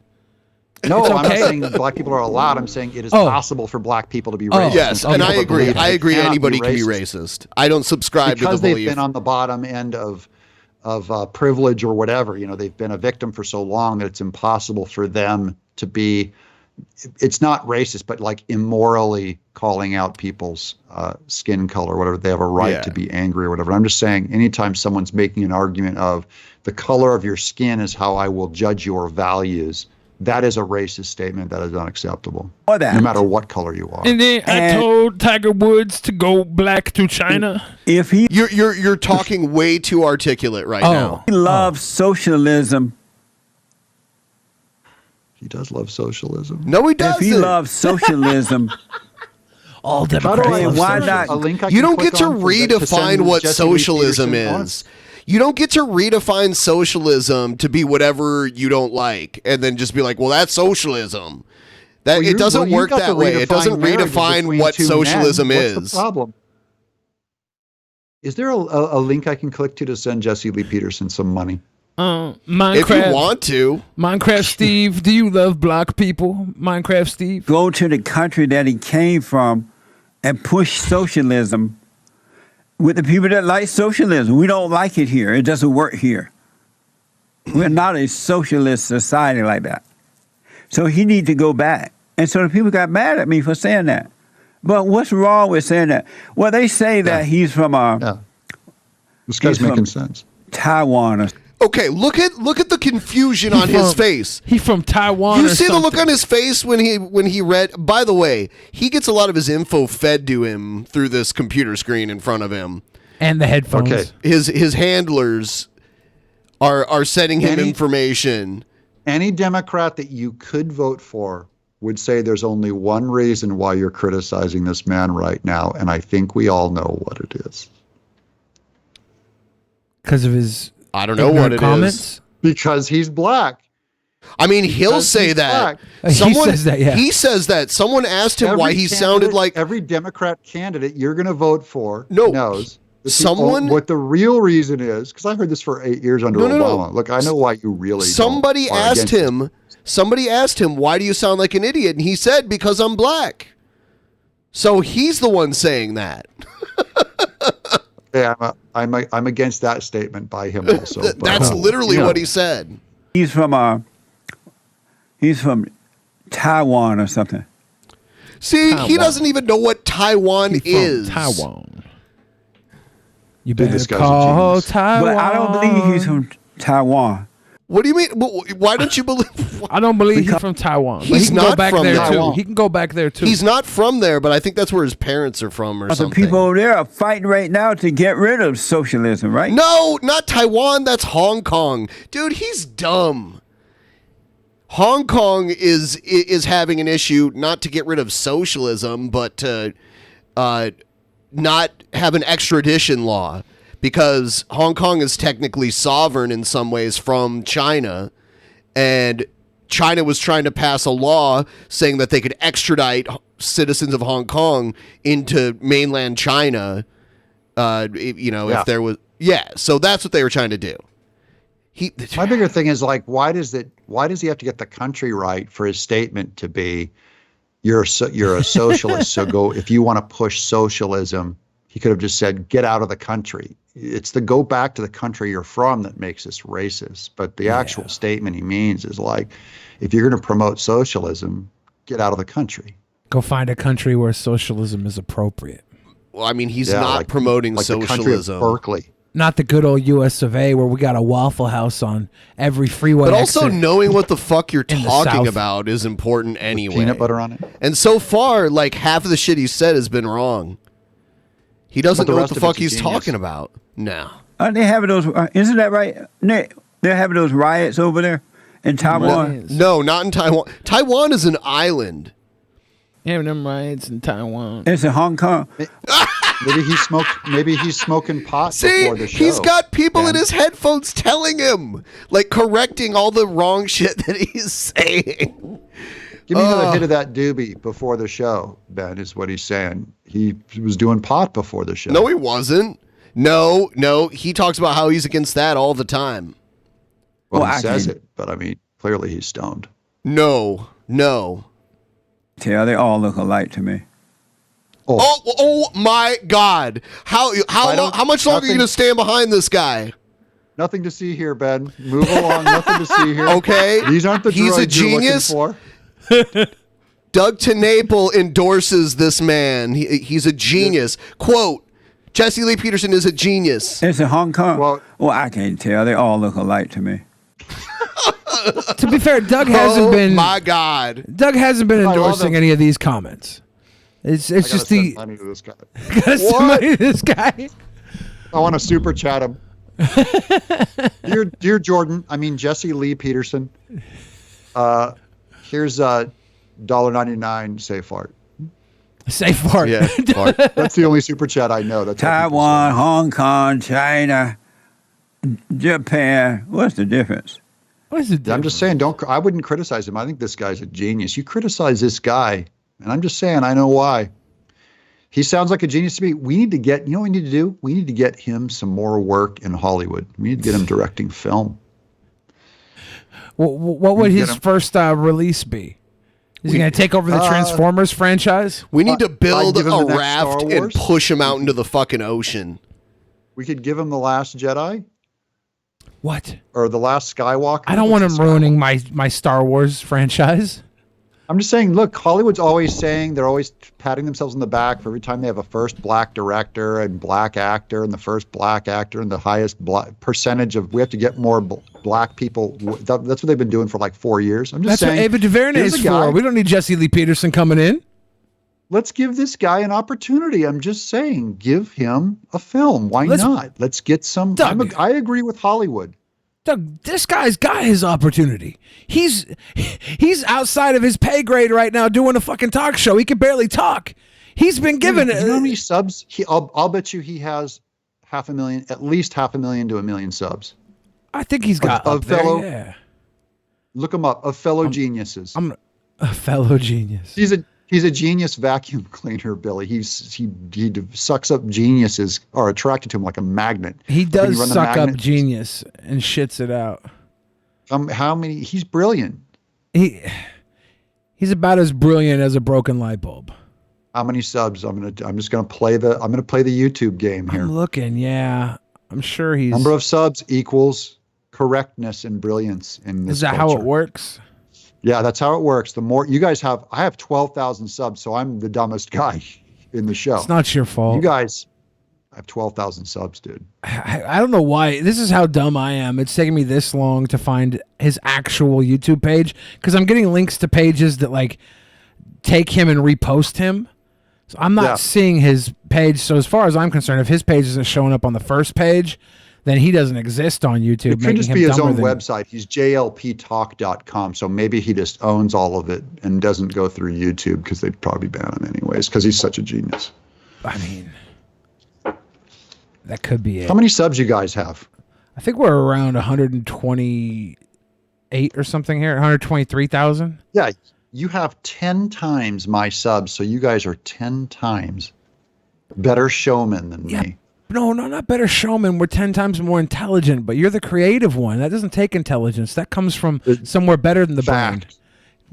No, I'm not saying black people are allowed. I'm saying it is possible for black people to be racist. Yes, and I agree. I agree. Anybody can be racist. I don't subscribe to the belief. Because they've been on the bottom end of privilege or whatever. You know, they've been a victim for so long that it's impossible for them to be. It's not racist, but like immorally calling out people's skin color or whatever. They have a right to be angry or whatever. I'm just saying, anytime someone's making an argument of the color of your skin is how I will judge your values. That is a racist statement that is unacceptable. Or that. No matter what color you are. And then I told Tiger Woods to go black to China. If he You're talking way too articulate right now. He loves socialism. He does love socialism. No, he doesn't. If he loves socialism, all Democrats Democrats. love Why socialism. not? A link I You can don't click get to on for- to send redefine what Jesse Lee socialism Peterson on. is. You don't get to redefine socialism to be whatever you don't like and then just be like, well, that's socialism. That it doesn't work that way. It doesn't redefine what socialism is. What's the problem? Is there a link I can click to send Jesse Lee Peterson some money? Minecraft. If you want to. Minecraft Steve, do you love black people? Minecraft Steve? Go to the country that he came from and push socialism with the people that like socialism. We don't like it here. It doesn't work here. We're not a socialist society like that. So he needs to go back. And so the people got mad at me for saying that. But what's wrong with saying that? Well, they say that he's from This guy's making sense. Taiwan or Okay, look at the confusion on his face. He's from Taiwan. You or see the look something. on his face when he read. By the way, he gets a lot of his info fed to him through this computer screen in front of him, and the headphones. Okay, his handlers are sending him information. Any Democrat that you could vote for would say there's only one reason why you're criticizing this man right now, and I think we all know what it is. Because of his. I don't know what it comments? is. Because he's black. I mean, he'll say that. Someone, he says that, yeah. He says that. Someone asked him why he sounded like every Democrat candidate you're going to vote for knows someone what the real reason is, because I heard this for 8 years under Obama. Look, I know why you really Somebody asked him, why do you sound like an idiot? And he said, because I'm black. So he's the one saying that. Yeah, I'm against that statement by him also. That's literally what he said. He's from Taiwan or something. See, he doesn't even know what Taiwan is. Taiwan. You Dude, better this guy's a call genius. Taiwan. But I don't believe he's from Taiwan. What do you mean? Why don't you believe? I don't believe he's from Taiwan. But He's he can go not back from there Taiwan. too. He can go back there too. He's not from there, but I think that's where his parents are from or The something. people over there are fighting right now to get rid of socialism, right? No, not Taiwan. That's Hong Kong. Dude, he's dumb. Hong Kong is having an issue not to get rid of socialism, but to not have an extradition law, because Hong Kong is technically sovereign in some ways from China, and China was trying to pass a law saying that they could extradite citizens of Hong Kong into mainland China. If there was, so that's what they were trying to do. My bigger thing is, like, why does he have to get the country right for his statement to be, you're a socialist, so go, if you want to push socialism, he could have just said, get out of the country. It's the go back to the country you're from that makes us racist. But the actual statement he means is like, if you're going to promote socialism, get out of the country. Go find a country where socialism is appropriate. Well, I mean, he's not promoting like socialism. The country of Berkeley. Not the good old U.S. of A. where we got a Waffle House on every freeway. But also exit knowing what the fuck you're in the talking South. about is important anyway. Peanut butter on it. And so far, like, half of the shit he said has been wrong. He doesn't But the know what rest the of fuck it's he's genius. talking about. No. Aren't they having those? Isn't that right, Nick? They're having those riots over there in Taiwan. No, not in Taiwan. Taiwan is an island. Having them riots in Taiwan. It's in Hong Kong. Maybe he's smoking pot See, before the show. he's got people in his headphones telling him, like, correcting all the wrong shit that he's saying. Give me another hit of that doobie before the show, Ben, is what he's saying. He was doing pot before the show. No, he wasn't. No, he talks about how he's against that all the time. Well, he says it, but I mean, clearly he's stoned. No. Tell they all look alike to me. Oh my God! How much longer are you gonna stand behind this guy? Nothing to see here, Ben. Move along. Nothing to see here. Okay, these aren't the he's a droids you're looking genius. for. Doug TenNaple endorses this man. He's a genius. Quote: Jesse Lee Peterson is a genius. It's in Hong Kong. Well, I can't tell. They all look alike to me. To be fair, Doug hasn't been. My God, Doug hasn't been endorsing any of these comments. It's just the. Money to this guy. Gotta send money to this guy. I want to super chat him. Dear Jordan, I mean Jesse Lee Peterson. Here's $1.99 safe fart. Safe fart. Yeah, fart. That's the only super chat I know. That's Taiwan, Hong Kong, China, Japan. What's the difference? What is it? I'm just saying, I wouldn't criticize him. I think this guy's a genius. You criticize this guy, and I'm just saying, I know why. He sounds like a genius to me. We need to get, you know what we need to do? We need to get him some more work in Hollywood. We need to get him directing film. What would his first release be? Is he going to take over the Transformers franchise? We need to build a raft and push him out into the fucking ocean. We could give him The Last Jedi. What? Or The Last Skywalker. I don't want him ruining my Star Wars franchise. I'm just saying, look, Hollywood's always saying, they're always patting themselves on the back for every time they have a first black director and black actor and the first black actor and the highest percentage of, we have to get more black people. That's what they've been doing for like 4 years. I'm just saying. That's what Ava DuVernay is for. We don't need Jesse Lee Peterson coming in. Let's give this guy an opportunity. I'm just saying, give him a film. Why not? Let's get some. I agree with Hollywood. Doug, this guy's got his opportunity. He's outside of his pay grade right now doing a fucking talk show. He can barely talk. He's been given You know how many subs? I'll bet you he has 500,000, at least 500,000 to 1 million subs. I think he's got a fellow. Yeah. Look him up. A fellow geniuses. I'm a fellow genius. He's a genius vacuum cleaner, Billy. He sucks up geniuses, are attracted to him like a magnet. He does suck up genius and shits it out. How many? He's brilliant. He's about as brilliant as a broken light bulb. How many subs? I'm just gonna play the YouTube game here. I'm looking. Yeah, I'm sure he's. Number of subs equals correctness and brilliance in this. Is that culture. how it works? Yeah, that's how it works. The more you guys have, I have 12,000 subs, so I'm the dumbest guy in the show. It's not your fault. You guys, I have 12,000 subs, dude. I don't know why. This is how dumb I am. It's taking me this long to find his actual YouTube page because I'm getting links to pages that like take him and repost him. So I'm not seeing his page. So as far as I'm concerned, if his page isn't showing up on the first page, then he doesn't exist on YouTube. It could just be his own website. He's jlptalk.com, so maybe he just owns all of it and doesn't go through YouTube because they'd probably ban him anyways because he's such a genius. I mean, that could be it. How many subs you guys have? I think we're around 128 or something here, 123,000. Yeah, you have 10 times my subs, so you guys are 10 times better showmen than me. No, not better showman. We're 10 times more intelligent, but you're the creative one. That doesn't take intelligence. That comes from somewhere better than the brain.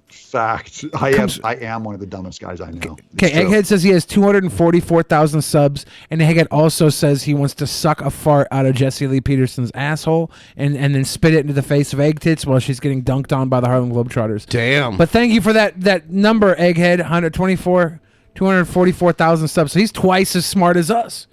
Fact. I am one of the dumbest guys I know. Okay, Egghead says he has 244,000 subs, and Egghead also says he wants to suck a fart out of Jesse Lee Peterson's asshole and then spit it into the face of Egg Tits while she's getting dunked on by the Harlem Globetrotters. Damn. But thank you for that number, Egghead. 244,000 subs. So he's twice as smart as us.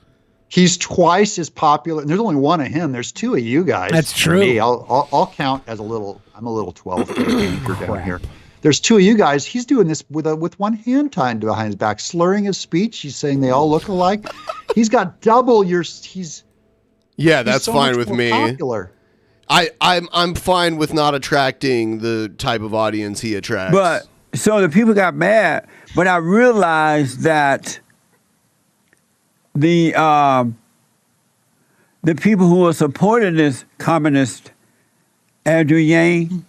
He's twice as popular. And there's only one of him. There's two of you guys. That's true. Me, I'll count as I'm a little 12 down here. There's two of you guys. He's doing this with one hand tied behind his back, slurring his speech. He's saying they all look alike. He's got double your. That's so fine with me. Popular. I'm fine with not attracting the type of audience he attracts. But so the people got mad, but I realized that the people who are supporting this communist Andrew Yang,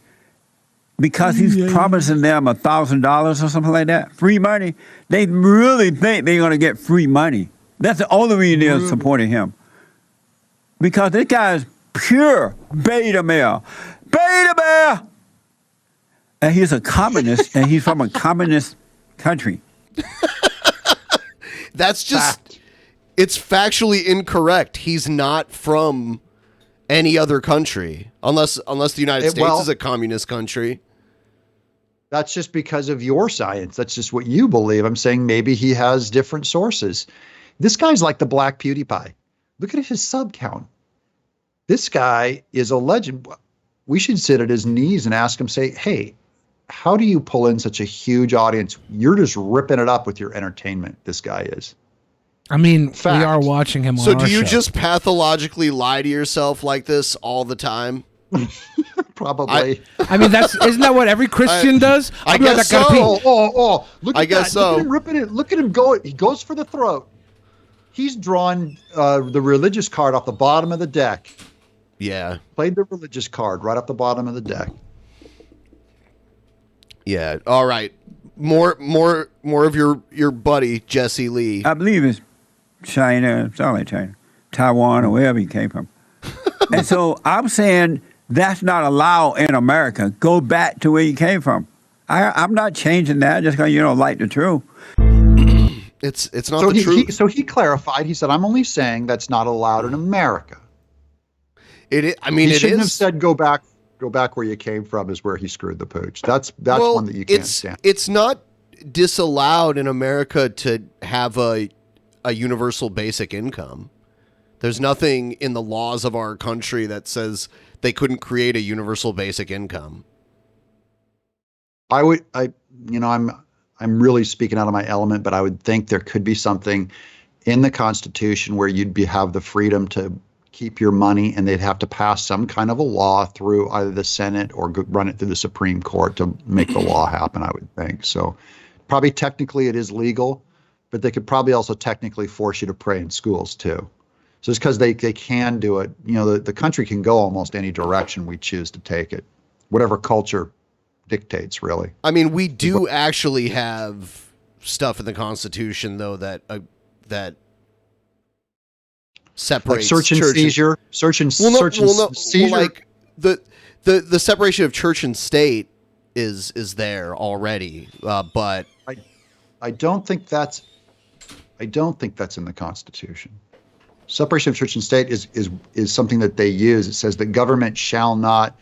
because he's promising them $1,000 or something like that, free money, they really think they're going to get free money. That's the only reason they're supporting him. Because this guy is pure beta male. Beta male! And he's a communist, and he's from a communist country. That's just... It's factually incorrect. He's not from any other country, unless the United States is a communist country. That's just because of your science. That's just what you believe. I'm saying maybe he has different sources. This guy's like the Black PewDiePie. Look at his sub count. This guy is a legend. we should sit at his knees and ask him, say, hey, how do you pull in such a huge audience? You're just ripping it up with your entertainment. This guy is. I mean, we are watching him on So our do you show. just pathologically lie to yourself like this all the time? Probably. I mean, isn't that what every Christian does? I guess so. Look at I guess that. Look so. at him ripping it. Look at him go. He goes for the throat. He's drawn the religious card off the bottom of the deck. Yeah. Played the religious card right off the bottom of the deck. Yeah. All right. More of your buddy Jesse Lee. I believe it's China, sorry, China, Taiwan, or wherever he came from. And so I'm saying that's not allowed in America. Go back to where you came from. I'm not changing that just because you don't like the truth. It's not So the truth. so he clarified. He said, "I'm only saying that's not allowed in America." I mean, he it shouldn't is. have said go back where you came from is where he screwed the pooch. That's one that you can't stand. It's not disallowed in America to have a universal basic income. There's nothing in the laws of our country that says they couldn't create a universal basic income. I'm really speaking out of my element, but I would think there could be something in the Constitution where you'd have the freedom to keep your money, and they'd have to pass some kind of a law through either the Senate or run it through the Supreme Court to make the law happen, I would think. So probably technically it is legal, but they could probably also technically force you to pray in schools too. So it's because they can do it. The country can go almost any direction we choose to take it, whatever culture dictates, really. I mean, we do actually have stuff in the Constitution, though, that separates like search and seizure, seizure. Like the separation of church and state is there already, but I don't think that's in the Constitution. Separation of church and state is something that they use. It says the government shall not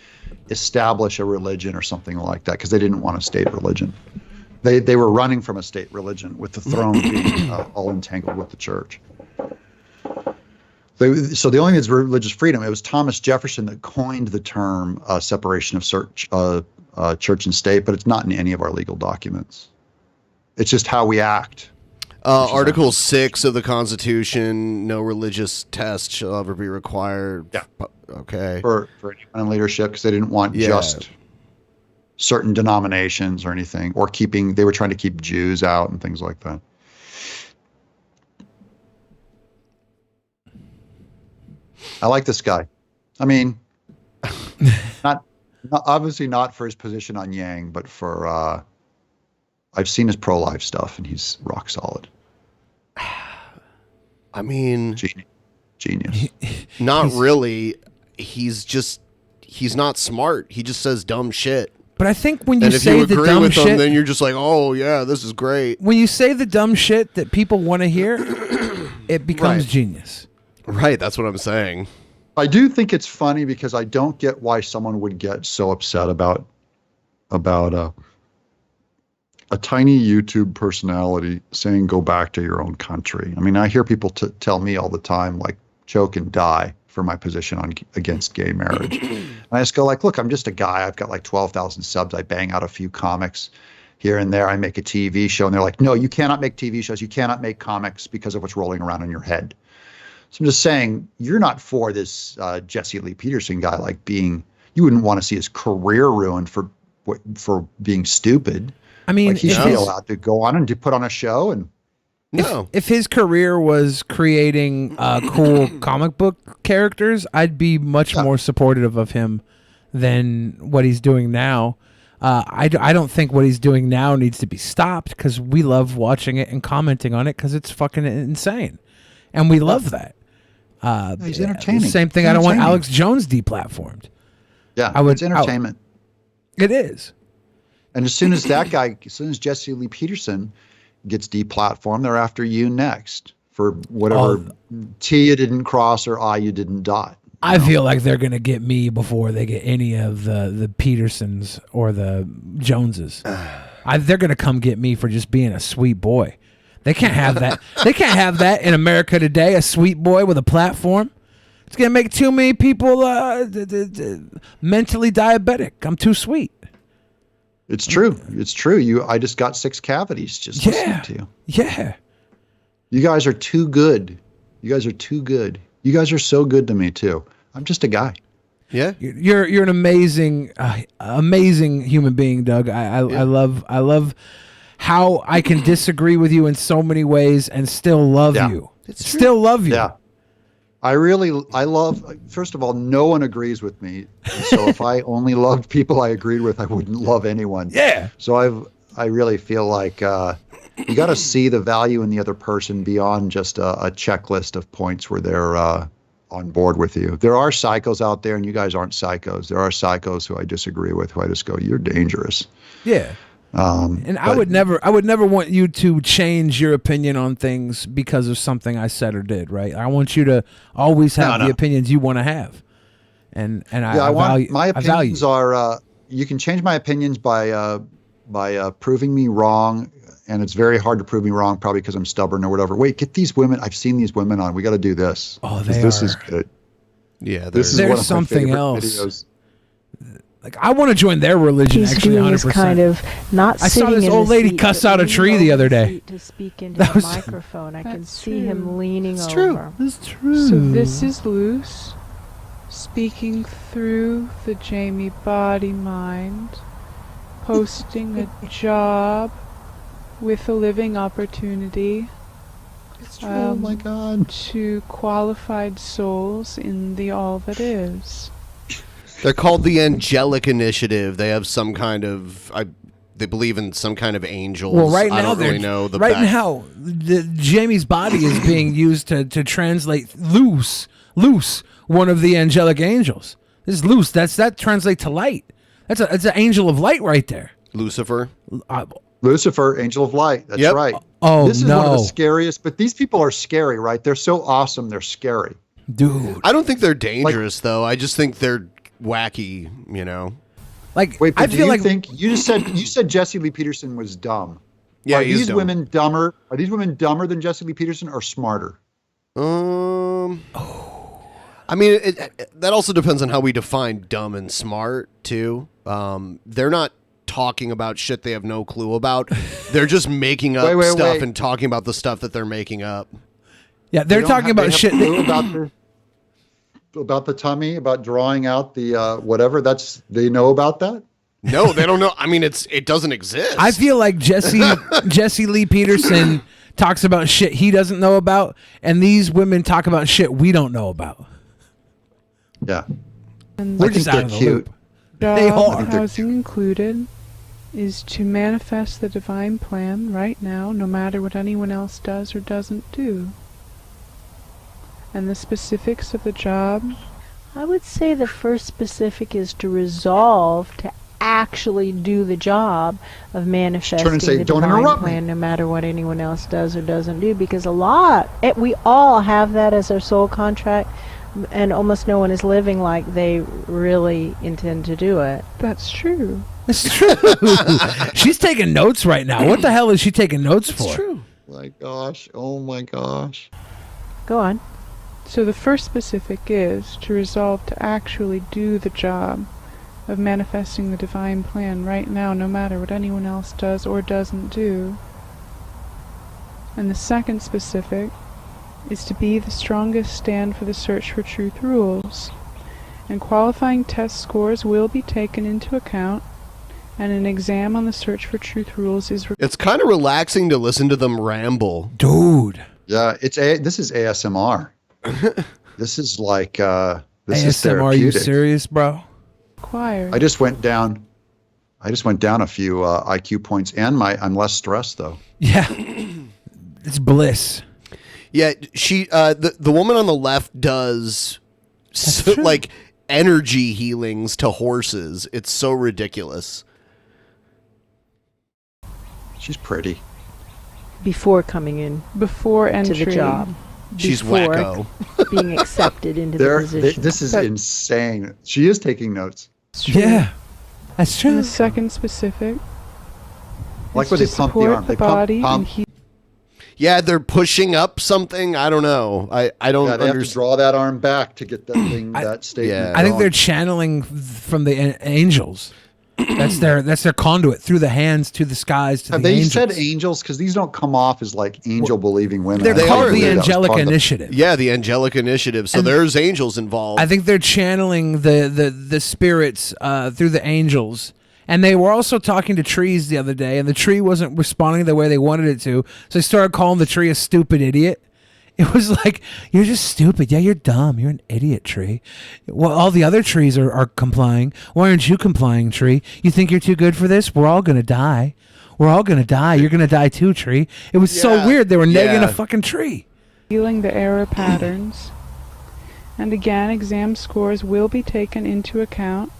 establish a religion or something like that because they didn't want a state religion. They were running from a state religion with the throne being all entangled with the church. So the only thing is religious freedom. It was Thomas Jefferson that coined the term separation of church and state, but it's not in any of our legal documents. It's just how we act. Article 6 of the Constitution: no religious test shall ever be required. Yeah. Okay. For anyone in leadership, because they didn't want just certain denominations or anything, or they were trying to keep Jews out and things like that. I like this guy. I mean, not obviously not for his position on Yang, but for I've seen his pro-life stuff, and he's rock solid. I mean, genius. Not really. He's not smart. He just says dumb shit. But I think when you and if say you the agree dumb with shit, him, then you're just like, oh yeah, this is great. When you say the dumb shit that people want to hear, it becomes genius. Right, that's what I'm saying. I do think it's funny because I don't get why someone would get so upset about a tiny YouTube personality saying go back to your own country. I mean, I hear people tell me all the time, like, choke and die for my position against gay marriage. And I just go like, look, I'm just a guy. I've got like 12,000 subs. I bang out a few comics here and there. I make a TV show. And they're like, no, you cannot make TV shows. You cannot make comics because of what's rolling around in your head. So I'm just saying, you're not for this Jesse Lee Peterson guy, like you wouldn't want to see his career ruined for being stupid. I mean, like he should be allowed to go on and to put on a show. And if his career was creating cool comic book characters, I'd be much more supportive of him than what he's doing now. I don't think what he's doing now needs to be stopped because we love watching it and commenting on it because it's fucking insane. And we love that. He's entertaining. Same thing. I don't want Alex Jones deplatformed. Yeah, it's entertainment. It is. And as soon as Jesse Lee Peterson gets deplatformed, they're after you next for whatever T you didn't cross or I you didn't dot. I feel like they're going to get me before they get any of the Petersons or the Joneses. They're going to come get me for just being a sweet boy. They can't have that. They can't have that in America today, a sweet boy with a platform. It's gonna make too many people mentally diabetic. I'm too sweet. It's true. It's true. I just got 6 cavities just listening to you. Yeah. You guys are too good. You guys are too good. You guys are so good to me too. I'm just a guy. Yeah. You're an amazing human being, Doug. I love how I can disagree with you in so many ways and still love you. Still love you. Yeah. I love, first of all, no one agrees with me. So if I only loved people I agreed with, I wouldn't love anyone. Yeah. So I really feel like you got to see the value in the other person beyond just a checklist of points where they're on board with you. There are psychos out there, and you guys aren't psychos. There are psychos who I disagree with, who I just go, you're dangerous. Yeah. I would never want you to change your opinion on things because of something I said or did, right? I want you to always have the opinions you want to have. And I value my opinions are you can change my opinions by proving me wrong, and it's very hard to prove me wrong, probably because I'm stubborn or whatever. Wait, get these women. I've seen these women on. We got to do this. Oh, this is good. Yeah, this is one of my something favorite else. videos. Like, I want to join their religion. He's actually, doing 100%. is kind of not I saw sitting this in old the lady seat, cuss but out a leaning tree the over other day. seat to speak into the microphone. I can see him leaning it's over. True. It's true. So this is Luce speaking through the Jamie body mind, posting a job with a living opportunity. It's true. Oh my God. To qualified souls in the all that is. They're called the Angelic Initiative. They have some kind of, they believe in some kind of angels. Well, right now, I don't really know the now, Jamie's body is being used to translate Luce, one of the angelic angels. This is Luce. That translates to light. That's an angel of light right there. Lucifer. Lucifer, angel of light. That's right. Oh, this is one of the scariest. But these people are scary, right? They're so awesome. They're scary, dude. I don't think they're dangerous, though. I just think they're wacky. You know. Like, wait, but I do feel you like think you said Jesse Lee Peterson was dumb? Yeah, are he's these dumb. women dumber? Are these women dumber than Jesse Lee Peterson or smarter? I mean, that also depends on how we define dumb and smart too. They're not talking about shit they have no clue about. They're just making up stuff and talking about the stuff that they're making up. Yeah, they're talking about shit. About the tummy, about drawing out the whatever. They know about that. No, they don't know. I mean, it doesn't exist. I feel like Jesse Lee Peterson talks about shit he doesn't know about, and these women talk about shit we don't know about. Yeah, we're just out of the loop. They are. Housing included is to manifest the divine plan right now, no matter what anyone else does or doesn't do. And the specifics of the job? I would say the first specific is to resolve to actually do the job of manifesting the divine plan, no matter what anyone else does or doesn't do, because we all have that as our soul contract, and almost no one is living like they really intend to do it. That's true. It's true. She's taking notes right now. What the hell is she taking notes for? It's true. My gosh. Oh my gosh. Go on. So the first specific is to resolve to actually do the job of manifesting the divine plan right now, no matter what anyone else does or doesn't do. And the second specific is to be the strongest stand for the search for truth rules. And qualifying test scores will be taken into account, and an exam on the search for truth rules is It's kind of relaxing to listen to them ramble. Dude. Yeah, this is ASMR. This is like this is ASMR, therapeutic. are you serious, bro? required. I just went down a few IQ points, and I'm less stressed though. Yeah, it's bliss. Yeah, she the woman on the left does like energy healings to horses. It's so ridiculous. She's pretty. Before coming in, before entry to the job, she's before wacko. being accepted into the position. This is insane. She is taking notes. Yeah, that's true. And the second specific, like where they pump the arm. They pump. Yeah, they're pushing up something. I don't know. I don't Yeah, they have to draw that arm back to get that thing, that statement. I think they're channeling from the angels. That's their conduit through the hands to the skies to Have the they angels. said angels? Because these don't come off as like angel-believing women. They're I called believe the that was Angelic part of the- Initiative. Yeah, the Angelic Initiative. So there's angels involved. I think they're channeling the spirits through the angels. And they were also talking to trees the other day, and the tree wasn't responding the way they wanted it to. So they started calling the tree a stupid idiot. It was like, you're just stupid. Yeah, you're dumb. You're an idiot, tree. Well, all the other trees are complying. Why aren't you complying, tree? You think you're too good for this? We're all going to die. We're all going to die. You're going to die too, tree. It was so weird. They were negging a fucking tree. Revealing the error patterns. And again, exam scores will be taken into account,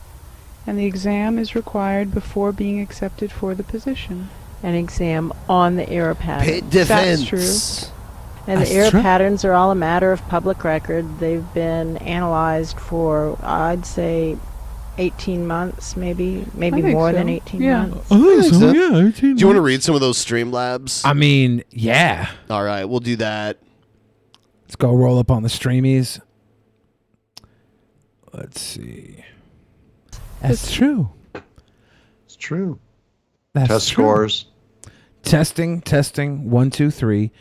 and the exam is required before being accepted for the position. An exam on the error pattern. Pit defense. That's true. And That's the error true. patterns are all a matter of public record. They've been analyzed for, I'd say, 18 months, maybe I think more so. than 18 Yeah. months. Yeah. Do you want to read some of those Streamlabs? I mean, yeah. All right, we'll do that. Let's go roll up on the streamies. Let's see. That's true. It's true. That's Test true. scores. Testing. 1, 2, 3.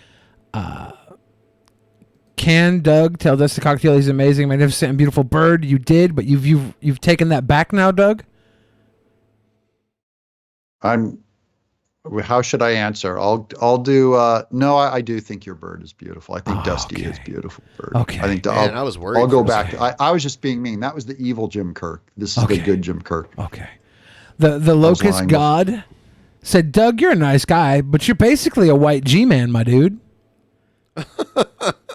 Can Doug tell Dusty Cocktail he's amazing, magnificent, and beautiful bird? You did, but you've taken that back now, Doug. How should I answer? I'll do. No, I do think your bird is beautiful. I think Dusty is beautiful bird. Okay. I think Man, I was worried I'll go for a back. I was just being mean. That was the evil Jim Kirk. This is the good Jim Kirk. Okay. The locust lying. god said, Doug, you're a nice guy, but you're basically a white G-man, my dude.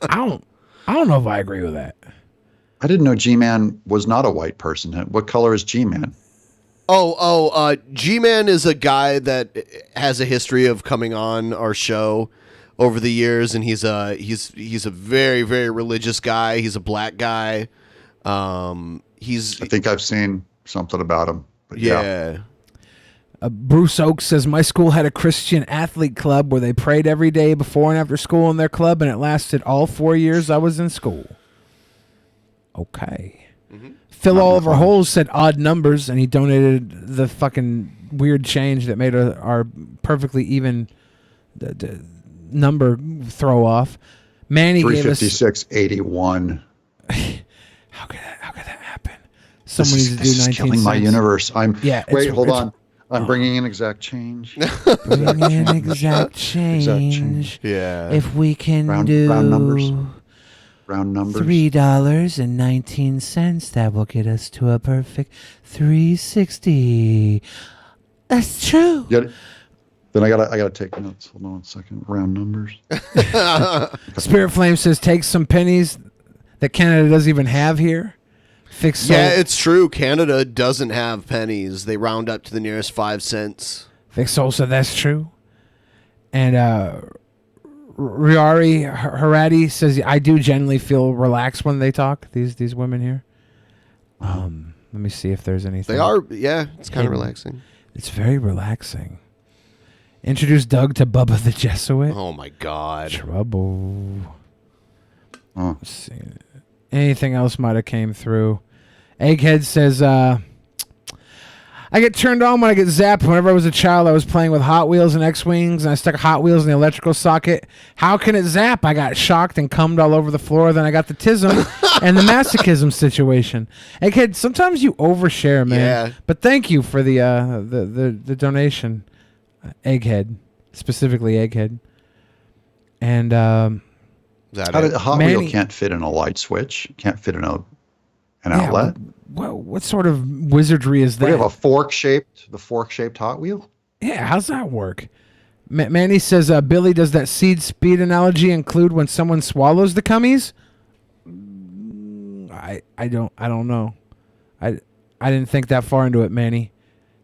I don't know if I agree with that. I didn't know G-Man was not a white person. What color is G-Man? G-Man is a guy that has a history of coming on our show over the years, and he's a very, very religious guy. He's a black guy. I think I've seen something about him. But yeah. Bruce Oaks says, my school had a Christian athlete club where they prayed every day before and after school in their club, and it lasted all 4 years I was in school. Okay. Mm-hmm. Phil Oliver Holes said odd numbers, and he donated the fucking weird change that made our perfectly even the number throw off. Manny gave us 356.81. How could that happen? Someone needs to do 19 is killing my cents. universe. Wait, hold it's- on. I'm bringing in exact change. Bring in exact change. Yeah. If we can round numbers. Round numbers. $3.19, that will get us to a perfect 360. That's true. Then I gotta take notes. Hold on a second. Round numbers. Spirit Flame says, take some pennies that Canada doesn't even have here. Fix Yeah, it's true. Canada doesn't have pennies. They round up to the nearest 5 cents. Vic Soul said that's true. And Riari Haradi says, I do generally feel relaxed when they talk, these women here. Let me see if there's anything. They are, yeah, it's kind of relaxing. It's very relaxing. Introduce Doug to Bubba the Jesuit. Oh, my God. Trouble. Let's see. Anything else might have came through. Egghead says, I get turned on when I get zapped. Whenever I was a child, I was playing with Hot Wheels and X-Wings, and I stuck Hot Wheels in the electrical socket. How can it zap? I got shocked and cummed all over the floor. Then I got the tism and the masochism situation. Egghead, sometimes you overshare, man. Yeah. But thank you for the donation, Egghead, specifically Egghead. And Hot Wheel can't fit in a light switch. Can't fit in an outlet. What sort of wizardry is that? We have the fork-shaped Hot Wheel. Yeah, how's that work? Manny says, Billy, does that seed speed analogy include when someone swallows the cummies? I don't know. I didn't think that far into it, Manny.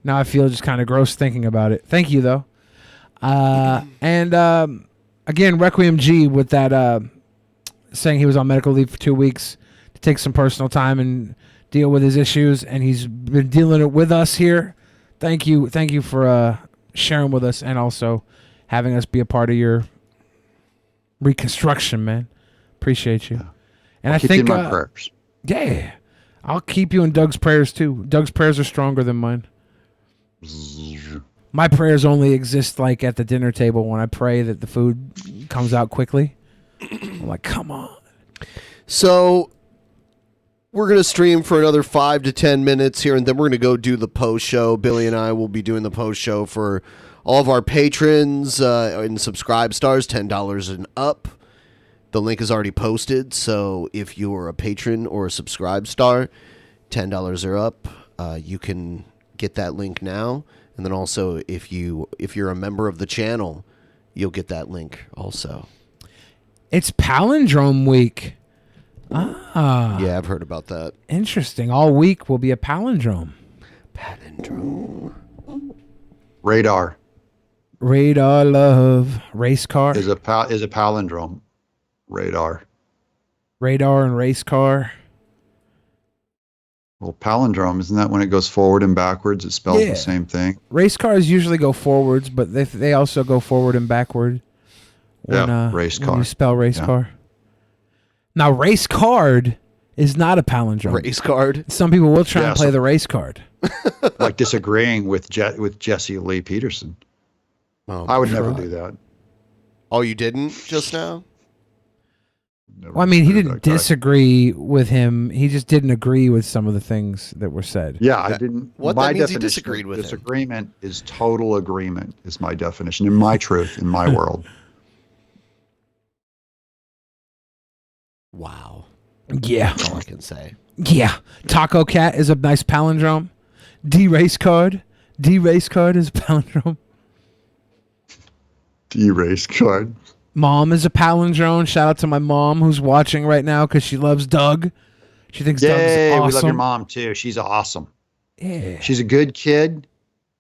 Now I feel just kind of gross thinking about it. Thank you though. And again, Requiem G with that saying he was on medical leave for 2 weeks to take some personal time and deal with his issues, and he's been dealing it with us here. Thank you for sharing with us and also having us be a part of your reconstruction, man. Appreciate you. Yeah. And I'll I keep think you in my prayers. Yeah, I'll keep you in Doug's prayers too. Doug's prayers are stronger than mine. My prayers only exist like at the dinner table when I pray that the food comes out quickly. I'm like, come on. So we're going to stream for another 5 to 10 minutes here, and then we're going to go do the post show. Billy and I will be doing the post show for all of our patrons and subscribe stars, $10 and up. The link is already posted, so if you are a patron or a subscribe star, $10 or up, you can get that link now. And then also, if you're a member of the channel, you'll get that link also. It's Palindrome Week. Yeah, I've heard about that. Interesting. All week will be a palindrome. Palindrome. Radar. Radar love. Race car. Is a palindrome. Radar. Radar and race car. Well, palindrome, isn't that when it goes forward and backwards? It spells the same thing. Race cars usually go forwards, but they also go forward and backward. When, race car. When you spell race car. Now, race card is not a palindrome. Race card? Some people will try and play the race card. Like disagreeing with Jesse Lee Peterson. Oh, I would never do that. Oh, you didn't just now? Well, I mean, he didn't disagree with him. He just didn't agree with some of the things that were said. Yeah, I didn't. What my that means he definition disagreed of with him. disagreement is total agreement, is my definition, in my truth, in my world. Wow. Yeah. That's all I can say. Yeah. Taco Cat is a nice palindrome. D-Race Card. D-Race Card is a palindrome. D-Race Card. Mom is a palindrome. Shout out to my mom who's watching right now because she loves Doug. She thinks Doug's awesome. We love your mom too. She's awesome. Yeah. She's a good kid.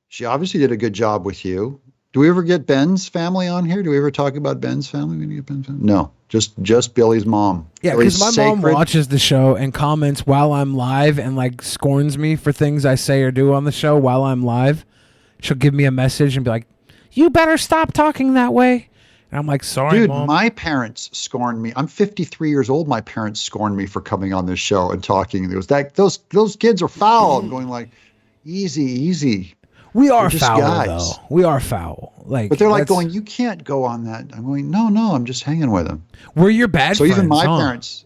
She obviously did a good job with you. Do we ever get Ben's family on here? Do we ever talk about Ben's family? We get Ben's family? No, just Billy's mom. Yeah, because my mom watches the show and comments while I'm live and like scorns me for things I say or do on the show while I'm live. She'll give me a message and be like, "You better stop talking that way." And I'm like, "Sorry, dude, Mom." My parents scorned me. I'm 53 years old. My parents scorned me for coming on this show and talking. It was that those kids are foul. I'm going like, easy. We are foul, though. We are foul. But they're like going, "You can't go on that." I'm going, no, I'm just hanging with them. We're your bad friends. So even my parents.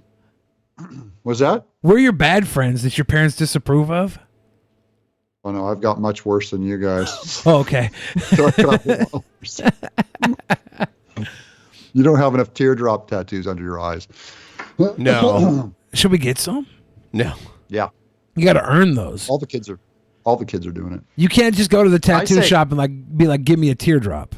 Was that? We're your bad friends that your parents disapprove of? Oh, no, I've got much worse than you guys. Oh, okay. You don't have enough teardrop tattoos under your eyes. No. Should we get some? No. Yeah. You got to earn those. All the kids are doing it. You can't just go to the tattoo shop and like be like, "Give me a teardrop."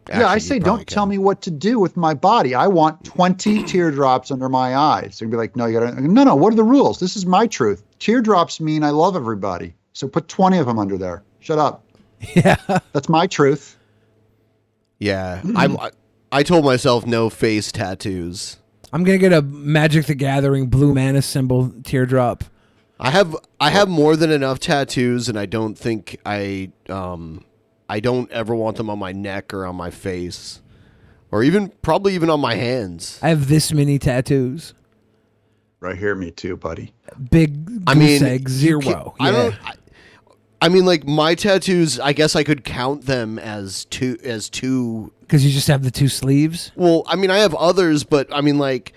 Actually, I say, don't tell me what to do with my body. I want 20 teardrops under my eyes. So you'd be like, "No, you gotta." No. What are the rules? This is my truth. Teardrops mean I love everybody. So put 20 of them under there. Shut up. Yeah, that's my truth. Yeah, I told myself no face tattoos. I'm gonna get a Magic the Gathering blue mana symbol teardrop. I have more than enough tattoos, and I don't think I don't ever want them on my neck or on my face, or probably even on my hands. I have this many tattoos. Right here, me too, buddy. Big goose egg, zero. I mean, like my tattoos, I guess I could count them as two. Because you just have the two sleeves? Well, I mean, I have others, but I mean, like,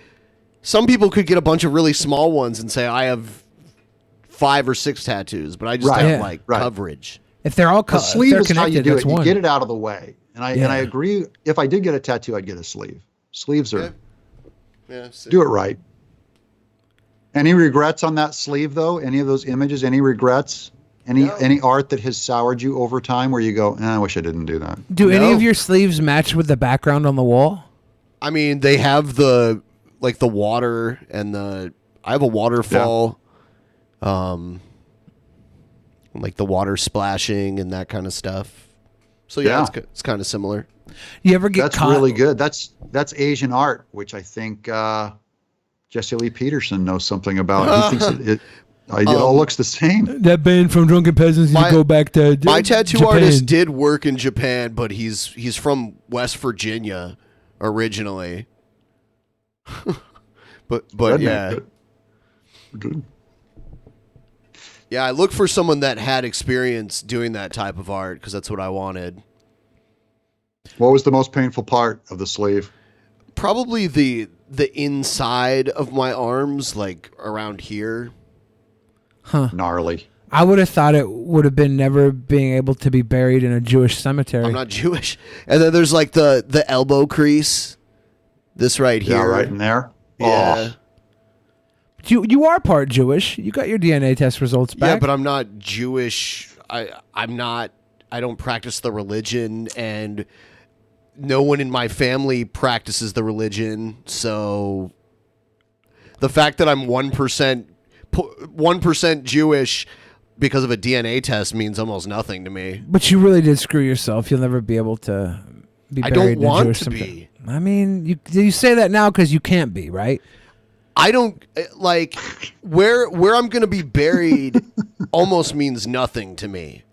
some people could get a bunch of really small ones and say, I have 5 or 6 tattoos, but I just have, coverage. If they're all the sleeve is how you do it. You get it out of the way. And I agree. If I did get a tattoo, I'd get a sleeve. Sleeves are... Yeah, do it right. Any regrets on that sleeve, though? Any of those images? Any regrets? Any art that has soured you over time where you go, I wish I didn't do that? Do any of your sleeves match with the background on the wall? I mean, they have the water and I have a waterfall, like the water splashing and that kind of stuff. So it's kind of similar. You ever get That's caught? really good. That's Asian art, which I think Jesse Lee Peterson knows something about. He thinks it all looks the same. That band from Drunken Peasants, you go back to my tattoo Japan. artist did work in Japan, but he's from West Virginia originally. but yeah. Good. Yeah, I looked for someone that had experience doing that type of art because that's what I wanted. What was the most painful part of the sleeve? Probably the inside of my arms, like around here. Huh. Gnarly. I would have thought it would have been never being able to be buried in a Jewish cemetery. I'm not Jewish. And then there's like the elbow crease. This right here. Yeah, right in there. Yeah. Oh. You are part Jewish. You got your DNA test results back. Yeah, but I'm not Jewish. I'm not. I don't practice the religion, and no one in my family practices the religion. So the fact that I'm 1% Jewish because of a DNA test means almost nothing to me. But you really did screw yourself. You'll never be able to be I buried don't in a want Jewish to cemetery. be. I mean, you say that now because you can't be, right? I don't like where I'm going to be buried almost means nothing to me.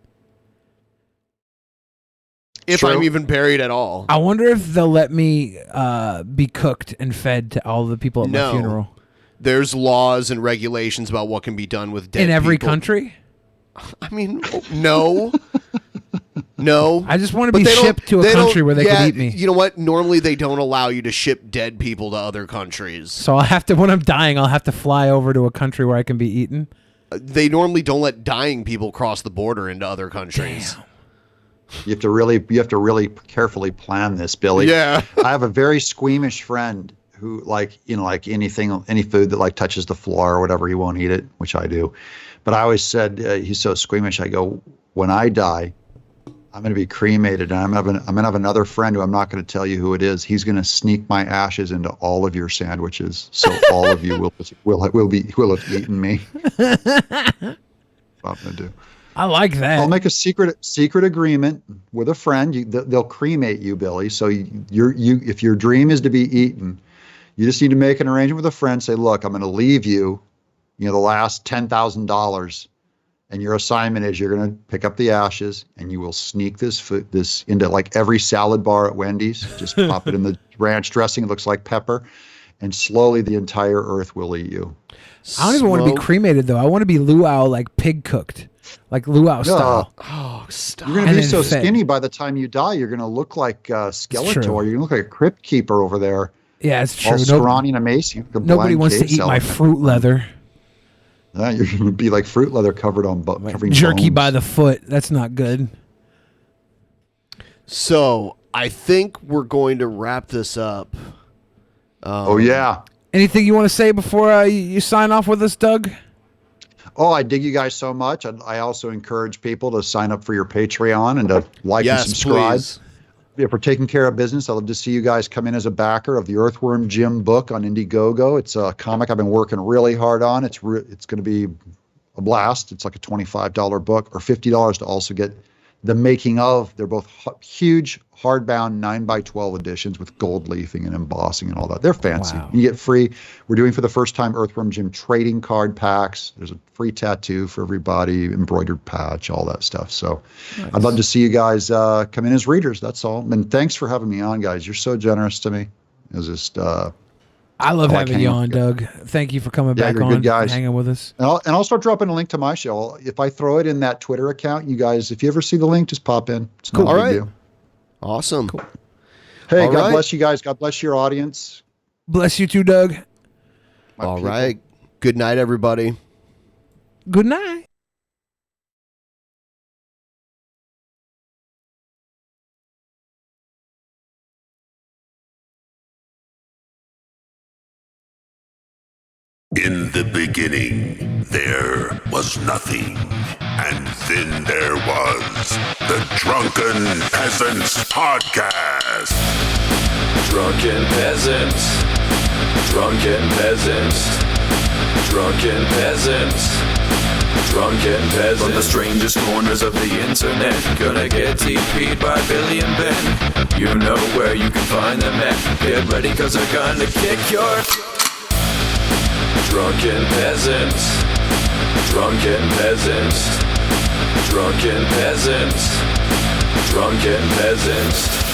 If True. I'm even buried at all. I wonder if they'll let me be cooked and fed to all the people at my funeral. There's laws and regulations about what can be done with dead In every people. country? I mean, no. No. I just want to But be they don't- shipped to a they country don't- where they yeah, can eat me. You know what? Normally they don't allow you to ship dead people to other countries. So I'll have to, when I'm dying, I'll have to fly over to a country where I can be eaten. They normally don't let dying people cross the border into other countries. Damn. You have to really carefully plan this, Billy. Yeah. I have a very squeamish friend who like anything, any food that like touches the floor or whatever, he won't eat it, which I do. But I always said, he's so squeamish. I go, when I die, I'm going to be cremated, and I'm going to have another friend who I'm not going to tell you who it is. He's going to sneak my ashes into all of your sandwiches, so all of you will have eaten me. That's what I'm going to do. I like that. I'll make a secret agreement with a friend. They'll cremate you, Billy. So if your dream is to be eaten, you just need to make an arrangement with a friend. Say, look, I'm going to leave you, the last $10,000. And your assignment is you're going to pick up the ashes and you will sneak this into like every salad bar at Wendy's. Just pop it in the ranch dressing. It looks like pepper. And slowly the entire earth will eat you. I don't even want to be cremated, though. I want to be luau, like pig cooked. Like luau style. Oh, stop. You're going to be so skinny by the time you die, you're going to look like Skeletor. You're going to look like a crypt keeper over there. Yeah, it's true. All scrawny and emaciated. Nobody wants to eat my fruit leather. You're going to be like fruit leather covered on covering jerky bones. by the foot. That's not good. So I think we're going to wrap this up. Oh, yeah. Anything you want to say before you sign off with us, Doug? Oh, I dig you guys so much. I also encourage people to sign up for your Patreon and to like and subscribe. Please. If we're taking care of business, I'd love to see you guys come in as a backer of the Earthworm Jim book on Indiegogo. It's a comic I've been working really hard on. It's going to be a blast. It's like a $25 book or $50 to also get the making of. They're both huge hardbound 9x12 editions with gold leafing and embossing and all that. They're fancy. Wow. You get free. We're doing for the first time Earthworm Jim trading card packs. There's a free tattoo for everybody, embroidered patch, all that stuff. So nice. I'd love to see you guys come in as readers. That's all. And thanks for having me on, guys. You're so generous to me. It was just I love having you on, Doug. Thank you for coming back on and hanging with us. And I'll start dropping a link to my show. If I throw it in that Twitter account, you guys, if you ever see the link, just pop in. It's cool. All right. Deal. Awesome. Cool. Hey, God bless you guys. God bless your audience. Bless you too, Doug. All right. Good night, everybody. Good night. In the beginning, there was nothing. And then there was the Drunken Peasants Podcast. Drunken Peasants. Drunken Peasants. Drunken Peasants. Drunken Peasants. From the strangest corners of the internet, gonna get TP'd by Billy and Ben. You know where you can find them at. Get ready, cause they're gonna kick your... Drunken Peasants. Drunken Peasants. Drunken Peasants. Drunken Peasants.